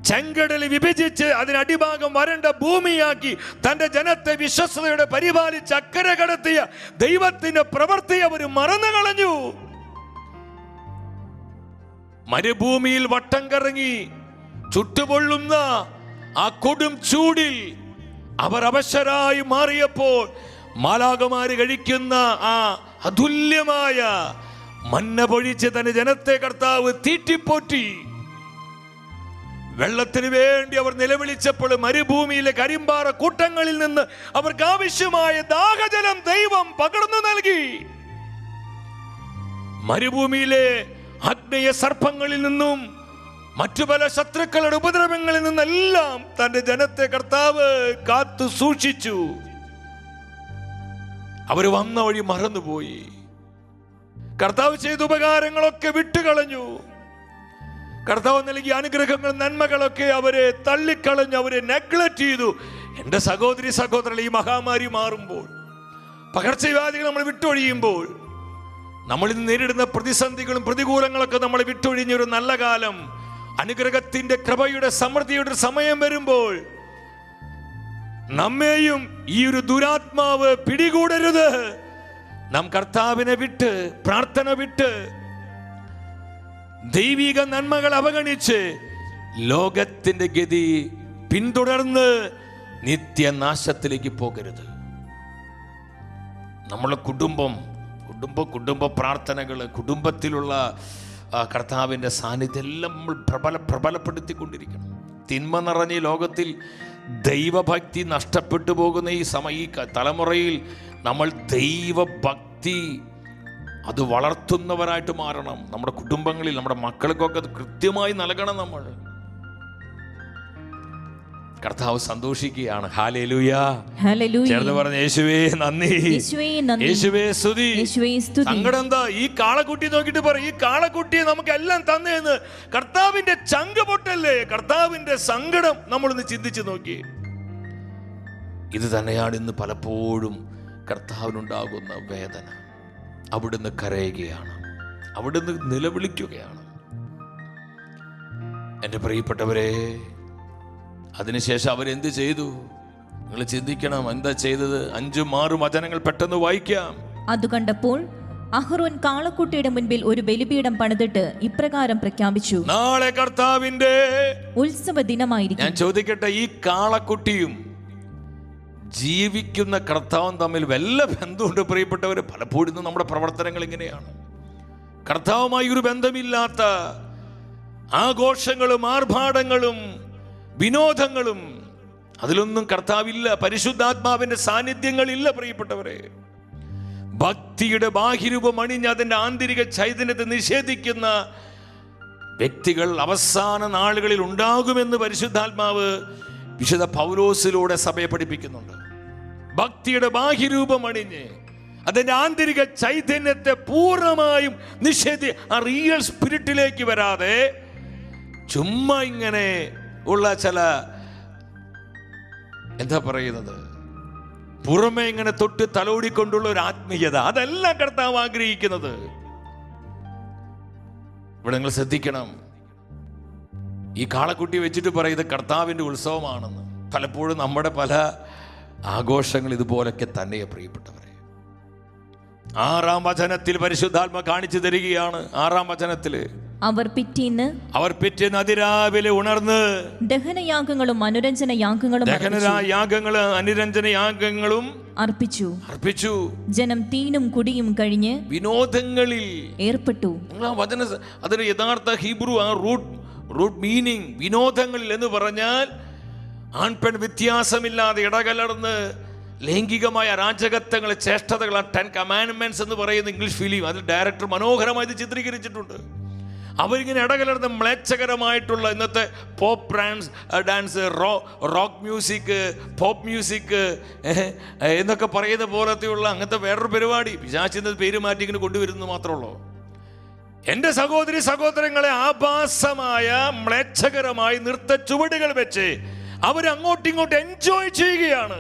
ചെങ്കടൽ വിഭജിച്ച് അതിനടിഭാഗം വരണ്ട ഭൂമിയാക്കി തന്റെ ജനത്തെ വിശ്വസ്തയോടെ പരിപാലിച്ച് അക്കരെ കടത്തിയ ദൈവത്തിന്റെ പ്രവൃത്തി അവർ മറന്നു കളഞ്ഞു. മരുഭൂമിയിൽ വട്ടം കറങ്ങി ചുട്ടുപൊള്ളുന്ന ആ കൊടും ചൂടിൽ അവർ അവശരായി മാറിയപ്പോൾ മാലാഖമാര് കഴിക്കുന്ന ആ അതുല്യമായ മന്ന പൊഴിച്ച് തന്റെ ജനത്തെ കർത്താവ് തീറ്റിപ്പോറ്റി. വെള്ളത്തിന് വേണ്ടി അവർ നിലവിളിച്ചപ്പോൾ മരുഭൂമിയിലെ കരിമ്പാറ കൂട്ടങ്ങളിൽ നിന്ന് അവർക്ക് ആവശ്യമായ ദാഹജലം ദൈവം പകർന്നു നൽകി. മരുഭൂമിയിലെ ആഗ്നേയ സർപ്പങ്ങളിൽ നിന്നും മറ്റു പല ശത്രുക്കളുടെ ഉപദ്രവങ്ങളിൽ നിന്നെല്ലാം തന്റെ ജനത്തെ കർത്താവ് കാത്തു സൂക്ഷിച്ചു. അവർ വന്ന വഴി മറന്നുപോയി. കർത്താവ് ചെയ്ത ഉപകാരങ്ങളൊക്കെ വിട്ടുകളഞ്ഞു. കർത്താവ് നൽകിയ അനുഗ്രഹങ്ങൾ നന്മകളൊക്കെ അവരെ തള്ളിക്കളഞ്ഞു, അവരെ നെഗ്ലക്ട് ചെയ്തു. എൻ്റെ സഹോദരങ്ങൾ, ഈ മഹാമാരി മാറുമ്പോൾ, പകർച്ചവ്യാധികൾ നമ്മൾ വിട്ടൊഴിയുമ്പോൾ, നമ്മളിൽ നേരിടുന്ന പ്രതിസന്ധികളും പ്രതികൂലങ്ങളൊക്കെ നമ്മൾ വിട്ടൊഴിഞ്ഞൊരു നല്ല കാലം, അനുഗ്രഹത്തിന്റെ കൃപയുടെ സമൃദ്ധിയുടെ സമയം വരുമ്പോൾ നമ്മെയും ഈ ഒരു ദുരാത്മാവ് പിടികൂടരുത്. നാം കർത്താവിനെ വിട്ട്, പ്രാർത്ഥന വിട്ട്, ദൈവിക നന്മകൾ അവഗണിച്ച് ലോകത്തിന്റെ ഗതി പിന്തുടർന്ന് നിത്യനാശത്തിലേക്ക് പോകരുത്. നമ്മളെ കുടുംബ പ്രാർത്ഥനകൾ, കുടുംബത്തിലുള്ള കർത്താവിൻ്റെ സാന്നിധ്യം എല്ലാം നമ്മൾ പ്രബലപ്പെടുത്തിക്കൊണ്ടിരിക്കണം. തിന്മ നിറഞ്ഞ ലോകത്തിൽ ദൈവഭക്തി നഷ്ടപ്പെട്ടു പോകുന്ന ഈ തലമുറയിൽ നമ്മൾ ദൈവഭക്തി അത് വളർത്തുന്നവരായിട്ട് മാറണം. നമ്മുടെ കുടുംബങ്ങളിൽ, നമ്മുടെ മക്കൾക്കൊക്കെ അത് കൃത്യമായി നൽകണം. നമ്മൾ കർത്താവ് സന്തോഷിക്കുകയാണ്. ഹല്ലേലൂയ. ചേർന്ന് പറഞ്ഞ യേശുവേ നന്ദി, യേശുവേ സ്തുതി. സങ്കടം എന്താ? ഈ കാളക്കുട്ടി നോക്കിയിട്ട് പറയും, ഈ കാളക്കുട്ടിയെ നമുക്ക് എല്ലാം തന്നേന്ന്. കർത്താവിന്റെ ചങ്ക് പൊട്ടല്ലേ? കർത്താവിന്റെ സങ്കടം നമ്മളൊന്ന് ചിന്തിച്ചു നോക്കി. ഇത് തന്നെയാണ് ഇന്ന് പലപ്പോഴും കർത്താവിനുണ്ടാകുന്ന വേദന. അവിടുന്ന് കരയുകയാണ്, അവിടുന്ന് നിലവിളിക്കുകയാണ്. എൻ്റെ പ്രിയപ്പെട്ടവരെ, അതിനുശേഷം അവരെന്ത് ചെയ്തു? നിങ്ങൾ ചിന്തിക്കണം, എന്താ ചെയ്തത്? 5-6 വചനങ്ങൾ പെട്ടെന്ന് വായിക്കാം. അത് കണ്ടപ്പോൾ അഹ്റോൻ കാളക്കുട്ടിയുടെ മുൻപിൽ ഒരു ബലിപീഠം പണിതിട്ട് ഇപ്രകാരം പ്രഖ്യാപിച്ചു, നാളെ കർത്താവിന്റെ ഉത്സവ ദിനമായിരിക്കും. ഞാൻ ചോദിക്കട്ടെ, ഈ കാളക്കുട്ടിയും ജീവിക്കുന്ന കർത്താവും തമ്മിൽ വല്ല ബന്ധമുണ്ട് പ്രിയപ്പെട്ടവര്? പലപ്പോഴും നമ്മുടെ പ്രവർത്തനങ്ങൾ ഇങ്ങനെയാണ്. കർത്താവുമായി ഒരു ബന്ധമില്ലാത്ത ആഘോഷങ്ങളും ആർഭാടങ്ങളും വിനോദങ്ങളും, അതിലൊന്നും കർത്താവില്ല. പരിശുദ്ധാത്മാവിന്റെ സാന്നിധ്യങ്ങളില്ല പ്രിയപ്പെട്ടവരെ. ഭക്തിയുടെ ബാഹ്യരൂപം അണിഞ്ഞ് അതിൻ്റെ ആന്തരിക ചൈതന്യത്തെ നിഷേധിക്കുന്ന വ്യക്തികൾ അവസാന നാളുകളിൽ ഉണ്ടാകുമെന്ന് പരിശുദ്ധാത്മാവ് വിശുദ്ധ പൗലോസിലൂടെ സഭയെ പഠിപ്പിക്കുന്നുണ്ട്. ഭക്തിയുടെ ബാഹ്യരൂപം അണിഞ്ഞ് അതിൻ്റെ ആന്തരിക ചൈതന്യത്തെ പൂർണ്ണമായും ആ റിയൽ സ്പിരിറ്റിലേക്ക് വരാതെ ചുമ്മാ ഇങ്ങനെ ഉള്ള ചില, എന്താ പറയുന്നത്, പുറമെ ഇങ്ങനെ തൊട്ട് തലോടിക്കൊണ്ടുള്ള ഒരു ആത്മീയത, അതല്ല കർത്താവ് ആഗ്രഹിക്കുന്നത്. ഇവിടെ നിങ്ങൾ ശ്രദ്ധിക്കണം. ഈ കാളക്കുട്ടി വെച്ചിട്ട് പറയുന്നത് കർത്താവിൻ്റെ ഉത്സവമാണെന്ന്. പലപ്പോഴും നമ്മുടെ പല ആഘോഷങ്ങൾ ഇതുപോലൊക്കെ തന്നെയാ പ്രിയപ്പെട്ടവരെ. 6-ാം വചനത്തിൽ പരിശുദ്ധാത്മ കാണിച്ചു തരികയാണ്. 6-ാം വചനത്തില് അവർ പിറ്റേന്ന് അതിരാവിലെ ഉണർന്ന് ദഹനയാഗങ്ങളും അനുരഞ്ജന യാഗങ്ങളും അർപ്പിച്ചു. ജനം തീനും കുടിയും കഴിഞ്ഞ് വിനോദങ്ങളിൽ ഏർപ്പെട്ടു. അതിന് യഥാർത്ഥ ഹീബ്രു റൂട്ട് മീനിങ് വിനോദങ്ങളിൽ എന്ന് പറഞ്ഞാൽ ആൺപെൺ വ്യത്യാസമില്ലാതെ ഇടകലർന്ന് ലൈംഗികമായ അരാജകത്വങ്ങൾ, ചേഷ്ടതകൾ, 10 കമാൻഡ്മെന്റ്സ് എന്ന് പറയുന്ന ഇംഗ്ലീഷ് ഫിലിം, അതിൽ ഡയറക്ടർ മനോഹരമായി ഇത് ചിത്രീകരിച്ചിട്ടുണ്ട്. അവരിങ്ങനെ ഇടകലർന്ന മ്ലേച്ഛകരമായിട്ടുള്ള ഇന്നത്തെ pop dance, rock music, pop music എന്നൊക്കെ പറയുന്ന പോലത്തെയുള്ള അങ്ങനത്തെ വേറൊരു പരിപാടി പിശാചിന്റെ പേര് മാറ്റി ഇങ്ങനെ കൊണ്ടുവരുന്നത് മാത്രമുള്ളൂ. എൻ്റെ സഹോദരങ്ങളെ, ആഭാസമായ മ്ലേച്ഛകരമായ നൃത്ത ചുവടുകൾ വെച്ച് അവരങ്ങോട്ടിങ്ങോട്ട് എൻജോയ് ചെയ്യുകയാണ്.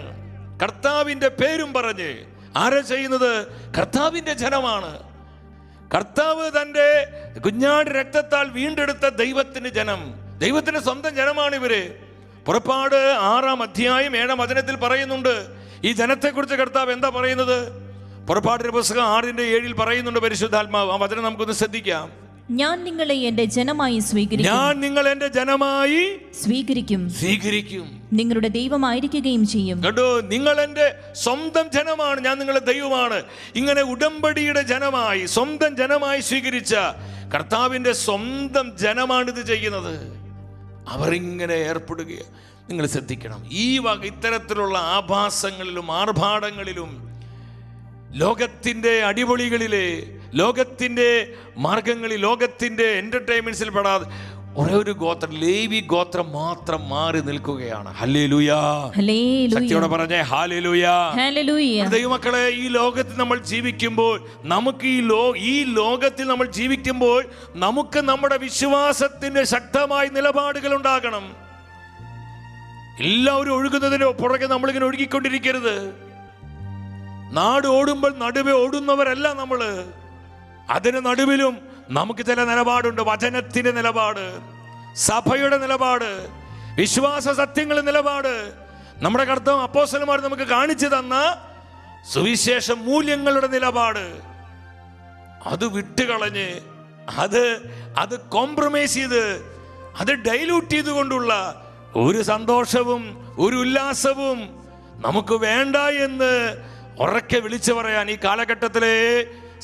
കർത്താവിൻ്റെ പേരും പറഞ്ഞ്. ആരാ ചെയ്യുന്നത്? കർത്താവിൻ്റെ ജനമാണ്. കർത്താവ് തൻ്റെ കുഞ്ഞാട് രക്തത്താൽ വീണ്ടെടുത്ത ദൈവത്തിന്റെ ജനം, ദൈവത്തിന്റെ സ്വന്തം ജനമാണ് ഇവര്. പുറപ്പാട് 6-ാം അധ്യായം 7-ാം വചനത്തിൽ പറയുന്നുണ്ട് ഈ ജനത്തെക്കുറിച്ച് കർത്താവ് എന്താ പറയുന്നത്. പുറപ്പാടിന്റെ പുസ്തകം 6-ന്റെ 7 പറയുന്നുണ്ട് പരിശുദ്ധാത്മാവ്. ആ വചനം നമുക്കൊന്ന് ശ്രദ്ധിക്കാം. ഞാൻ നിങ്ങളെ എന്റെ ജനമായി സ്വീകരിക്കും, നിങ്ങളുടെ ദൈവമായിരിക്കുകയും ചെയ്യും. കേട്ടോ, നിങ്ങൾ എൻ്റെ സ്വന്തം ജനമാണ്, ഞാൻ നിങ്ങളുടെ ദൈവമാണ്. ഇങ്ങനെ ഉടമ്പടിയുടെ ജനമായി, സ്വന്തം ജനമായി സ്വീകരിച്ച കർത്താവിൻ്റെ സ്വന്തം ജനമാണിത് ചെയ്യുന്നത്. അവരിങ്ങനെ ഏർപ്പെടുകയാണ്. നിങ്ങൾ ശ്രദ്ധിക്കണം, ഈ ഇത്തരത്തിലുള്ള ആഭാസങ്ങളിലും ആർഭാടങ്ങളിലും ലോകത്തിൻ്റെ അടിപൊളികളിലെ, ലോകത്തിൻ്റെ മാർഗങ്ങളിൽ, ലോകത്തിൻ്റെ എന്റർടൈൻമെന്റ്സിൽ പെടാതെ ഒരേ ഒരു ഗോത്രം, ലേവി ഗോത്രം മാത്രം മാറി നിൽക്കുകയാണ്. ഹല്ലേലൂയ. ശക്തിയോടെ പറഞ്ഞേ ഹല്ലേലൂയ. ദൈവമക്കളെ, ഈ ലോകത്തിൽ നമ്മൾ ജീവിക്കുമ്പോൾ, നമുക്ക് ഈ ലോകത്തിൽ നമ്മൾ ജീവിക്കുമ്പോൾ നമുക്ക് നമ്മുടെ വിശ്വാസത്തിന് ശക്തമായ നിലപാടുകൾ ഉണ്ടാകണം. എല്ലാവരും ഒഴുകുന്നതിന് പുറകെ നമ്മളിങ്ങനെ ഒഴുകിക്കൊണ്ടിരിക്കരുത്. നാട് ഓടുമ്പോൾ നടുവേ ഓടുന്നവരല്ല നമ്മള്. അതിന് നടുവിലും നമുക്ക് ചില നിലപാടുണ്ട്. വചനത്തിന്റെ നിലപാട്, സഭയുടെ നിലപാട്, വിശ്വാസ സത്യങ്ങളുടെ നിലപാട്, നമ്മുടെ കർത്താവ് അപ്പോസ്തലന്മാർ നമുക്ക് കാണിച്ചു തന്ന സുവിശേഷ മൂല്യങ്ങളുടെ നിലപാട്. അത് വിട്ടുകളഞ്ഞ് അത് കോംപ്രമൈസ് ചെയ്ത് അത് ഡൈലൂട്ട് ചെയ്തുകൊണ്ടുള്ള ഒരു സന്തോഷവും ഒരു ഉല്ലാസവും നമുക്ക് വേണ്ട എന്ന് ഉറക്കെ വിളിച്ചു പറയാൻ ഈ കാലഘട്ടത്തിലെ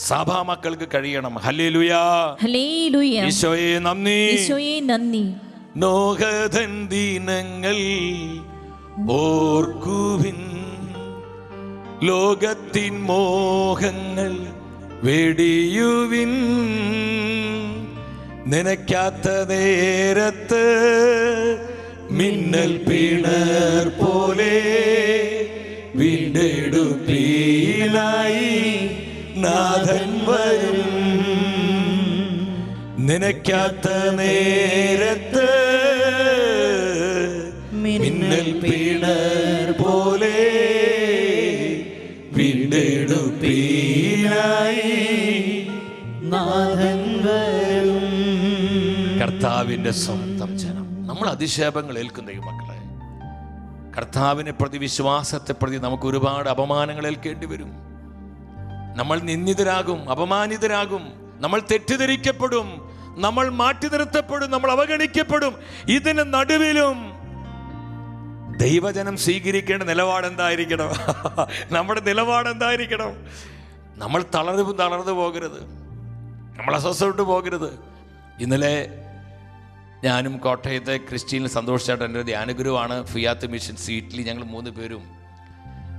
സഭാ മക്കൾക്ക് കഴിയണം. ഹല്ലേലൂയ. ഈശോയെ നന്ദി. നോഹതൻ ദിനങ്ങൾ ഓർക്കുവിൻ, ലോകത്തിൻ മോഹങ്ങൾ വെടിയുവിൻ. നനയ്ക്കാത്ത നേരത്ത് മിന്നൽ പിണർ പോലെ വീണ്ടെടുപ്പീനായി നാഥൻ വരും. നനയ്ക്കാത്ത നേരത്ത് മിന്നൽ പിണർ പോലെ വീണ്ടെടുപ്പീനായി നാഥൻ വരും. കർത്താവിന്റെ സ്വന്തം ജനം. നമ്മൾ അതിശയങ്ങൾ ഏൽക്കുന്ന ഈ മക്കളെ, കർത്താവിനെ പ്രതി, വിശ്വാസത്തെ പ്രതി നമുക്ക് ഒരുപാട് അപമാനങ്ങൾ ഏൽക്കേണ്ടി വരും. നമ്മൾ നിന്ദിതരാകും, അപമാനിതരാകും, നമ്മൾ തെറ്റിദ്ധരിക്കപ്പെടും, നമ്മൾ മാറ്റി നിർത്തപ്പെടും, നമ്മൾ അവഗണിക്കപ്പെടും. ഇതിന് നടുവിലും ദൈവജനം സ്വീകരിക്കേണ്ട നിലപാടെന്തായിരിക്കണം? നമ്മുടെ നിലപാടെന്തായിരിക്കണം? നമ്മൾ തളർന്നു പോകരുത്, നമ്മൾ അസ്വസ്ഥപ്പെട്ടു പോകരുത്. ഇന്നലെ ഞാനും കോട്ടയത്തെ ക്രിസ്ത്യനിൽ സന്തോഷിച്ചായിട്ട് എൻ്റെ ധ്യാനഗുരുവാണ്, ഫിയാത്ത് മിഷൻ സീറ്റിൽ ഞങ്ങൾ 3 പേരും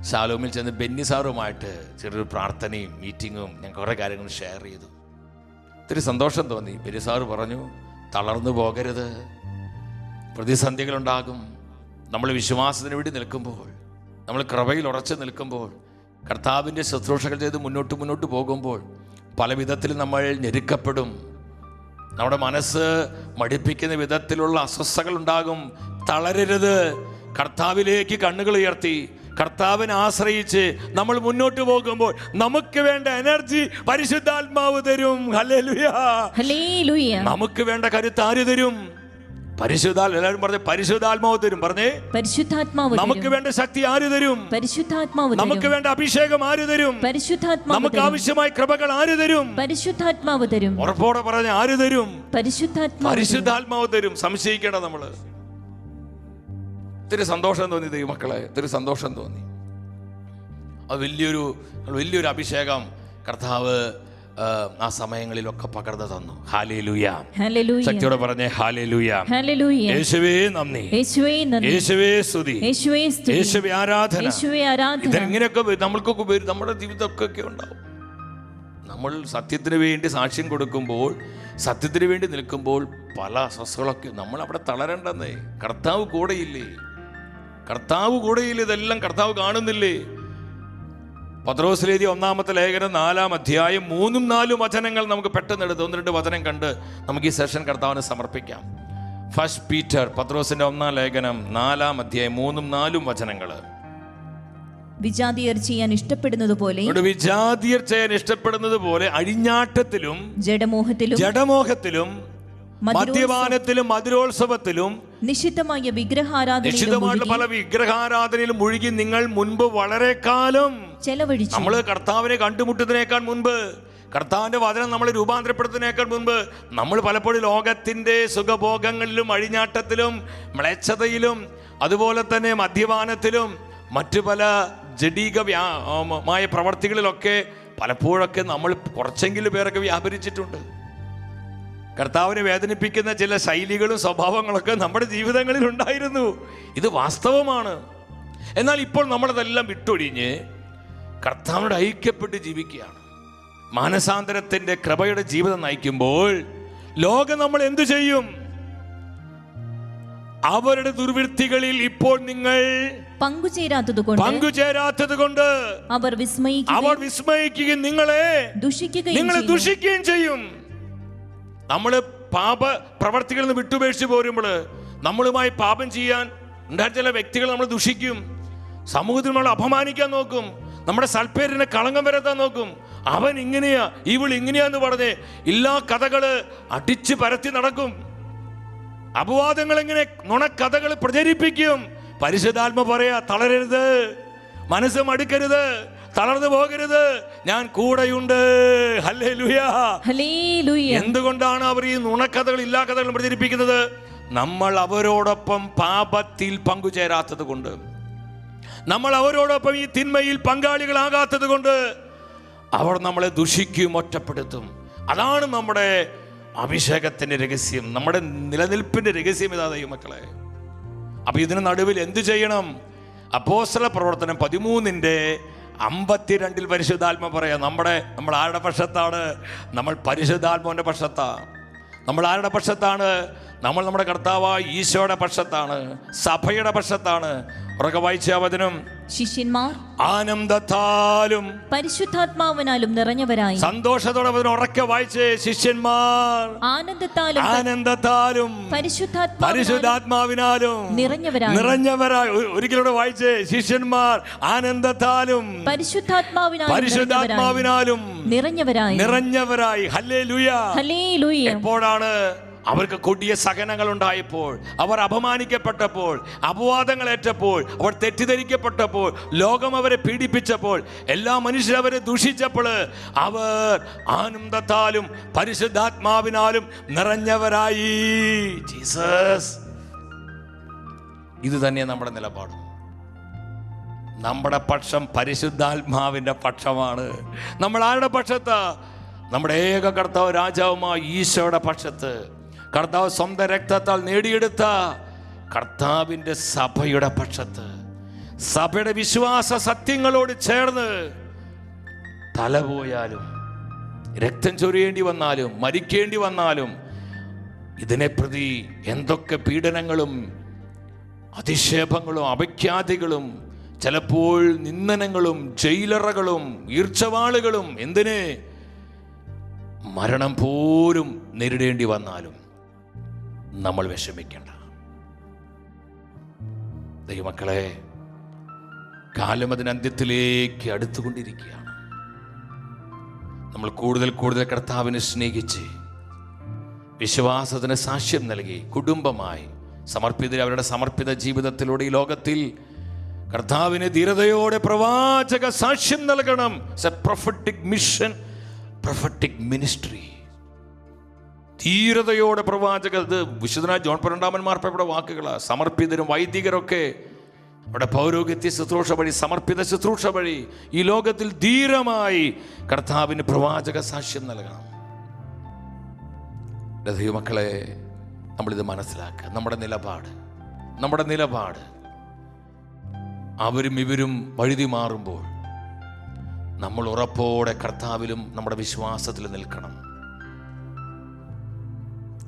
ശാലോമിൽ ചെന്ന് ബെന്നി സാറുമായിട്ട് ചെറിയൊരു പ്രാർത്ഥനയും മീറ്റിങ്ങും ഞാൻ കുറേ കാര്യങ്ങൾ ഷെയർ ചെയ്തു. ഒത്തിരി സന്തോഷം തോന്നി. ബെന്നി സാറ് പറഞ്ഞു, തളർന്നു പോകരുത്, പ്രതിസന്ധികളുണ്ടാകും. നമ്മൾ വിശ്വാസത്തിന് വേണ്ടി നിൽക്കുമ്പോൾ, നമ്മൾ കൃപയിൽ ഉറച്ചു നിൽക്കുമ്പോൾ, കർത്താവിൻ്റെ ശുശ്രൂഷകൾ ചെയ്ത് മുന്നോട്ട് പോകുമ്പോൾ പല വിധത്തിൽ നമ്മൾ ഞെരുക്കപ്പെടും. നമ്മുടെ മനസ്സ് മടിപ്പിക്കുന്ന വിധത്തിലുള്ള അസ്വസ്ഥതകൾ ഉണ്ടാകും. തളരരുത്. കർത്താവിലേക്ക് കണ്ണുകൾ ഉയർത്തി കർത്താവിനെ ആശ്രയിച്ച് നമ്മൾ മുന്നോട്ട് പോകുമ്പോൾ നമുക്ക് വേണ്ട എനർജി പരിശുദ്ധാത്മാവ് തരും. ഹല്ലേലൂയ. ഹല്ലേലൂയ. നമുക്ക് വേണ്ട കരുത്ത് ആര് തരും? എല്ലാവരും പറഞ്ഞേ പരിശുദ്ധാത്മാവ് തരും. പറഞ്ഞേ പരിശുദ്ധാത്മാവ്. നമുക്ക് വേണ്ട ശക്തി ആര് തരും? പരിശുദ്ധാത്മാവ്. നമുക്ക് വേണ്ട അഭിഷേകം ആര് തരും? പരിശുദ്ധാത്മാവ്. നമുക്ക് ആവശ്യമായ കൃപകൾ ആര് തരും? പരിശുദ്ധാത്മാവ് തരും. ഉറപ്പോടെ പറഞ്ഞ ആര് തരും? പരിശുദ്ധാത്മാവ് തരും. സംശയിക്കേണ്ട നമ്മള്. ഇത്തിരി സന്തോഷം തോന്നി ദൈവമക്കളെ, ഇത്തിരി സന്തോഷം തോന്നി. അത് വലിയൊരു അഭിഷേകം കർത്താവ് ആ സമയങ്ങളിലൊക്കെ പകർന്നു തന്നു. ഹല്ലേലൂയ. ശക്തിയോടെ പറഞ്ഞേ ഹല്ലേലൂയ. യേശുവേ നന്ദി, യേശുവേ സ്തുതി, യേശുവേ ആരാധന. ഇതെങ്ങനെയൊക്കെ നമ്മൾക്കൊക്കെ വരും, നമ്മുടെ ജീവിതമൊക്കെ ഉണ്ടാവും. നമ്മൾ സത്യത്തിന് വേണ്ടി സാക്ഷ്യം കൊടുക്കുമ്പോൾ, സത്യത്തിന് വേണ്ടി നിൽക്കുമ്പോൾ പല അസ്വസ്ഥകളൊക്കെ നമ്മൾ അവിടെ തളരണ്ടെന്നേ. കർത്താവ് കൂടെയില്ലേ? ഇതെല്ലാം കർത്താവ് കാണുന്നില്ലേ? പത്രോസിലെഴുതിയ 1-ാമത്തെ ലേഖനം 4-ാം അധ്യായം 3-4 വചനങ്ങൾ നമുക്ക് പെട്ടെന്ന് എടുത്ത് 1-2 വചനം കണ്ട് നമുക്ക് ഈ സെഷൻ കർത്താവിന് സമർപ്പിക്കാം. ഫസ്റ്റ് പീറ്റർ, പത്രോസിന്റെ 1-ാം ലേഖനം 4-ാം അധ്യായം 3-4 വചനങ്ങൾ. വിജാതിയർ ചെയ്യാൻ ഇഷ്ടപ്പെടുന്നത് പോലെ അഴിഞ്ഞാട്ടത്തിലും ജഡമോഹത്തിലും മദ്യപാനത്തിലും മധുരോത്സവത്തിലും നിഷിദ്ധമായ പല വിഗ്രഹാരാധനയിലും മുഴുകി നിങ്ങൾ മുൻപ് വളരെ കാലം ചെലവഴിച്ചു. നമ്മൾ കർത്താവിനെ കണ്ടുമുട്ടുന്നതിനേക്കാൾ മുൻപ്, കർത്താവിന്റെ വചനം നമ്മളെ രൂപാന്തരപ്പെടുത്തുന്നതിനേക്കാൾ മുൻപ് നമ്മൾ പലപ്പോഴും ലോകത്തിന്റെ സുഖഭോഗങ്ങളിലും അഴിഞ്ഞാട്ടത്തിലും മ്ലേച്ഛതയിലും അതുപോലെ തന്നെ മദ്യപാനത്തിലും മറ്റു പല ജഡീകമായ പ്രവർത്തികളിലൊക്കെ പലപ്പോഴൊക്കെ നമ്മൾ കുറച്ചെങ്കിലും പേരൊക്കെ വ്യാപരിച്ചിട്ടുണ്ട്. കർത്താവിനെ വേദനിപ്പിക്കുന്ന ചില ശൈലികളും സ്വഭാവങ്ങളൊക്കെ നമ്മുടെ ജീവിതങ്ങളിൽ ഉണ്ടായിരുന്നു. ഇത് വാസ്തവമാണ്. എന്നാൽ ഇപ്പോൾ നമ്മളതെല്ലാം വിട്ടൊഴിഞ്ഞ് കർത്താവിനോട് ഐക്യപ്പെട്ട് ജീവിക്കുകയാണ്. മാനസാന്തരത്തിന്റെ കൃപയുടെ ജീവിതം നയിക്കുമ്പോൾ ലോകം നമ്മൾ എന്തു ചെയ്യും? അവരുടെ ദുർവൃത്തികളിൽ ഇപ്പോൾ നിങ്ങൾ പങ്കുചേരാത്തത് കൊണ്ട് അവർ വിസ്മയിക്കുകയും നിങ്ങളെ ദുഷിക്കുകയും ചെയ്യും. നമ്മൾ പാപ പ്രവർത്തികളിൽ നിന്ന് വിട്ടുപേക്ഷിച്ച് പോരുമ്പോൾ നമ്മളുമായി പാപം ചെയ്യാൻ ഉണ്ടായ ചില വ്യക്തികൾ നമ്മൾ ദുഷിക്കും, സമൂഹത്തിൽ നമ്മൾ അപമാനിക്കാൻ നോക്കും, നമ്മുടെ സൽപ്പേരിനെ കളങ്കം വരുത്താൻ നോക്കും. അവൻ ഇങ്ങനെയാ, ഇവൾ ഇങ്ങനെയാന്ന് പറഞ്ഞ് എല്ലാ കഥകള് അടിച്ചു പരത്തി നടക്കും. അപവാദങ്ങൾ എങ്ങനെ നുണക്കഥകൾ പ്രചരിപ്പിക്കും. പരിശുദ്ധാത്മ പറയാ, തളരരുത്, മനസ്സ് മടുക്കരുത്, തളർന്നു പോകരുത്, ഞാൻ കൂടെയുണ്ട്. ഹല്ലേലൂയ. എന്തുകൊണ്ടാണ് അവർ ഈ നുണക്കഥകൾ ഇല്ലാ കഥകൾ പ്രചരിപ്പിക്കുന്നത്? നമ്മൾ അവരോടൊപ്പം പാപത്തിൽ പങ്കുചേരാത്തത് കൊണ്ട്, നമ്മൾ അവരോടൊപ്പം ഈ തിന്മയിൽ പങ്കാളികളാകാത്തത് കൊണ്ട് അവർ നമ്മളെ ദുഷിക്കും, ഒറ്റപ്പെടുത്തും. അതാണ് നമ്മുടെ അഭിഷേകത്തിന്റെ രഹസ്യം, നമ്മുടെ നിലനിൽപ്പിന്റെ രഹസ്യം. ഇതാ ദൈവമക്കളെ. അപ്പൊ ഇതിന് നടുവിൽ എന്ത് ചെയ്യണം? അപ്പോസ്തല പ്രവർത്തനം 13:52 പരിശുദ്ധാത്മ പറയാം, നമ്മൾ ആരുടെ പക്ഷത്താണ്? നമ്മൾ പരിശുദ്ധാത്മാവിന്റെ പക്ഷത്താണ്. നമ്മൾ ആരുടെ പക്ഷത്താണ്? നമ്മൾ നമ്മുടെ കർത്താവായ ഈശോയുടെ പക്ഷത്താണ്, സഭയുടെ പക്ഷത്താണ്. ഉറക്കെ വായിച്ച വചനം, ശിഷ്യന്മാർ ആനന്ദത്താലും പരിശുദ്ധാത്മാവിനാലും നിറഞ്ഞവരായി. സന്തോഷത്തോടെ ഉറക്കെ വായിച്ച്, ശിഷ്യന്മാർ ആനന്ദത്താലും പരിശുദ്ധാത്മാവിനാലും നിറഞ്ഞവരായി. ഒരിക്കലൂടെ വായിച്ച്, ശിഷ്യന്മാർ ആനന്ദത്താലും പരിശുദ്ധാത്മാവിനാലും നിറഞ്ഞവരായി. ഹല്ലേലൂയ. എപ്പോഴാണ് അവർക്ക് കൊടിയ സഹനങ്ങൾ ഉണ്ടായപ്പോൾ, അവർ അപമാനിക്കപ്പെട്ടപ്പോൾ, അപവാദങ്ങളേറ്റപ്പോൾ, അവർ തെറ്റിദ്ധരിക്കപ്പെട്ടപ്പോൾ, ലോകം അവരെ പീഡിപ്പിച്ചപ്പോൾ, എല്ലാ മനുഷ്യരും അവരെ ദൂഷിച്ചപ്പോൾ അവർ ആനന്ദത്താലും പരിശുദ്ധാത്മാവിനാലും നിറഞ്ഞവരായി. ജീസസ്. ഇത് തന്നെ നമ്മുടെ നിലപാട്. നമ്മുടെ പക്ഷം പരിശുദ്ധാത്മാവിന്റെ പക്ഷമാണ്. നമ്മൾ ആരുടെ പക്ഷത്താ? നമ്മുടെ ഏക കർത്താവ് രാജാവുമായ ഈശോയുടെ പക്ഷത്ത്. കർത്താവ് സ്വന്തം രക്തത്താൽ നേടിയെടുത്ത കർത്താവിൻ്റെ സഭയുടെ പക്ഷത്ത്, സഭയുടെ വിശ്വാസ സത്യങ്ങളോട് ചേർന്ന് തല പോയാലും, രക്തം ചൊരിയേണ്ടി വന്നാലും, മരിക്കേണ്ടി വന്നാലും, ഇതിനെ പ്രതി എന്തൊക്കെ പീഡനങ്ങളും അധിക്ഷേപങ്ങളും അപഖ്യാതികളും ചിലപ്പോൾ നിന്ദനങ്ങളും ജയിലറകളും ഈർച്ചവാളുകളും, എന്തിന് മരണം പോലും നേരിടേണ്ടി വന്നാലും നമ്മൾ വിഷമിക്കേണ്ട. ദൈവമക്കളെ, കാലം അതിന് അന്ത്യത്തിലേക്ക് അടുത്തുകൊണ്ടിരിക്കുകയാണ്. നമ്മൾ കൂടുതൽ കൂടുതൽ കർത്താവിനെ സ്നേഹിച്ച് വിശ്വാസത്തിന് സാക്ഷ്യം നൽകി കുടുംബമായി അവരുടെ സമർപ്പിത ജീവിതത്തിലൂടെ ഈ ലോകത്തിൽ കർത്താവിന് ധീരതയോടെ പ്രവാചക സാക്ഷ്യം നൽകണം. Prophetic mission, prophetic ministry. ധീരതയോടെ പ്രവാചക, ഇത് വിശുദ്ധനായ ജോൺ പരണ്ടാമൻ മാർപ്പാപ്പയുടെ വാക്കുകളാണ്. സമർപ്പിതരും വൈദികരൊക്കെ അവിടെ പൗരോഹിത്യ ശുശ്രൂഷ വഴി, സമർപ്പിത ശുശ്രൂഷ വഴി ഈ ലോകത്തിൽ ധീരമായി കർത്താവിന് പ്രവാചക സാക്ഷ്യം നൽകണം. ദൈവമക്കളെ, നമ്മളിത് മനസ്സിലാക്കുക. നമ്മുടെ നിലപാട് അവരും ഇവരും വഴുതി മാറുമ്പോൾ നമ്മൾ ഉറപ്പോടെ കർത്താവിലും നമ്മുടെ വിശ്വാസത്തിൽ നിൽക്കണം.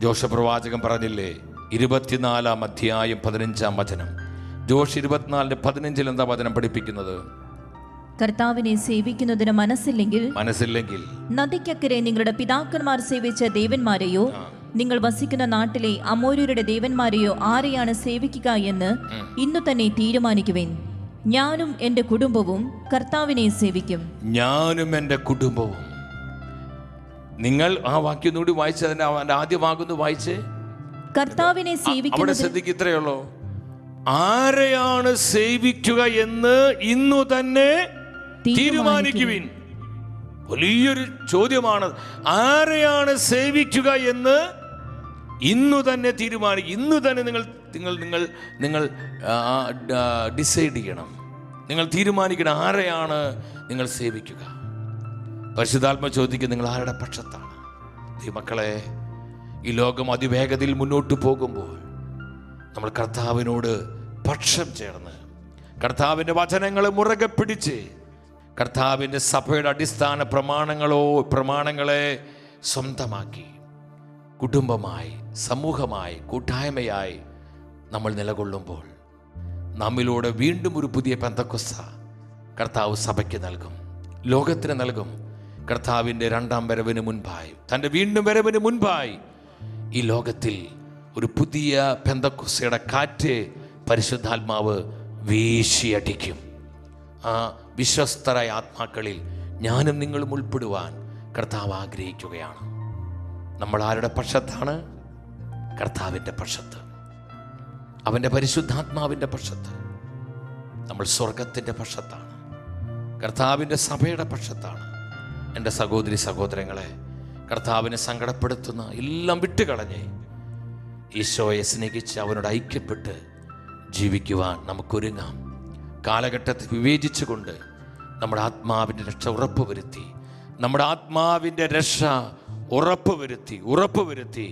ജോഷ പ്രവാചകൻ പറഞ്ഞില്ലേ, 24 അധ്യായം 15 വചനം. ജോഷ് 24:15 എന്താ വചനം പഠിപ്പിക്കുന്നത്? കർത്താവിനെ സേവിക്കുന്നതിന് മനസ്സില്ലെങ്കിൽ നദിക്കക്കരെ നിങ്ങളുടെ പിതാക്കന്മാർ സേവിച്ച ദേവന്മാരെയോ നിങ്ങൾ വസിക്കുന്ന നാട്ടിലെ അമോര്യരുടെ ദേവന്മാരെയോ ആരെയാണ് സേവിക്കുക എന്ന് ഇന്നു തന്നെ തീരുമാനിക്കുവേൻ. ഞാനും എൻ്റെ കുടുംബവും കർത്താവിനെ സേവിക്കും. ഞാനും എൻ്റെ കുടുംബവും. നിങ്ങൾ ആ വാക്യം കൂടി വായിച്ച് അതിന്റെ ആദ്യ ഭാഗം വായിച്ച് കർത്താവിനെ അവിടെ ശ്രദ്ധിക്കുക. ഇത്രയുള്ളൂ. ആരെയാണ് സേവിക്കുക എന്ന് ഇന്നു തന്നെ തീരുമാനിക്കുവിൻ. വലിയൊരു ചോദ്യമാണ്. ആരെയാണ് സേവിക്കുക എന്ന് ഇന്നു തന്നെ തീരുമാനിക്കും. ഇന്നു തന്നെ നിങ്ങൾ ഡിസൈഡ് ചെയ്യണം. നിങ്ങൾ തീരുമാനിക്കണം ആരെയാണ് നിങ്ങൾ സേവിക്കുക. പരിശുദ്ധാത്മ ചോദിക്കുക, നിങ്ങൾ ആരുടെ പക്ഷത്താണ്? ഈ മക്കളെ, ഈ ലോകം അതിവേഗതയിൽ മുന്നോട്ട് പോകുമ്പോൾ നമ്മൾ കർത്താവിനോട് പക്ഷം ചേർന്ന് കർത്താവിൻ്റെ വചനങ്ങളെ മുറുകെ പിടിച്ച് കർത്താവിൻ്റെ സഭയുടെ അടിസ്ഥാന പ്രമാണങ്ങളെ സ്വന്തമാക്കി കുടുംബമായി, സമൂഹമായി, കൂട്ടായ്മയായി നമ്മൾ നിലകൊള്ളുമ്പോൾ നമ്മിലൂടെ വീണ്ടും ഒരു പുതിയ പെന്തക്കോസ്ത കർത്താവ് സഭയ്ക്ക് നൽകും, ലോകത്തിന് നൽകും. കർത്താവിൻ്റെ രണ്ടാം വരവിന് മുൻപായി, തൻ്റെ വീണ്ടും വരവിന് മുൻപായി ഈ ലോകത്തിൽ ഒരു പുതിയ പെന്തക്കോസ്തയുടെ കാറ്റ് പരിശുദ്ധാത്മാവ് വീശിയടിക്കും. ആ വിശ്വസ്തരായ ആത്മാക്കളിൽ ഞാനും നിങ്ങളും ഉൾപ്പെടുവാൻ കർത്താവ് ആഗ്രഹിക്കുകയാണ്. നമ്മൾ ആരുടെ പക്ഷത്താണ്? കർത്താവിൻ്റെ പക്ഷത്ത്, അവൻ്റെ പരിശുദ്ധാത്മാവിൻ്റെ പക്ഷത്ത്. നമ്മൾ സ്വർഗത്തിൻ്റെ പക്ഷത്താണ്, കർത്താവിൻ്റെ സഭയുടെ പക്ഷത്താണ്. എൻ്റെ സഹോദരി സഹോദരങ്ങളെ, കർത്താവിനെ സങ്കടപ്പെടുത്തുന്ന എല്ലാം വിട്ടുകളഞ്ഞ് ഈശോയെ സ്നേഹിച്ച് അവനോട് ഐക്യപ്പെട്ട് ജീവിക്കുവാൻ നമുക്കൊരുങ്ങാം. കാലഘട്ടത്തെ വിവേചിച്ചുകൊണ്ട് നമ്മുടെ ആത്മാവിൻ്റെ രക്ഷ ഉറപ്പുവരുത്തി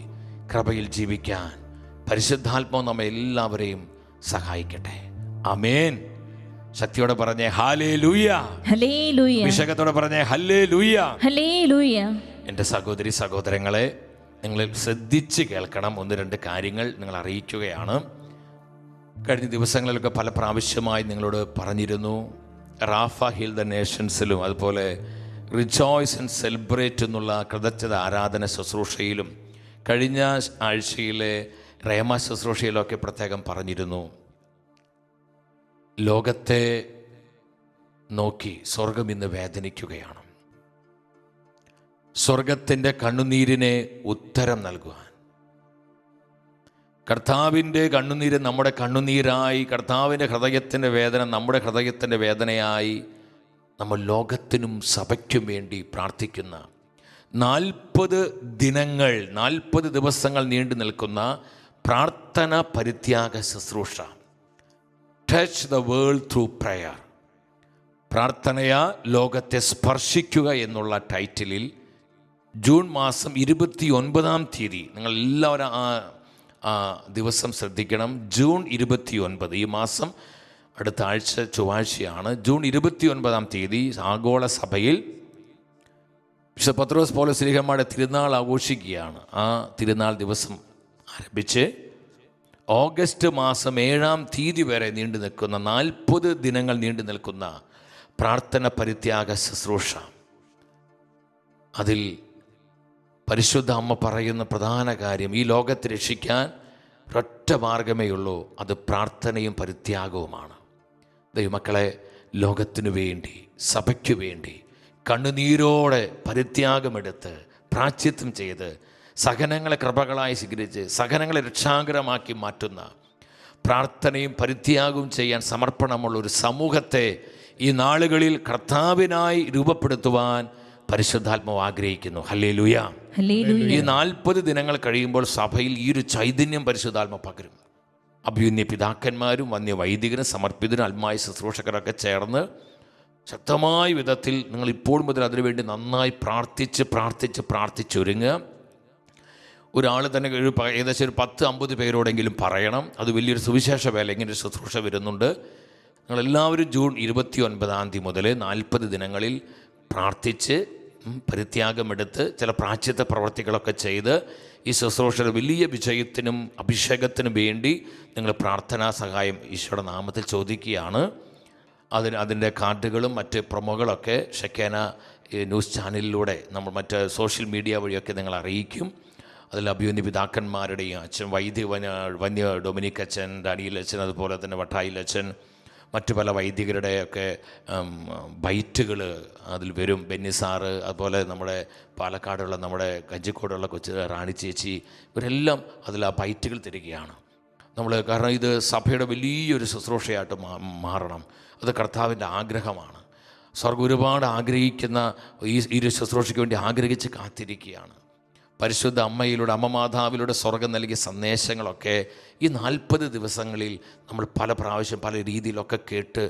കൃപയിൽ ജീവിക്കാൻ പരിശുദ്ധാത്മാവ് നമ്മെ എല്ലാവരെയും സഹായിക്കട്ടെ. ആമേൻ. ശക്തിയോടെ പറഞ്ഞേ ഹല്ലേലൂയ. വിശകത്തോടെ പറഞ്ഞേ ഹല്ലേലൂയ. എൻ്റെ സഹോദരി സഹോദരങ്ങളെ, നിങ്ങൾ ശ്രദ്ധിച്ച് കേൾക്കണം. 1-2 കാര്യങ്ങൾ നിങ്ങൾ അറിയിക്കുകയാണ്. കഴിഞ്ഞ ദിവസങ്ങളിലൊക്കെ പല പ്രാവശ്യമായി നിങ്ങളോട് പറഞ്ഞിരുന്നു. റാഫ ഹീൽ ദ നേഷൻസിലും അതുപോലെ റിജോയ്സ് ആൻഡ് സെലിബ്രേറ്റ് എന്നുള്ള കൃതജ്ഞത ആരാധന ശുശ്രൂഷയിലും കഴിഞ്ഞ ആഴ്ചയിലെ റേമ ശുശ്രൂഷയിലൊക്കെ പ്രത്യേകം പറഞ്ഞിരുന്നു. ലോകത്തെ നോക്കി സ്വർഗം ഇന്ന് വേദനിക്കുകയാണ്. സ്വർഗത്തിൻ്റെ കണ്ണുനീരിനെ ഉത്തരം നൽകുവാൻ, കർത്താവിൻ്റെ കണ്ണുനീര് നമ്മുടെ കണ്ണുനീരായി, കർത്താവിൻ്റെ ഹൃദയത്തിൻ്റെ വേദന നമ്മുടെ ഹൃദയത്തിൻ്റെ വേദനയായി നമ്മൾ ലോകത്തിനും സഭയ്ക്കും വേണ്ടി പ്രാർത്ഥിക്കുന്ന 40 ദിവസങ്ങൾ നീണ്ടു നിൽക്കുന്ന പ്രാർത്ഥന പരിത്യാഗ ശുശ്രൂഷ, touch the world through prayer, പ്രാർത്ഥനയാ ലോകത്തെ സ്പർശിക്കുക എന്നുള്ള ടൈറ്റിലിൽ ജൂൺ മാസം 29-ാം തീയതി, നിങ്ങൾ എല്ലാവരും ആ ദിവസം ശ്രദ്ധിക്കണം. ജൂൺ 29, ഈ മാസം അടുത്ത ആഴ്ച ചൊവ്വാഴ്ചയാണ്. ജൂൺ 29-ാം തീയതി ആഗോള സഭയിൽ വിശുദ്ധ പത്രോസ് പൗലോസ് ശ്ലീഹന്മാരുടെ തിരുനാൾ ആഘോഷിക്കുകയാണ്. ആ തിരുനാൾ ദിവസം ആരംഭിച്ച് ഓഗസ്റ്റ് മാസം 7-ാം തീയതി വരെ നീണ്ടു നിൽക്കുന്ന 40 ദിനങ്ങൾ നീണ്ടു നിൽക്കുന്ന പ്രാർത്ഥന പരിത്യാഗ ശുശ്രൂഷ. അതിൽ പരിശുദ്ധ അമ്മ പറയുന്ന പ്രധാന കാര്യം, ഈ ലോകത്തെ രക്ഷിക്കാൻ ഒരൊറ്റ മാർഗമേ ഉള്ളൂ, അത് പ്രാർത്ഥനയും പരിത്യാഗവുമാണ്. ദൈവമക്കളെ, ലോകത്തിനു വേണ്ടി, സഭയ്ക്കു വേണ്ടി കണ്ണുനീരോടെ പരിത്യാഗമെടുത്ത് പ്രാശ്ചിത്വം ചെയ്ത് സഹനങ്ങളെ കൃപകളായി സ്വീകരിച്ച് സഹനങ്ങളെ രക്ഷാകരമാക്കി മാറ്റുന്ന പ്രാർത്ഥനയും പരിത്യാഗവും ചെയ്യാൻ സമർപ്പണമുള്ള ഒരു സമൂഹത്തെ ഈ നാളുകളിൽ കർത്താവിനായി രൂപപ്പെടുത്തുവാൻ പരിശുദ്ധാത്മാവ് ആഗ്രഹിക്കുന്നു. ഹല്ലേലൂയ. ഈ 40 ദിനങ്ങൾ കഴിയുമ്പോൾ സഭയിൽ ഈ ഒരു ചൈതന്യം പരിശുദ്ധാത്മാവ് പകരും. അഭ്യുന്യ പിതാക്കന്മാരും വന്യ വൈദികരും സമർപ്പിതരും ആത്മായ ശുശ്രൂഷകരൊക്കെ ചേർന്ന് ശക്തമായ വിധത്തിൽ നിങ്ങൾ ഇപ്പോൾ മുതൽ അതിനുവേണ്ടി നന്നായി പ്രാർത്ഥിച്ചൊരുങ്ങുക. ഒരാൾ തന്നെ ഏകദേശം ഒരു 10-50 പേരോടെങ്കിലും പറയണം. അത് വലിയൊരു സുവിശേഷ വേല, ഇങ്ങനെ ഒരു ശുശ്രൂഷ വരുന്നുണ്ട്. നിങ്ങളെല്ലാവരും ജൂൺ 29 മുതൽ 40 ദിനങ്ങളിൽ പ്രാർത്ഥിച്ച് പരിത്യാഗമെടുത്ത് ചില പ്രാശ്ചിത്ത പ്രവർത്തികളൊക്കെ ചെയ്ത് ഈ ശുശ്രൂഷയുടെ വലിയ വിജയത്തിനും അഭിഷേകത്തിനും വേണ്ടി നിങ്ങൾ പ്രാർത്ഥനാ സഹായം ഈശോയുടെ നാമത്തിൽ ചോദിക്കുകയാണ്. അതിൻ്റെ കാർഡുകളും മറ്റ് പ്രൊമോകളൊക്കെ ഷെക്കേന ന്യൂസ് ചാനലിലൂടെ നമ്മൾ മറ്റ് സോഷ്യൽ മീഡിയ വഴിയൊക്കെ നിങ്ങൾ അറിയിക്കും. അതിൽ അഭ്യുന്യ പിതാക്കന്മാരുടെയും അച്ഛൻ വന്യ ഡൊമിനിക് അച്ഛൻ, ഡാനിയൽ അച്ഛൻ, അതുപോലെ തന്നെ വട്ടായിൽ അച്ഛൻ, മറ്റു പല വൈദികരുടെയൊക്കെ ബൈറ്റുകൾ അതിൽ വരും. ബെന്നിസാറ്, അതുപോലെ നമ്മുടെ പാലക്കാടുള്ള നമ്മുടെ കഞ്ചിക്കോടുള്ള കൊച്ചു റാണി ചേച്ചി, ഇവരെല്ലാം അതിൽ ആ ബൈറ്റുകൾ തരികയാണ് നമ്മൾ. കാരണം ഇത് സഭയുടെ വലിയൊരു ശുശ്രൂഷയായിട്ട് മാറണം. അത് കർത്താവിൻ്റെ ആഗ്രഹമാണ്. സ്വർഗ്ഗം ഒരുപാട് ആഗ്രഹിക്കുന്ന ഈ ശുശ്രൂഷയ്ക്ക് വേണ്ടി ആഗ്രഹിച്ച് കാത്തിരിക്കുകയാണ്. പരിശുദ്ധ അമ്മയിലൂടെ, അമ്മ മാതാവിലൂടെ സ്വർഗം നൽകിയ സന്ദേശങ്ങളൊക്കെ ഈ 40 ദിവസങ്ങളിൽ നമ്മൾ പല പ്രാവശ്യം പല രീതിയിലൊക്കെ കേട്ട്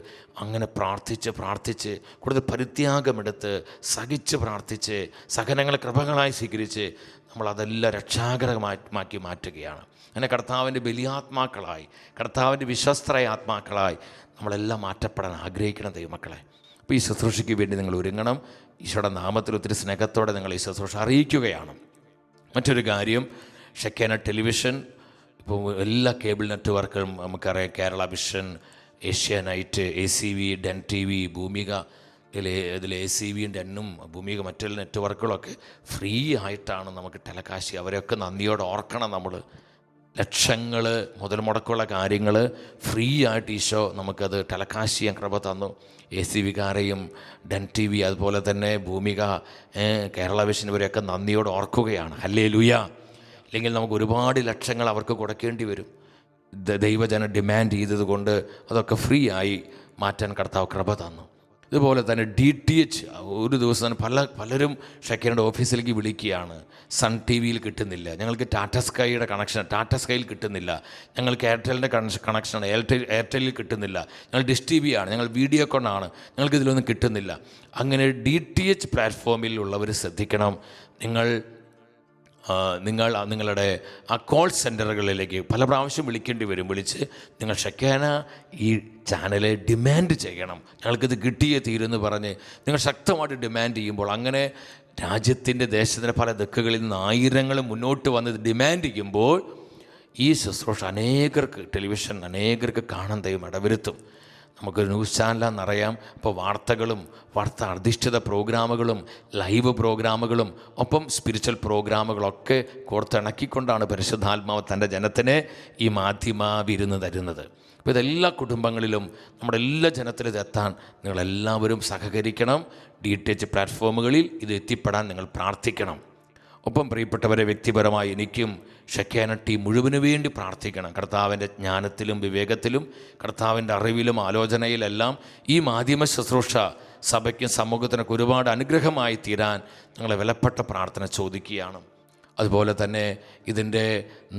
അങ്ങനെ പ്രാർത്ഥിച്ച് കൂടുതൽ പരിത്യാഗമെടുത്ത് സഹിച്ച് പ്രാർത്ഥിച്ച് സഹനങ്ങളെ കൃപകളായി സ്വീകരിച്ച് നമ്മളതെല്ലാം രക്ഷാകരമാക്കി മാറ്റുകയാണ്. അങ്ങനെ കർത്താവിൻ്റെ ബലിയാത്മാക്കളായി, കർത്താവിൻ്റെ വിശ്വസ്തരായ ആത്മാക്കളായി നമ്മളെല്ലാം മാറ്റപ്പെടാൻ ആഗ്രഹിക്കണം ദൈവമക്കളെ. അപ്പോൾ ഈ ശുശ്രൂഷയ്ക്ക് വേണ്ടി നിങ്ങൾ ഒരുങ്ങണം. ഈശോയുടെ നാമത്തിൽ ഒത്തിരി സ്നേഹത്തോടെ നിങ്ങൾ ഈ ശുശ്രൂഷ അറിയിക്കുകയാണ്. മറ്റൊരു കാര്യം, ഷെക്കേന ടെലിവിഷൻ ഇപ്പോൾ എല്ലാ കേബിൾ നെറ്റ്വർക്കും നമുക്കറിയാം. Kerala vision, Asianet, ACV, den TV, Bhoomika, ഇതിൽ ACVയും ഡെന്നും ഭൂമിക മറ്റുള്ള നെറ്റ്വർക്കുകളൊക്കെ ഫ്രീ ആയിട്ടാണ് നമുക്ക് ടെലികാസ്റ്റ്. അവരെയൊക്കെ നന്ദിയോടെ ഓർക്കണം. നമ്മൾ ലക്ഷങ്ങൾ മുതൽ മുടക്കുള്ള കാര്യങ്ങൾ ഫ്രീ ആയിട്ട് ഈശോ നമുക്കത് ടെലികാസ്റ്റ് ചെയ്യാൻ കൃപ തന്നു. ACVക്കാരെയും ഡെൻ TV, അതുപോലെ തന്നെ ഭൂമിക, കേരള വിഷൻ, ഇവരെയൊക്കെ നന്ദിയോടെ ഓർക്കുകയാണ്. ഹല്ലേലൂയ. ഇല്ലെങ്കിൽ നമുക്ക് ഒരുപാട് ലക്ഷങ്ങൾ അവർക്ക് കൊടുക്കേണ്ടി വരും. ദൈവജനം ഡിമാൻഡ് ചെയ്തതുകൊണ്ട് അതൊക്കെ ഫ്രീ ആയി മാറ്റാൻ കർത്താവ് കൃപ തന്നു. ഇതുപോലെ തന്നെ DTH ഒരു ദിവസം പലരും ഷെക്കേനയുടെ ഓഫീസിലേക്ക് വിളിക്കുകയാണ്. സൺ TV കിട്ടുന്നില്ല, ഞങ്ങൾക്ക് ടാറ്റ സ്കൈയിൽ കിട്ടുന്നില്ല, ഞങ്ങൾക്ക് എയർടെലിൻ്റെ കണക്ഷനാണ്, എയർടെലിൽ കിട്ടുന്നില്ല, ഞങ്ങൾ ഡിഷ് TV ആണ്, ഞങ്ങൾ വീഡിയോകോണാണ്, ഞങ്ങൾക്ക് ഇതിലൊന്നും കിട്ടുന്നില്ല. അങ്ങനെ DTH പ്ലാറ്റ്ഫോമിൽ ഉള്ളവർ ശ്രദ്ധിക്കണം. നിങ്ങളുടെ ആ കോൾ സെൻറ്ററുകളിലേക്ക് പല പ്രാവശ്യം വിളിക്കേണ്ടി വരും. വിളിച്ച് നിങ്ങൾ ഷെക്കേന ഈ ചാനലെ ഡിമാൻഡ് ചെയ്യണം, ഞങ്ങൾക്കിത് കിട്ടിയേ തീരുമെന്ന് പറഞ്ഞ് നിങ്ങൾ ശക്തമായിട്ട് ഡിമാൻഡ് ചെയ്യുമ്പോൾ, അങ്ങനെ രാജ്യത്തിൻ്റെ ദേശത്തിൻ്റെ പല ദിക്കുകളിൽ നിന്ന് ആയിരങ്ങൾ മുന്നോട്ട് വന്ന് ഡിമാൻഡ് ചെയ്യുമ്പോൾ ഈ ശുശ്രൂഷ ടെലിവിഷൻ അനേകർക്ക് കാണാൻ ദൈവം ഇടവരുത്തും. നമുക്ക് ന്യൂസ് ചാനലാണെന്നറിയാം. അപ്പോൾ വാർത്ത അധിഷ്ഠിത പ്രോഗ്രാമുകളും ലൈവ് പ്രോഗ്രാമുകളും ഒപ്പം സ്പിരിച്വൽ പ്രോഗ്രാമുകളൊക്കെ കോർത്തിണക്കിക്കൊണ്ടാണ് പരിശുദ്ധാത്മാവ് തൻ്റെ ജനത്തിനെ ഈ മാധ്യമ വിരുന്ന് തരുന്നത്. അപ്പോൾ ഇതെല്ലാ കുടുംബങ്ങളിലും നമ്മുടെ എല്ലാ ജനത്തിലും ഇതെത്താൻ നിങ്ങളെല്ലാവരും സഹകരിക്കണം. DTH പ്ലാറ്റ്ഫോമുകളിൽ ഇത് എത്തിപ്പെടാൻ നിങ്ങൾ പ്രാർത്ഥിക്കണം. ഒപ്പം പ്രിയപ്പെട്ടവരെ, വ്യക്തിപരമായി എനിക്കും ഷെക്കേന ടീം മുഴുവന് വേണ്ടി പ്രാർത്ഥിക്കണം. കർത്താവിൻ്റെ ജ്ഞാനത്തിലും വിവേകത്തിലും കർത്താവിൻ്റെ അറിവിലും ആലോചനയിലെല്ലാം ഈ മാധ്യമ ശുശ്രൂഷ സഭയ്ക്കും സമൂഹത്തിനൊക്കെ ഒരുപാട് അനുഗ്രഹമായി തീരാൻ ഞങ്ങളെ വിലപ്പെട്ട പ്രാർത്ഥന ചോദിക്കുകയാണ്. അതുപോലെ തന്നെ ഇതിൻ്റെ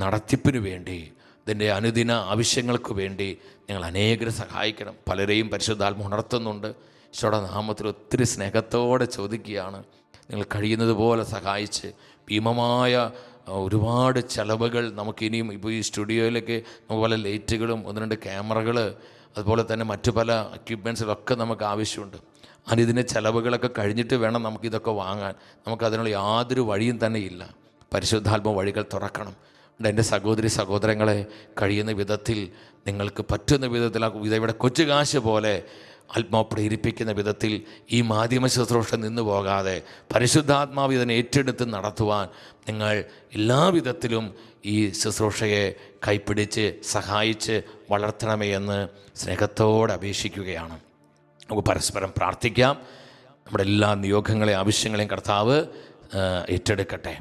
നടത്തിപ്പിന് വേണ്ടി, ഇതിൻ്റെ അനുദിന ആവശ്യങ്ങൾക്ക് വേണ്ടി നിങ്ങൾ അനേകരെ സഹായിക്കണം. പലരെയും പരിശുദ്ധാത്മ ഉണർത്തുന്നുണ്ട്. ഈശോയുടെ നാമത്തിൽ ഒത്തിരി സ്നേഹത്തോടെ ചോദിക്കുകയാണ്. നിങ്ങൾ കഴിയുന്നത് പോലെ സഹായിച്ച് ഭീമമായ ഒരുപാട് ചിലവുകൾ നമുക്കിനിയും ഇപ്പോൾ ഈ സ്റ്റുഡിയോയിലൊക്കെ നമുക്ക് പല ലൈറ്റുകളും 1-2 ക്യാമറകൾ, അതുപോലെ തന്നെ മറ്റു പല എക്യുപ്മെൻറ്റ്സിലൊക്കെ നമുക്ക് ആവശ്യമുണ്ട്. അതിൻ്റെ ചിലവുകളൊക്കെ കഴിഞ്ഞിട്ട് വേണം നമുക്കിതൊക്കെ വാങ്ങാൻ. നമുക്കതിനുള്ള യാതൊരു വഴിയും തന്നെ ഇല്ല. പരിശുദ്ധാത്മ വഴികൾ തുറക്കണം. എൻ്റെ സഹോദരങ്ങളെ, കഴിയുന്ന വിധത്തിൽ നിങ്ങൾക്ക് പറ്റുന്ന വിധത്തിൽ ഇതവിടെ കൊച്ചു കാശ് പോലെ ആത്മാവ് പ്രേരിപ്പിക്കുന്ന വിധത്തിൽ ഈ മാധ്യമ ശുശ്രൂഷ നിന്നു പോകാതെ പരിശുദ്ധാത്മാവ് ഇതിനെ ഏറ്റെടുത്ത് നടത്തുവാൻ നിങ്ങൾ എല്ലാവിധത്തിലും ഈ ശുശ്രൂഷയെ കൈപ്പിടിച്ച് സഹായിച്ച് വളർത്തണമേ എന്ന് സ്നേഹത്തോടെ അപേക്ഷിക്കുകയാണ്. നമുക്ക് പരസ്പരം പ്രാർത്ഥിക്കാം. നമ്മുടെ എല്ലാ നിയോഗങ്ങളെയും ആവശ്യങ്ങളെയും കർത്താവ് ഏറ്റെടുക്കട്ടെ.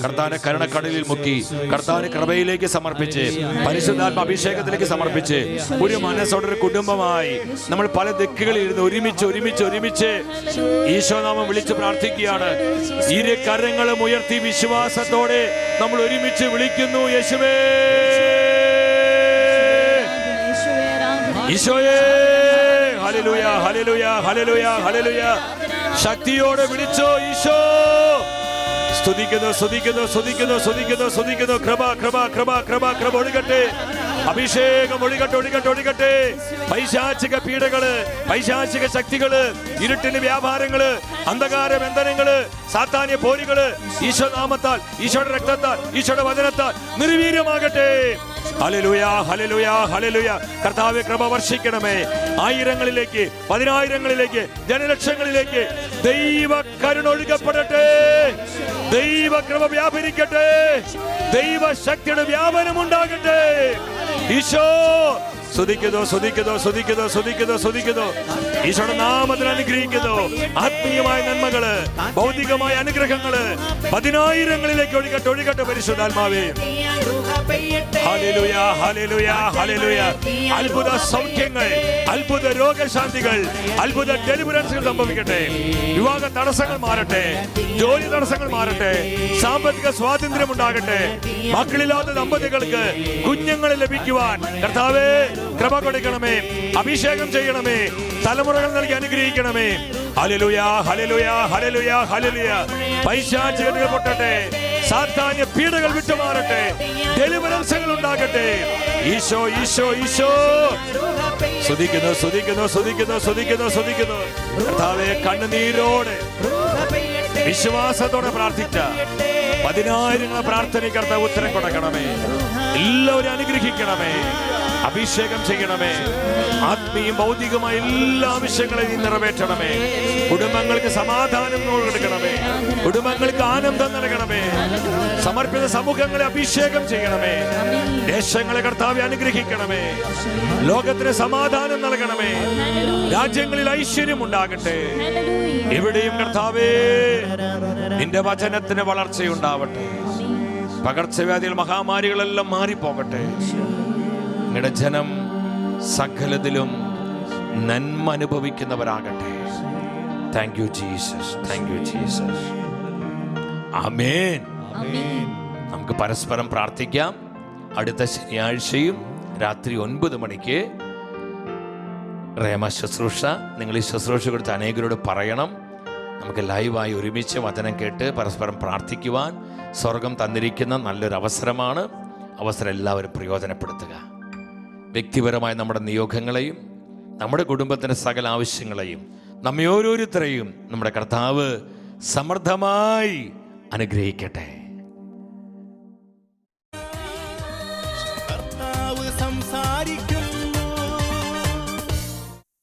കർത്താവിനെ കരുണക്കടലിൽ മുക്കി, കർത്താവിനെ കൃപയിലേക്ക് സമർപ്പിച്ച്, പരിശുദ്ധാത്മ അഭിഷേകത്തിലേക്ക് സമർപ്പിച്ച്, ഒരു മനസ്സോടൊരു കുടുംബമായി നമ്മൾ പല ദിക്കുകളിൽ ഇരുന്ന് ഒരുമിച്ച് ഈശോനാമം വിളിച്ച് പ്രാർത്ഥിക്കുകയാണ്. ഇരു കരങ്ങളും ഉയർത്തി വിശ്വാസത്തോടെ നമ്മൾ ഒരുമിച്ച് വിളിക്കുന്നു, യേശുവേ, ഈശോയേ, ഹല്ലേലൂയ, ഹല്ലേലൂയ, ഹല്ലേലൂയ, ഹല്ലേലൂയ. ശക്തിയോടെ വിളിച്ചോ ഈശോ. സ്തുതിക്കുന്നു, സ്തുതിക്കുന്നു, സ്തുതിക്കുന്നു, സ്തുതിക്കുന്നു, സ്തുതിക്കുന്നു. കൃപ, കൃപ, കൃപ, കൃപ, കൃപ ഒഴുകട്ടെ. അഭിഷേകം ഒഴുകട്ടെ, ഒഴുകട്ടെ, ഒഴുകട്ടെ. പൈശാചിക പീഡകള്, പൈശാചിക ശക്തികള്, ഇരുട്ടിന് വ്യാപാരങ്ങള്, അന്ധകാര ബന്ധനങ്ങള്, സാത്താന്യ പോരുകള് ഈശോ നാമത്താൽ, ഈശോയുടെ രക്തത്താൽ, ഈശോയുടെ വചനത്താൽ നിർവീര്യമാകട്ടെ. ഹല്ലേലൂയ, ഹല്ലേലൂയ, ഹല്ലേലൂയ. കർത്താവേ, കൃപ വർഷിക്കണമേ. ആയിരങ്ങളിലേക്ക്, പതിനായിരങ്ങളിലേക്ക്, ജനലക്ഷങ്ങളിലേക്ക് ദൈവ കരുണ ഒഴുകപ്പെടട്ടെ. ദൈവ കൃപ വ്യാപരിക്കട്ടെ. ദൈവ ശക്തിയുടെ വ്യാപനം ഉണ്ടാകട്ടെ. ഈശോ സ്തുതിക്കുന്നു, സ്തുതിക്കുന്നു, സ്തുതിക്കുന്നു, സ്തുതിക്കുന്നു, സ്തുതിക്കുന്നു. ഈശോയുടെ നാമത്തിൽ അനുഗ്രഹിക്കുന്നു. ആത്മീയമായ നന്മകള്, ഭൗതികമായ അനുഗ്രഹങ്ങള് പതിനായിരങ്ങളിലേക്ക് ഒഴുകട്ടെ, ഒഴുകട്ടെ പരിശുദ്ധാത്മാവേ. ഹല്ലേലൂയ, ഹല്ലേലൂയ, ഹല്ലേലൂയ. അത്ഭുത സൗഖ്യങ്ങൾ, അത്ഭുത രോഗശാന്തികൾ, അത്ഭുത ഡെലിവറൻസുകൾ സംഭവിക്കട്ടെ. വിവാഹ തടസ്സങ്ങൾ മാറട്ടെ, ജോലി തടസ്സങ്ങൾ മാറട്ടെ, സാമ്പത്തിക സ്വാതന്ത്ര്യം ഉണ്ടാകട്ടെ. മക്കളില്ലാത്ത ദമ്പതികൾക്ക് കുഞ്ഞുങ്ങളെ ലഭിക്കുവാൻ കർത്താവേ കൃപ കൊടുക്കണമേ. അഭിഷേകം ചെയ്യണമേ. തലമുറകൾ നൽകി അനുഗ്രഹിക്കണമേ. ഹല്ലേലൂയ, ഹല്ലേലൂയ, ഹല്ലേലൂയ, ഹല്ലേലൂയ. പൈശാചികതകൾ പൊട്ടട്ടെ, സാത്താന്യ പീഡകൾ വിട്ടുമാറട്ടെ, ഡെലിവറൻസുകൾ ഉണ്ടാകട്ടെ. ഈശോ, ഈശോ, ഈശോ. സ്തുതിക്കുന്നു, സ്തുതിക്കുന്നു, സ്തുതിക്കുന്നു, സ്തുതിക്കുന്നു, സ്തുതിക്കുന്നു. കർത്താവേ, കണ്ണുനീരോടെ വിശ്വാസത്തോടെ പ്രാർത്ഥിച്ച പതിനായിരങ്ങളെ പ്രാർത്ഥനയ്ക്ക് കർത്താവ് ഉത്തരം കൊടുക്കണമേ. എല്ലാവരും അനുഗ്രഹിക്കണമേ. അഭിഷേകം ചെയ്യണമേ. ആത്മീയം ഭൗതികമായ എല്ലാ ആവശ്യങ്ങളെയും നിറവേറ്റണമേ. കുടുംബങ്ങൾക്ക് സമാധാനം കൊടുക്കണമേ. കുടുംബങ്ങൾക്ക് ആനന്ദം നൽകണമേ. സമർപ്പിത സമൂഹങ്ങളെ അഭിഷേകം ചെയ്യണമേ. ദേശങ്ങളെ കർത്താവെ അനുഗ്രഹിക്കണമേ. ലോകത്തിന് സമാധാനം നൽകണമേ. രാജ്യങ്ങളിൽ ഐശ്വര്യം ഉണ്ടാകട്ടെ. എവിടെയും കർത്താവേ നിന്റെ വചനത്തിന് വളർച്ചയുണ്ടാവട്ടെ. പകർച്ചവ്യാധികൾ, മഹാമാരികളെല്ലാം മാറിപ്പോകട്ടെ. നിങ്ങളുടെ ജനം സകലത്തിലും നന്മ അനുഭവിക്കുന്നവരാകട്ടെ. Thank you Jesus, thank you Jesus. ആമേൻ. നമുക്ക് പരസ്പരം പ്രാർത്ഥിക്കാം. അടുത്ത ശനിയാഴ്ചയും രാത്രി 9 മണിക്ക് റേമ ശുശ്രൂഷ. നിങ്ങൾ ഈ ശുശ്രൂഷ കൊടുത്ത് അനേകരോട് പറയണം. നമുക്ക് ലൈവായി ഒരുമിച്ച് വചനം കേട്ട് പരസ്പരം പ്രാർത്ഥിക്കുവാൻ സ്വർഗം തന്നിരിക്കുന്ന നല്ലൊരു അവസരമാണ്. അവസരം എല്ലാവരും പ്രയോജനപ്പെടുത്തുക. വ്യക്തിപരമായ നമ്മുടെ നിയോഗങ്ങളെയും നമ്മുടെ കുടുംബത്തിൻ്റെ സകല ആവശ്യങ്ങളെയും നമ്മെ ഓരോരുത്തരെയും നമ്മുടെ കർത്താവ് സമൃദ്ധമായി അനുഗ്രഹിക്കട്ടെ. കർത്താവ് സംസാരിക്കുന്നു.